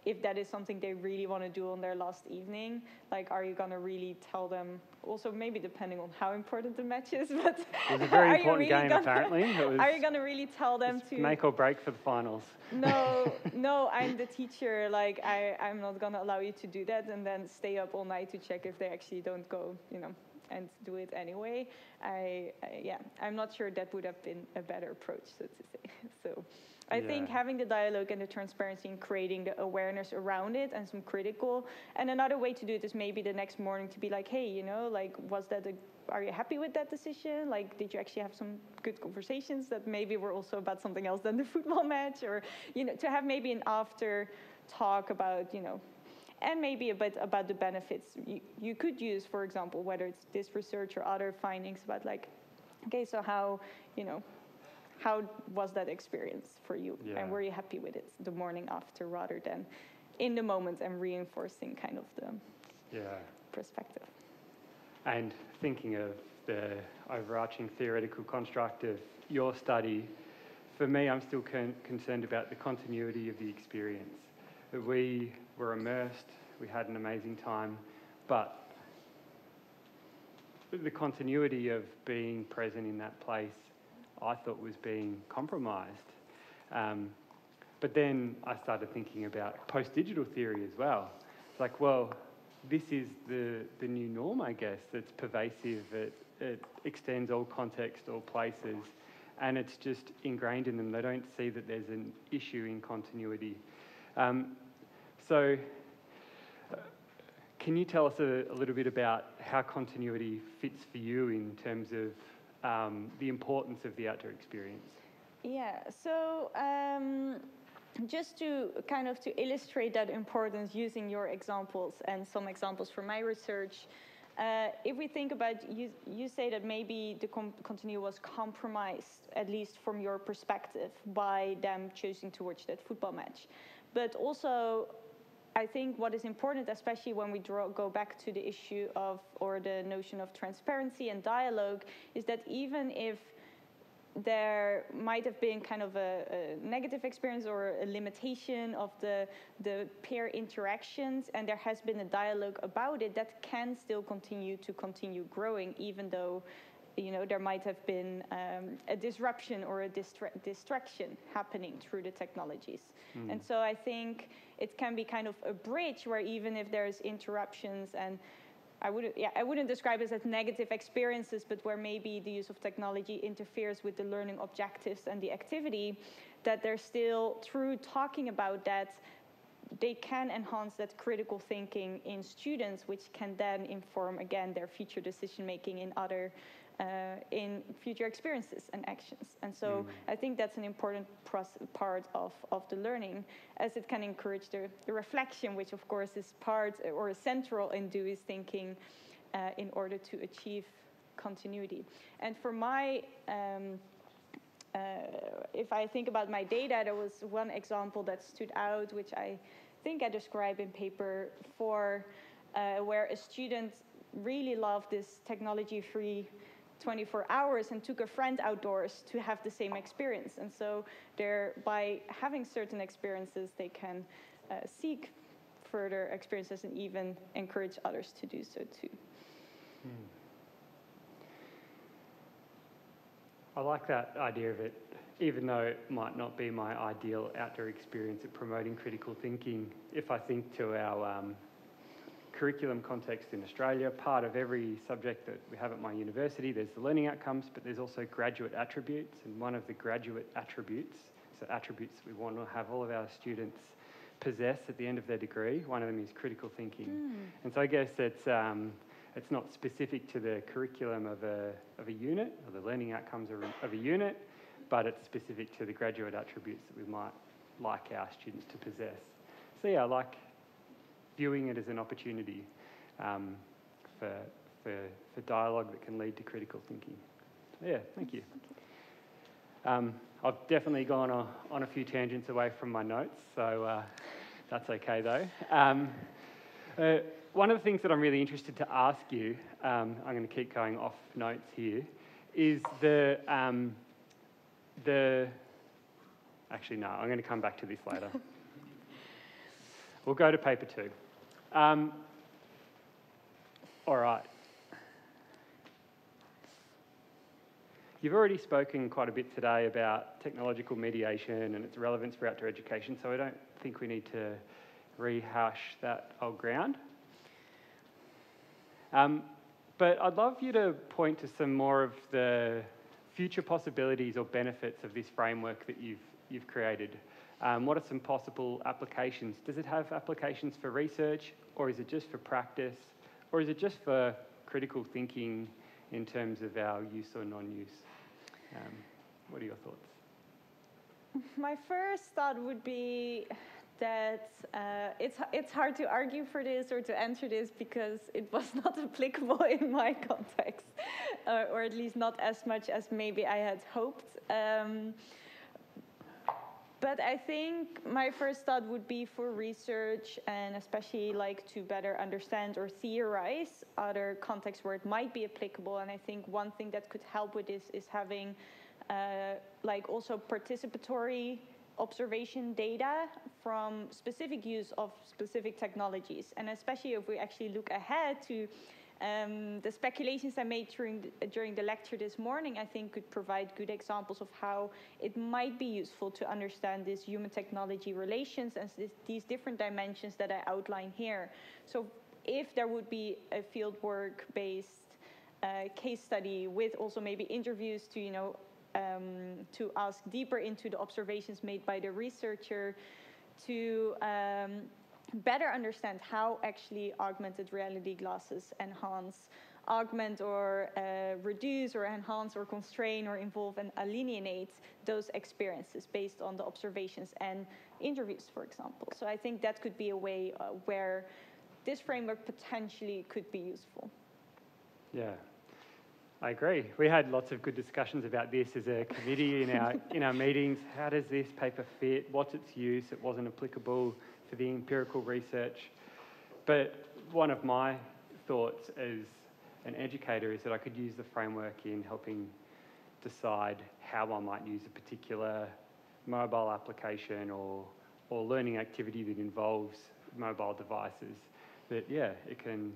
if that is something they really want to do on their last evening, like, are you going to really tell them, also maybe depending on how important the match is, but it was a very important game, apparently. Are you going to really tell them to make or break for the finals? No, I'm the teacher, like, I'm not going to allow you to do that and then stay up all night to check if they actually don't go, and do it anyway. I'm not sure that would have been a better approach, so to say. So I think having the dialogue and the transparency and creating the awareness around it and some critical. And another way to do it is maybe the next morning to be like, hey, like, are you happy with that decision? Like, did you actually have some good conversations that maybe were also about something else than the football match? Or, to have maybe an after talk about, and maybe a bit about the benefits you could use, for example, whether it's this research or other findings about like, okay, so how was that experience for you? Yeah. And were you happy with it the morning after rather than in the moment, and reinforcing kind of the perspective? And thinking of the overarching theoretical construct of your study, for me, I'm still concerned about the continuity of the experience. We were immersed, we had an amazing time, but the continuity of being present in that place I thought was being compromised. But then I started thinking about post-digital theory as well. It's like, well, this is the new norm, I guess, that's pervasive. It extends all context, all places, and it's just ingrained in them. They don't see that there's an issue in continuity. So can you tell us a little bit about how continuity fits for you in terms of the importance of the outdoor experience? Yeah, so just to kind of to illustrate that importance using your examples and some examples from my research, if we think about, you say that maybe the continuity was compromised, at least from your perspective, by them choosing to watch that football match. But also, I think what is important, especially when we go back to the issue of, or the notion of transparency and dialogue, is that even if there might have been kind of a negative experience or a limitation of the peer interactions, and there has been a dialogue about it, that can still continue growing, even though, you know, there might have been a disruption or a distraction happening through the technologies. And so I think it can be kind of a bridge where even if there's interruptions, and I wouldn't describe it as negative experiences, but where maybe the use of technology interferes with the learning objectives and the activity, that they're still, through talking about that, they can enhance that critical thinking in students, which can then inform, again, their future decision-making in future experiences and actions. And so I think that's an important part of the learning, as it can encourage the reflection, which of course is part or central in Dewey's thinking in order to achieve continuity. And for my, if I think about my data, there was one example that stood out, which I think I describe in paper 4, where a student really loved this technology-free 24 hours and took a friend outdoors to have the same experience. And so by having certain experiences, they can seek further experiences and even encourage others to do so too. I like that idea of it, even though it might not be my ideal outdoor experience at promoting critical thinking. If I think to our curriculum context in Australia, part of every subject that we have at my university, there's the learning outcomes, but there's also graduate attributes. And one of the graduate attributes, so attributes that we want to have all of our students possess at the end of their degree, one of them is critical thinking. And so I guess it's not specific to the curriculum of a unit, or the learning outcomes of a unit, but it's specific to the graduate attributes that we might like our students to possess. So yeah, I like viewing it as an opportunity for dialogue that can lead to critical thinking. Yeah, thank you. I've definitely gone on a few tangents away from my notes, so that's okay though. One of the things that I'm really interested to ask you, I'm going to keep going off notes here, is actually no, I'm going to come back to this later. We'll go to paper 2. All right. You've already spoken quite a bit today about technological mediation and its relevance for outdoor education, so I don't think we need to rehash that old ground. But I'd love you to point to some more of the future possibilities or benefits of this framework that you've created. What are some possible applications? Does it have applications for research, or is it just for practice, or is it just for critical thinking in terms of our use or non-use? What are your thoughts? My first thought would be that it's hard to argue for this or to answer this because it was not applicable in my context, or at least not as much as maybe I had hoped. But I think my first thought would be for research, and especially like to better understand or theorize other contexts where it might be applicable. And I think one thing that could help with this is having like also participatory observation data from specific use of specific technologies. And especially if we actually look ahead to the speculations I made during the lecture this morning, I think could provide good examples of how it might be useful to understand these human-technology relations and these different dimensions that I outline here. So if there would be a fieldwork-based case study with also maybe interviews to, you know, to ask deeper into the observations made by the researcher, to better understand how actually augmented reality glasses augment or reduce or enhance or constrain or involve and alienate those experiences based on the observations and interviews, for example. So I think that could be a way where this framework potentially could be useful. Yeah, I agree. We had lots of good discussions about this as a committee in our meetings. How does this paper fit? What's its use? It wasn't applicable for the empirical research. But one of my thoughts as an educator is that I could use the framework in helping decide how one might use a particular mobile application or learning activity that involves mobile devices, that, yeah, it can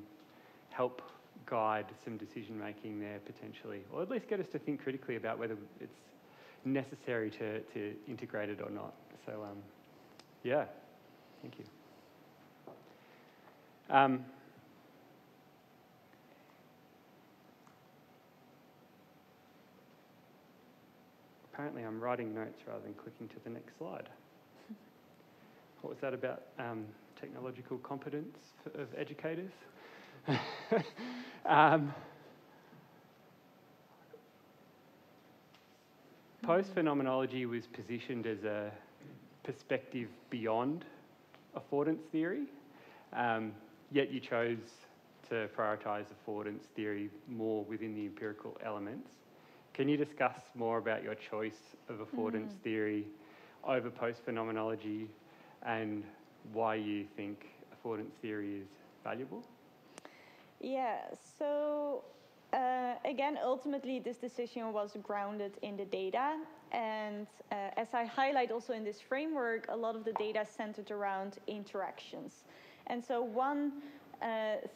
help guide some decision making there potentially, or at least get us to think critically about whether it's necessary to integrate it or not. So, yeah, thank you. Apparently I'm writing notes rather than clicking to the next slide. What was that about? Technological competence of educators? Post-phenomenology was positioned as a perspective beyond affordance theory, yet you chose to prioritise affordance theory more within the empirical elements. Can you discuss more about your choice of affordance theory over post-phenomenology and why you think affordance theory is valuable? Yeah, so again, ultimately this decision was grounded in the data, and as I highlight also in this framework, a lot of the data centered around interactions. And so one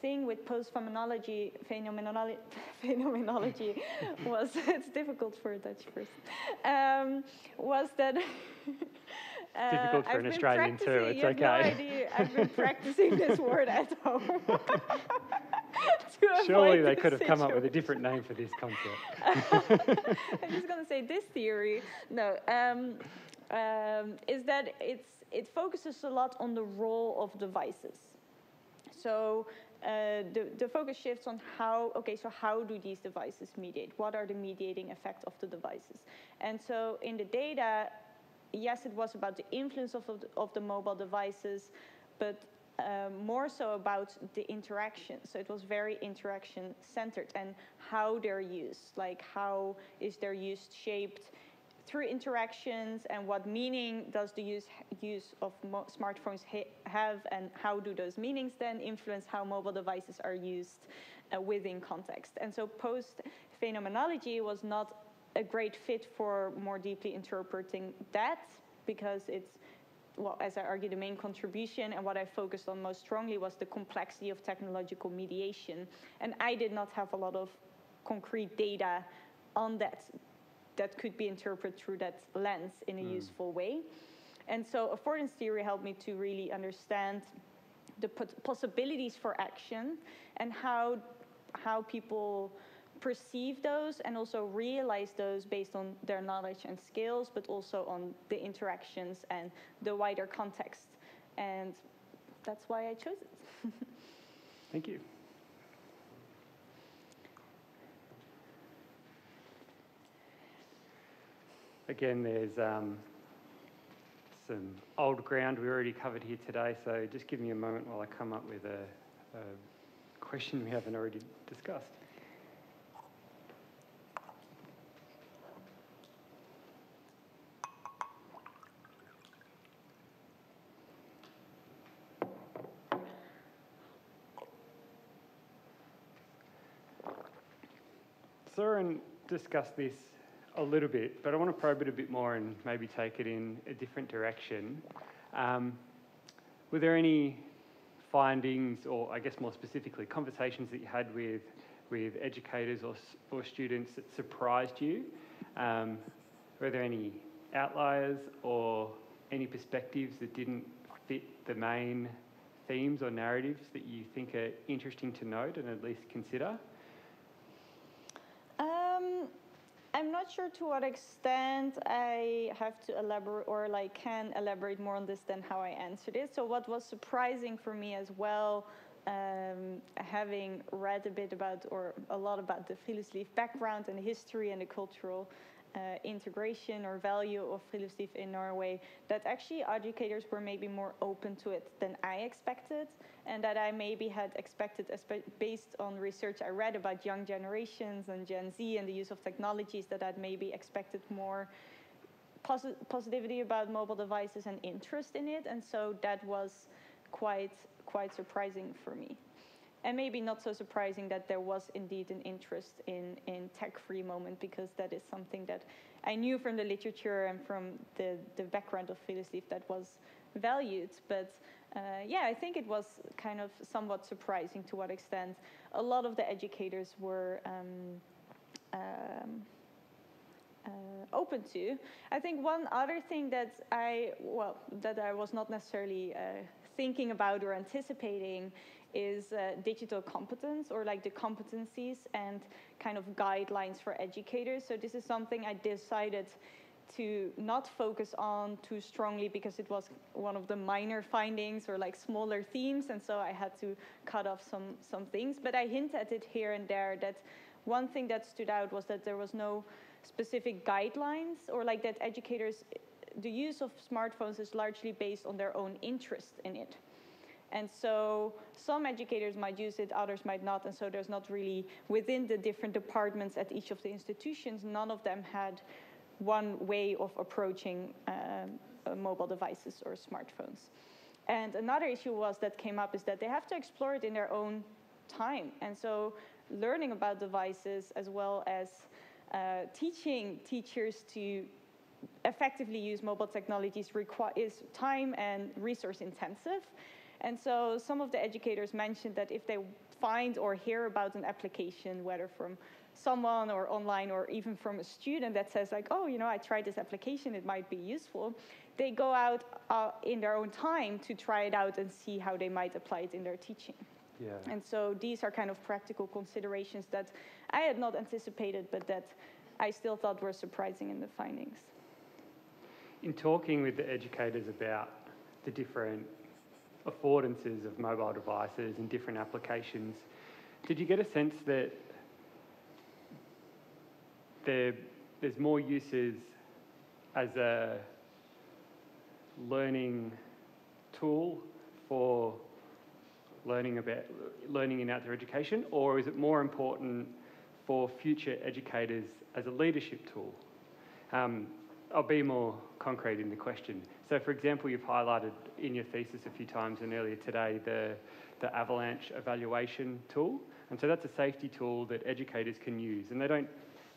thing with post-phenomenology, phenomenology was, it's difficult for a Dutch person, was that difficult for an Australian too, it's okay. No idea. I've been practicing this word at home. Surely they could have come up with a different name for this concept. I'm just going to say this theory. No, is that it focuses a lot on the role of devices. So the focus shifts on how do these devices mediate? What are the mediating effects of the devices? And so in the data, yes, it was about the influence of the mobile devices, but more so about the interaction. So it was very interaction-centered and how they're used, like how is their use shaped through interactions, and what meaning does the use of smartphones have, and how do those meanings then influence how mobile devices are used within context. And so post-phenomenology was not a great fit for more deeply interpreting that, because it's, well, as I argued, the main contribution and what I focused on most strongly was the complexity of technological mediation. And I did not have a lot of concrete data on that could be interpreted through that lens in a useful way. And so affordance theory helped me to really understand the possibilities for action and how people perceive those and also realize those based on their knowledge and skills, but also on the interactions and the wider context. And that's why I chose it. Thank you. Again, there's some old ground we already covered here today, so just give me a moment while I come up with a question we haven't already discussed. Søren discussed this a little bit, but I want to probe it a bit more and maybe take it in a different direction. Were there any findings, or I guess more specifically, conversations that you had with educators or students that surprised you? Were there any outliers or any perspectives that didn't fit the main themes or narratives that you think are interesting to note and at least consider? I'm not sure to what extent I have to elaborate or can elaborate more on this than how I answered it. So what was surprising for me as well, having read a lot about the friluftsliv background and the history and the cultural integration or value of friluftsliv in Norway, that actually educators were maybe more open to it than I expected, and that I maybe had expected, based on research I read about young generations and Gen Z and the use of technologies, that I'd maybe expected more positivity about mobile devices and interest in it, and so that was quite surprising for me. And maybe not so surprising that there was indeed an interest in tech-free moment, because that is something that I knew from the literature and from the background of friluftsliv that was valued. But yeah, I think it was kind of somewhat surprising to what extent a lot of the educators were open to. I think one other thing that I was not necessarily thinking about or anticipating is digital competence, or like the competencies and kind of guidelines for educators. So this is something I decided to not focus on too strongly, because it was one of the minor findings or like smaller themes, and so I had to cut off some things. But I hint at it here and there, that one thing that stood out was that there was no specific guidelines, or like that educators, the use of smartphones is largely based on their own interest in it. And so some educators might use it, others might not, and so there's not really, within the different departments at each of the institutions, none of them had one way of approaching mobile devices or smartphones. And another issue that came up is that they have to explore it in their own time. And so learning about devices, as well as teaching teachers to effectively use mobile technologies, is time and resource intensive. And so some of the educators mentioned that if they find or hear about an application, whether from someone or online or even from a student that says like, oh, I tried this application, it might be useful, they go out in their own time to try it out and see how they might apply it in their teaching. Yeah. And so these are kind of practical considerations that I had not anticipated, but that I still thought were surprising in the findings. In talking with the educators about the different affordances of mobile devices and different applications, did you get a sense that there's more uses as a learning tool for learning in outdoor education, or is it more important for future educators as a leadership tool? I'll be more concrete in the question. So, for example, you've highlighted in your thesis a few times and earlier today the avalanche evaluation tool. And so that's a safety tool that educators can use. And they don't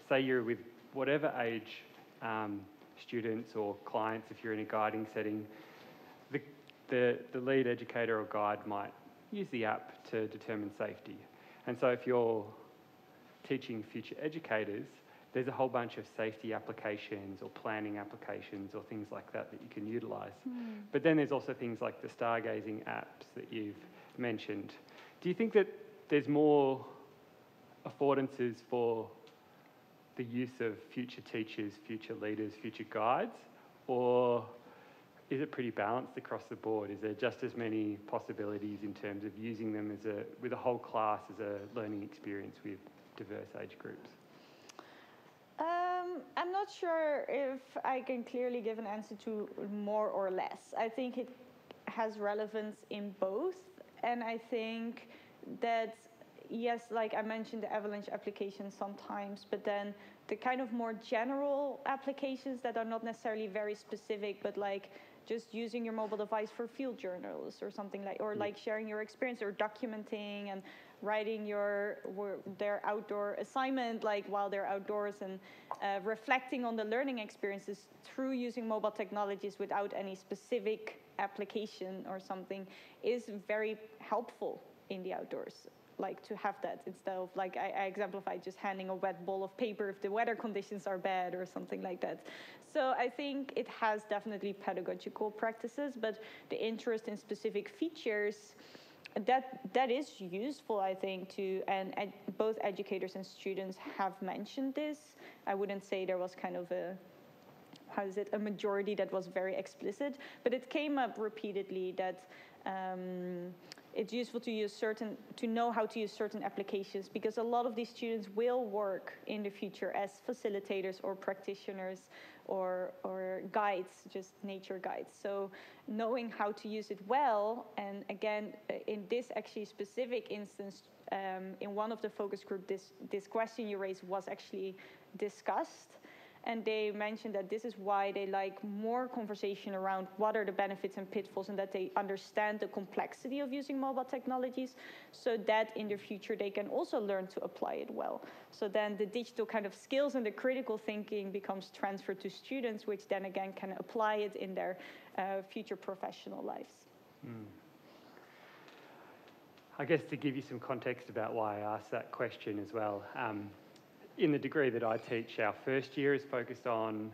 say you're with whatever age students or clients, if you're in a guiding setting, the lead educator or guide might use the app to determine safety. And so if you're teaching future educators, there's a whole bunch of safety applications or planning applications or things like that you can utilise. But then there's also things like the stargazing apps that you've mentioned. Do you think that there's more affordances for the use of future teachers, future leaders, future guides, or is it pretty balanced across the board? Is there just as many possibilities in terms of using them with a whole class as a learning experience with diverse age groups? I'm not sure if I can clearly give an answer to more or less. I think it has relevance in both. And I think that, yes, like I mentioned, the avalanche applications sometimes, but then the kind of more general applications that are not necessarily very specific, but like just using your mobile device for field journals or something like, or like sharing your experience or documenting and writing their outdoor assignment, like while they're outdoors, and reflecting on the learning experiences through using mobile technologies without any specific application or something is very helpful in the outdoors. Like to have that instead of, like I exemplified, just handing a wet ball of paper if the weather conditions are bad or something like that. So I think it has definitely pedagogical practices, but the interest in specific features, that is useful, I think, and both educators and students have mentioned this. I wouldn't say there was kind of a majority that was very explicit, but it came up repeatedly that it's useful to know how to use certain applications, because a lot of these students will work in the future as facilitators or practitioners or guides, just nature guides. So knowing how to use it well, and again, in this actually specific instance, in one of the focus group, this question you raised was actually discussed. And they mentioned that this is why they like more conversation around what are the benefits and pitfalls, and that they understand the complexity of using mobile technologies, so that in the future they can also learn to apply it well. So then the digital kind of skills and the critical thinking becomes transferred to students, which then again can apply it in their future professional lives. I guess to give you some context about why I asked that question as well, in the degree that I teach, our first year is focused on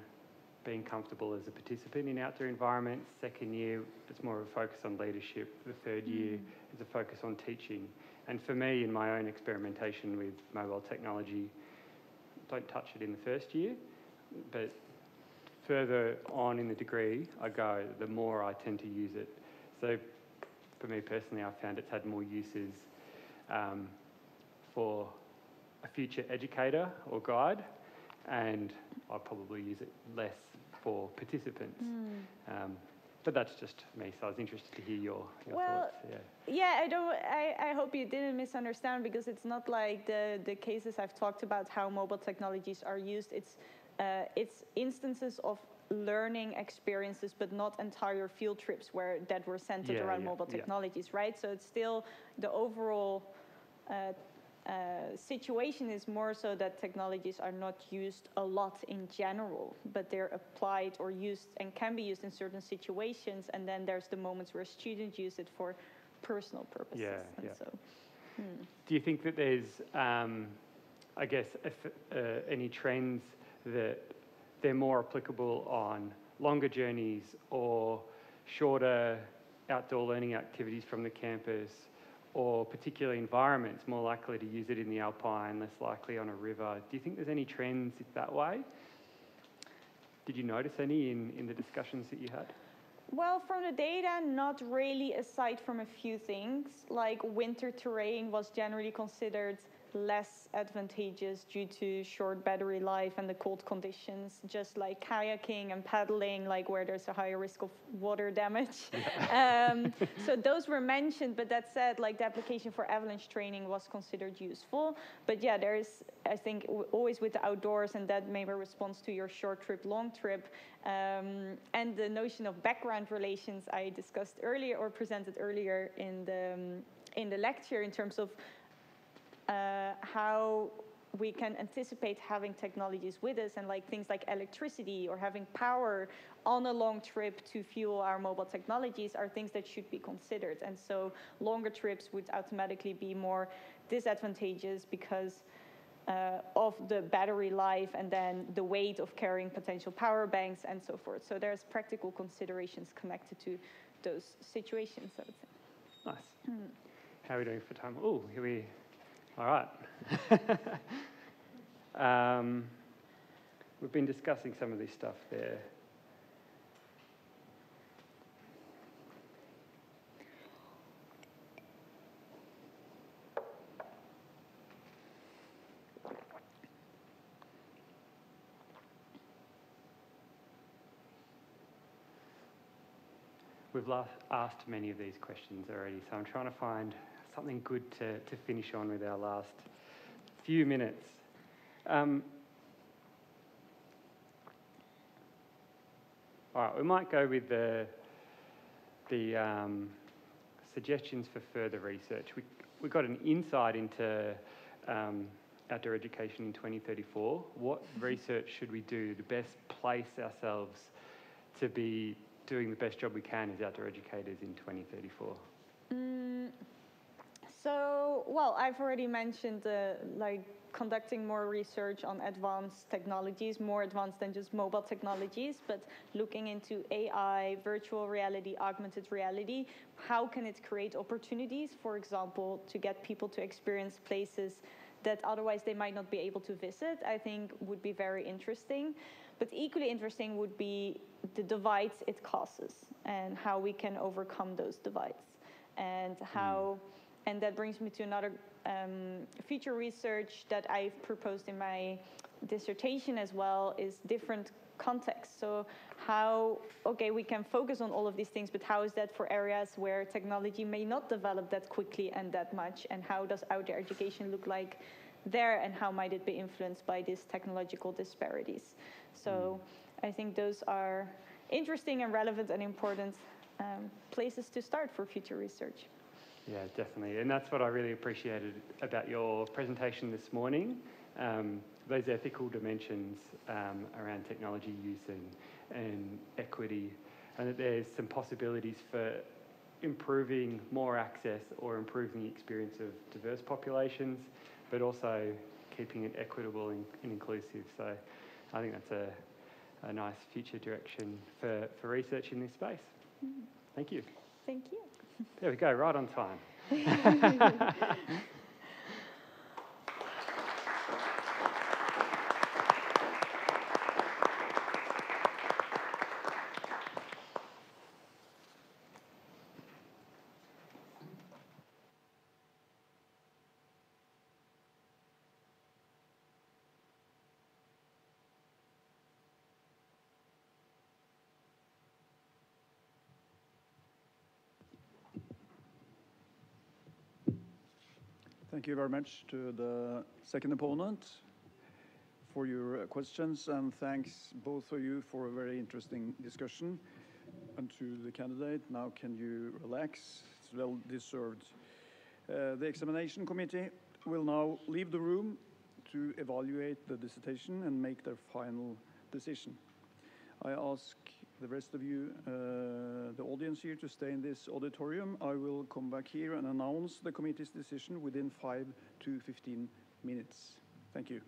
being comfortable as a participant in outdoor environments. Second year, it's more of a focus on leadership. The third year is a focus on teaching. And for me, in my own experimentation with mobile technology, don't touch it in the first year, but further on in the degree I go, the more I tend to use it. So for me personally, I found it's had more uses for a future educator or guide, and I probably use it less for participants. But that's just me, so I was interested to hear your thoughts. I hope you didn't misunderstand, because it's not like the cases I've talked about how mobile technologies are used. It's instances of learning experiences, but not entire field trips that were centered around mobile technologies, right? So it's still the overall situation is more so that technologies are not used a lot in general, but they're applied or used and can be used in certain situations, and then there's the moments where students use it for personal purposes. Do you think that there's, I guess, any trends that they're more applicable on longer journeys or shorter outdoor learning activities from the campus, or particular environments, more likely to use it in the alpine, less likely on a river? Do you think there's any trends that way? Did you notice any in the discussions that you had? Well, from the data, not really, aside from a few things. Like winter terrain was generally considered less advantageous due to short battery life and the cold conditions, just like kayaking and paddling, like where there's a higher risk of water damage. So those were mentioned, but that said, like the application for avalanche training was considered useful. But yeah, there is, I think, always with the outdoors, and that maybe responds to your short trip, long trip, and the notion of background relations I discussed earlier or presented earlier in the lecture, in terms of how we can anticipate having technologies with us, and like things like electricity or having power on a long trip to fuel our mobile technologies are things that should be considered. And so longer trips would automatically be more disadvantageous because of the battery life and then the weight of carrying potential power banks and so forth. So there's practical considerations connected to those situations, I would say. Nice. How are we doing for time? Oh, here we... All right. We've been discussing some of this stuff there. We've asked many of these questions already, so I'm trying to find something good to finish on with our last few minutes. All right, we might go with the suggestions for further research. We got an insight into outdoor education in 2034. What research should we do to best place ourselves to be doing the best job we can as outdoor educators in 2034? So, well, I've already mentioned like conducting more research on advanced technologies, more advanced than just mobile technologies, but looking into AI, virtual reality, augmented reality. How can it create opportunities, for example, to get people to experience places that otherwise they might not be able to visit? I think would be very interesting. But equally interesting would be the divides it causes and how we can overcome those divides, and how... And that brings me to another future research that I've proposed in my dissertation as well, is different contexts. So how, okay, we can focus on all of these things, but how is that for areas where technology may not develop that quickly and that much? And how does outdoor education look like there, and how might it be influenced by these technological disparities. So I think those are interesting and relevant and important places to start for future research. Yeah, definitely. And that's what I really appreciated about your presentation this morning, those ethical dimensions around technology use and equity, and that there's some possibilities for improving more access or improving the experience of diverse populations, but also keeping it equitable and inclusive. So I think that's a nice future direction for research in this space. Thank you. Thank you. There we go, right on time. Thank you very much to the second opponent for your questions, and thanks both of you for a very interesting discussion. And to the candidate, now can you relax? It's well deserved. The examination committee will now leave the room to evaluate the dissertation and make their final decision. I ask the rest of you, the audience here, to stay in this auditorium. I will come back here and announce the committee's decision within 5 to 15 minutes. Thank you.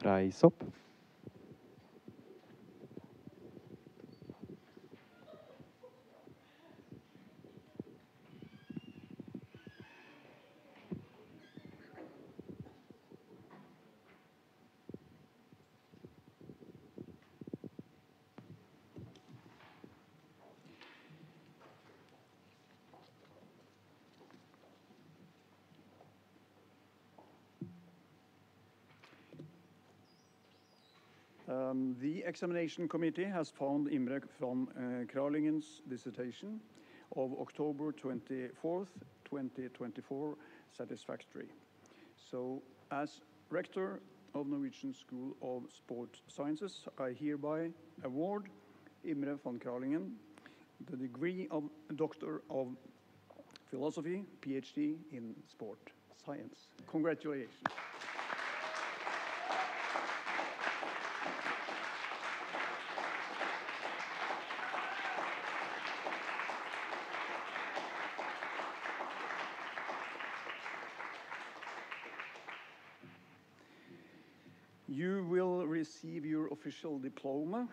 Reis opp. The examination committee has found Imre van Kraalingen's dissertation of October 24th, 2024 satisfactory. So, as rector of Norwegian School of Sport Sciences, I hereby award Imre van Kraalingen the degree of Doctor of Philosophy, PhD in Sport Science. Congratulations. You will receive your official diploma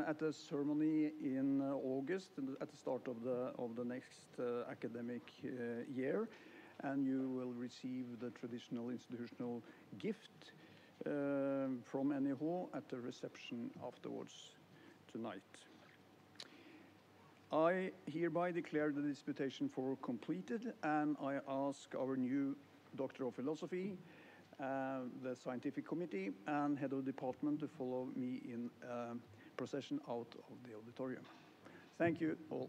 at a ceremony in August, at the start of the next academic year, and you will receive the traditional institutional gift from NIH at the reception afterwards tonight. I hereby declare the disputation for completed, and I ask our new Doctor of Philosophy, the scientific committee, and head of department to follow me in procession out of the auditorium. Thank you all.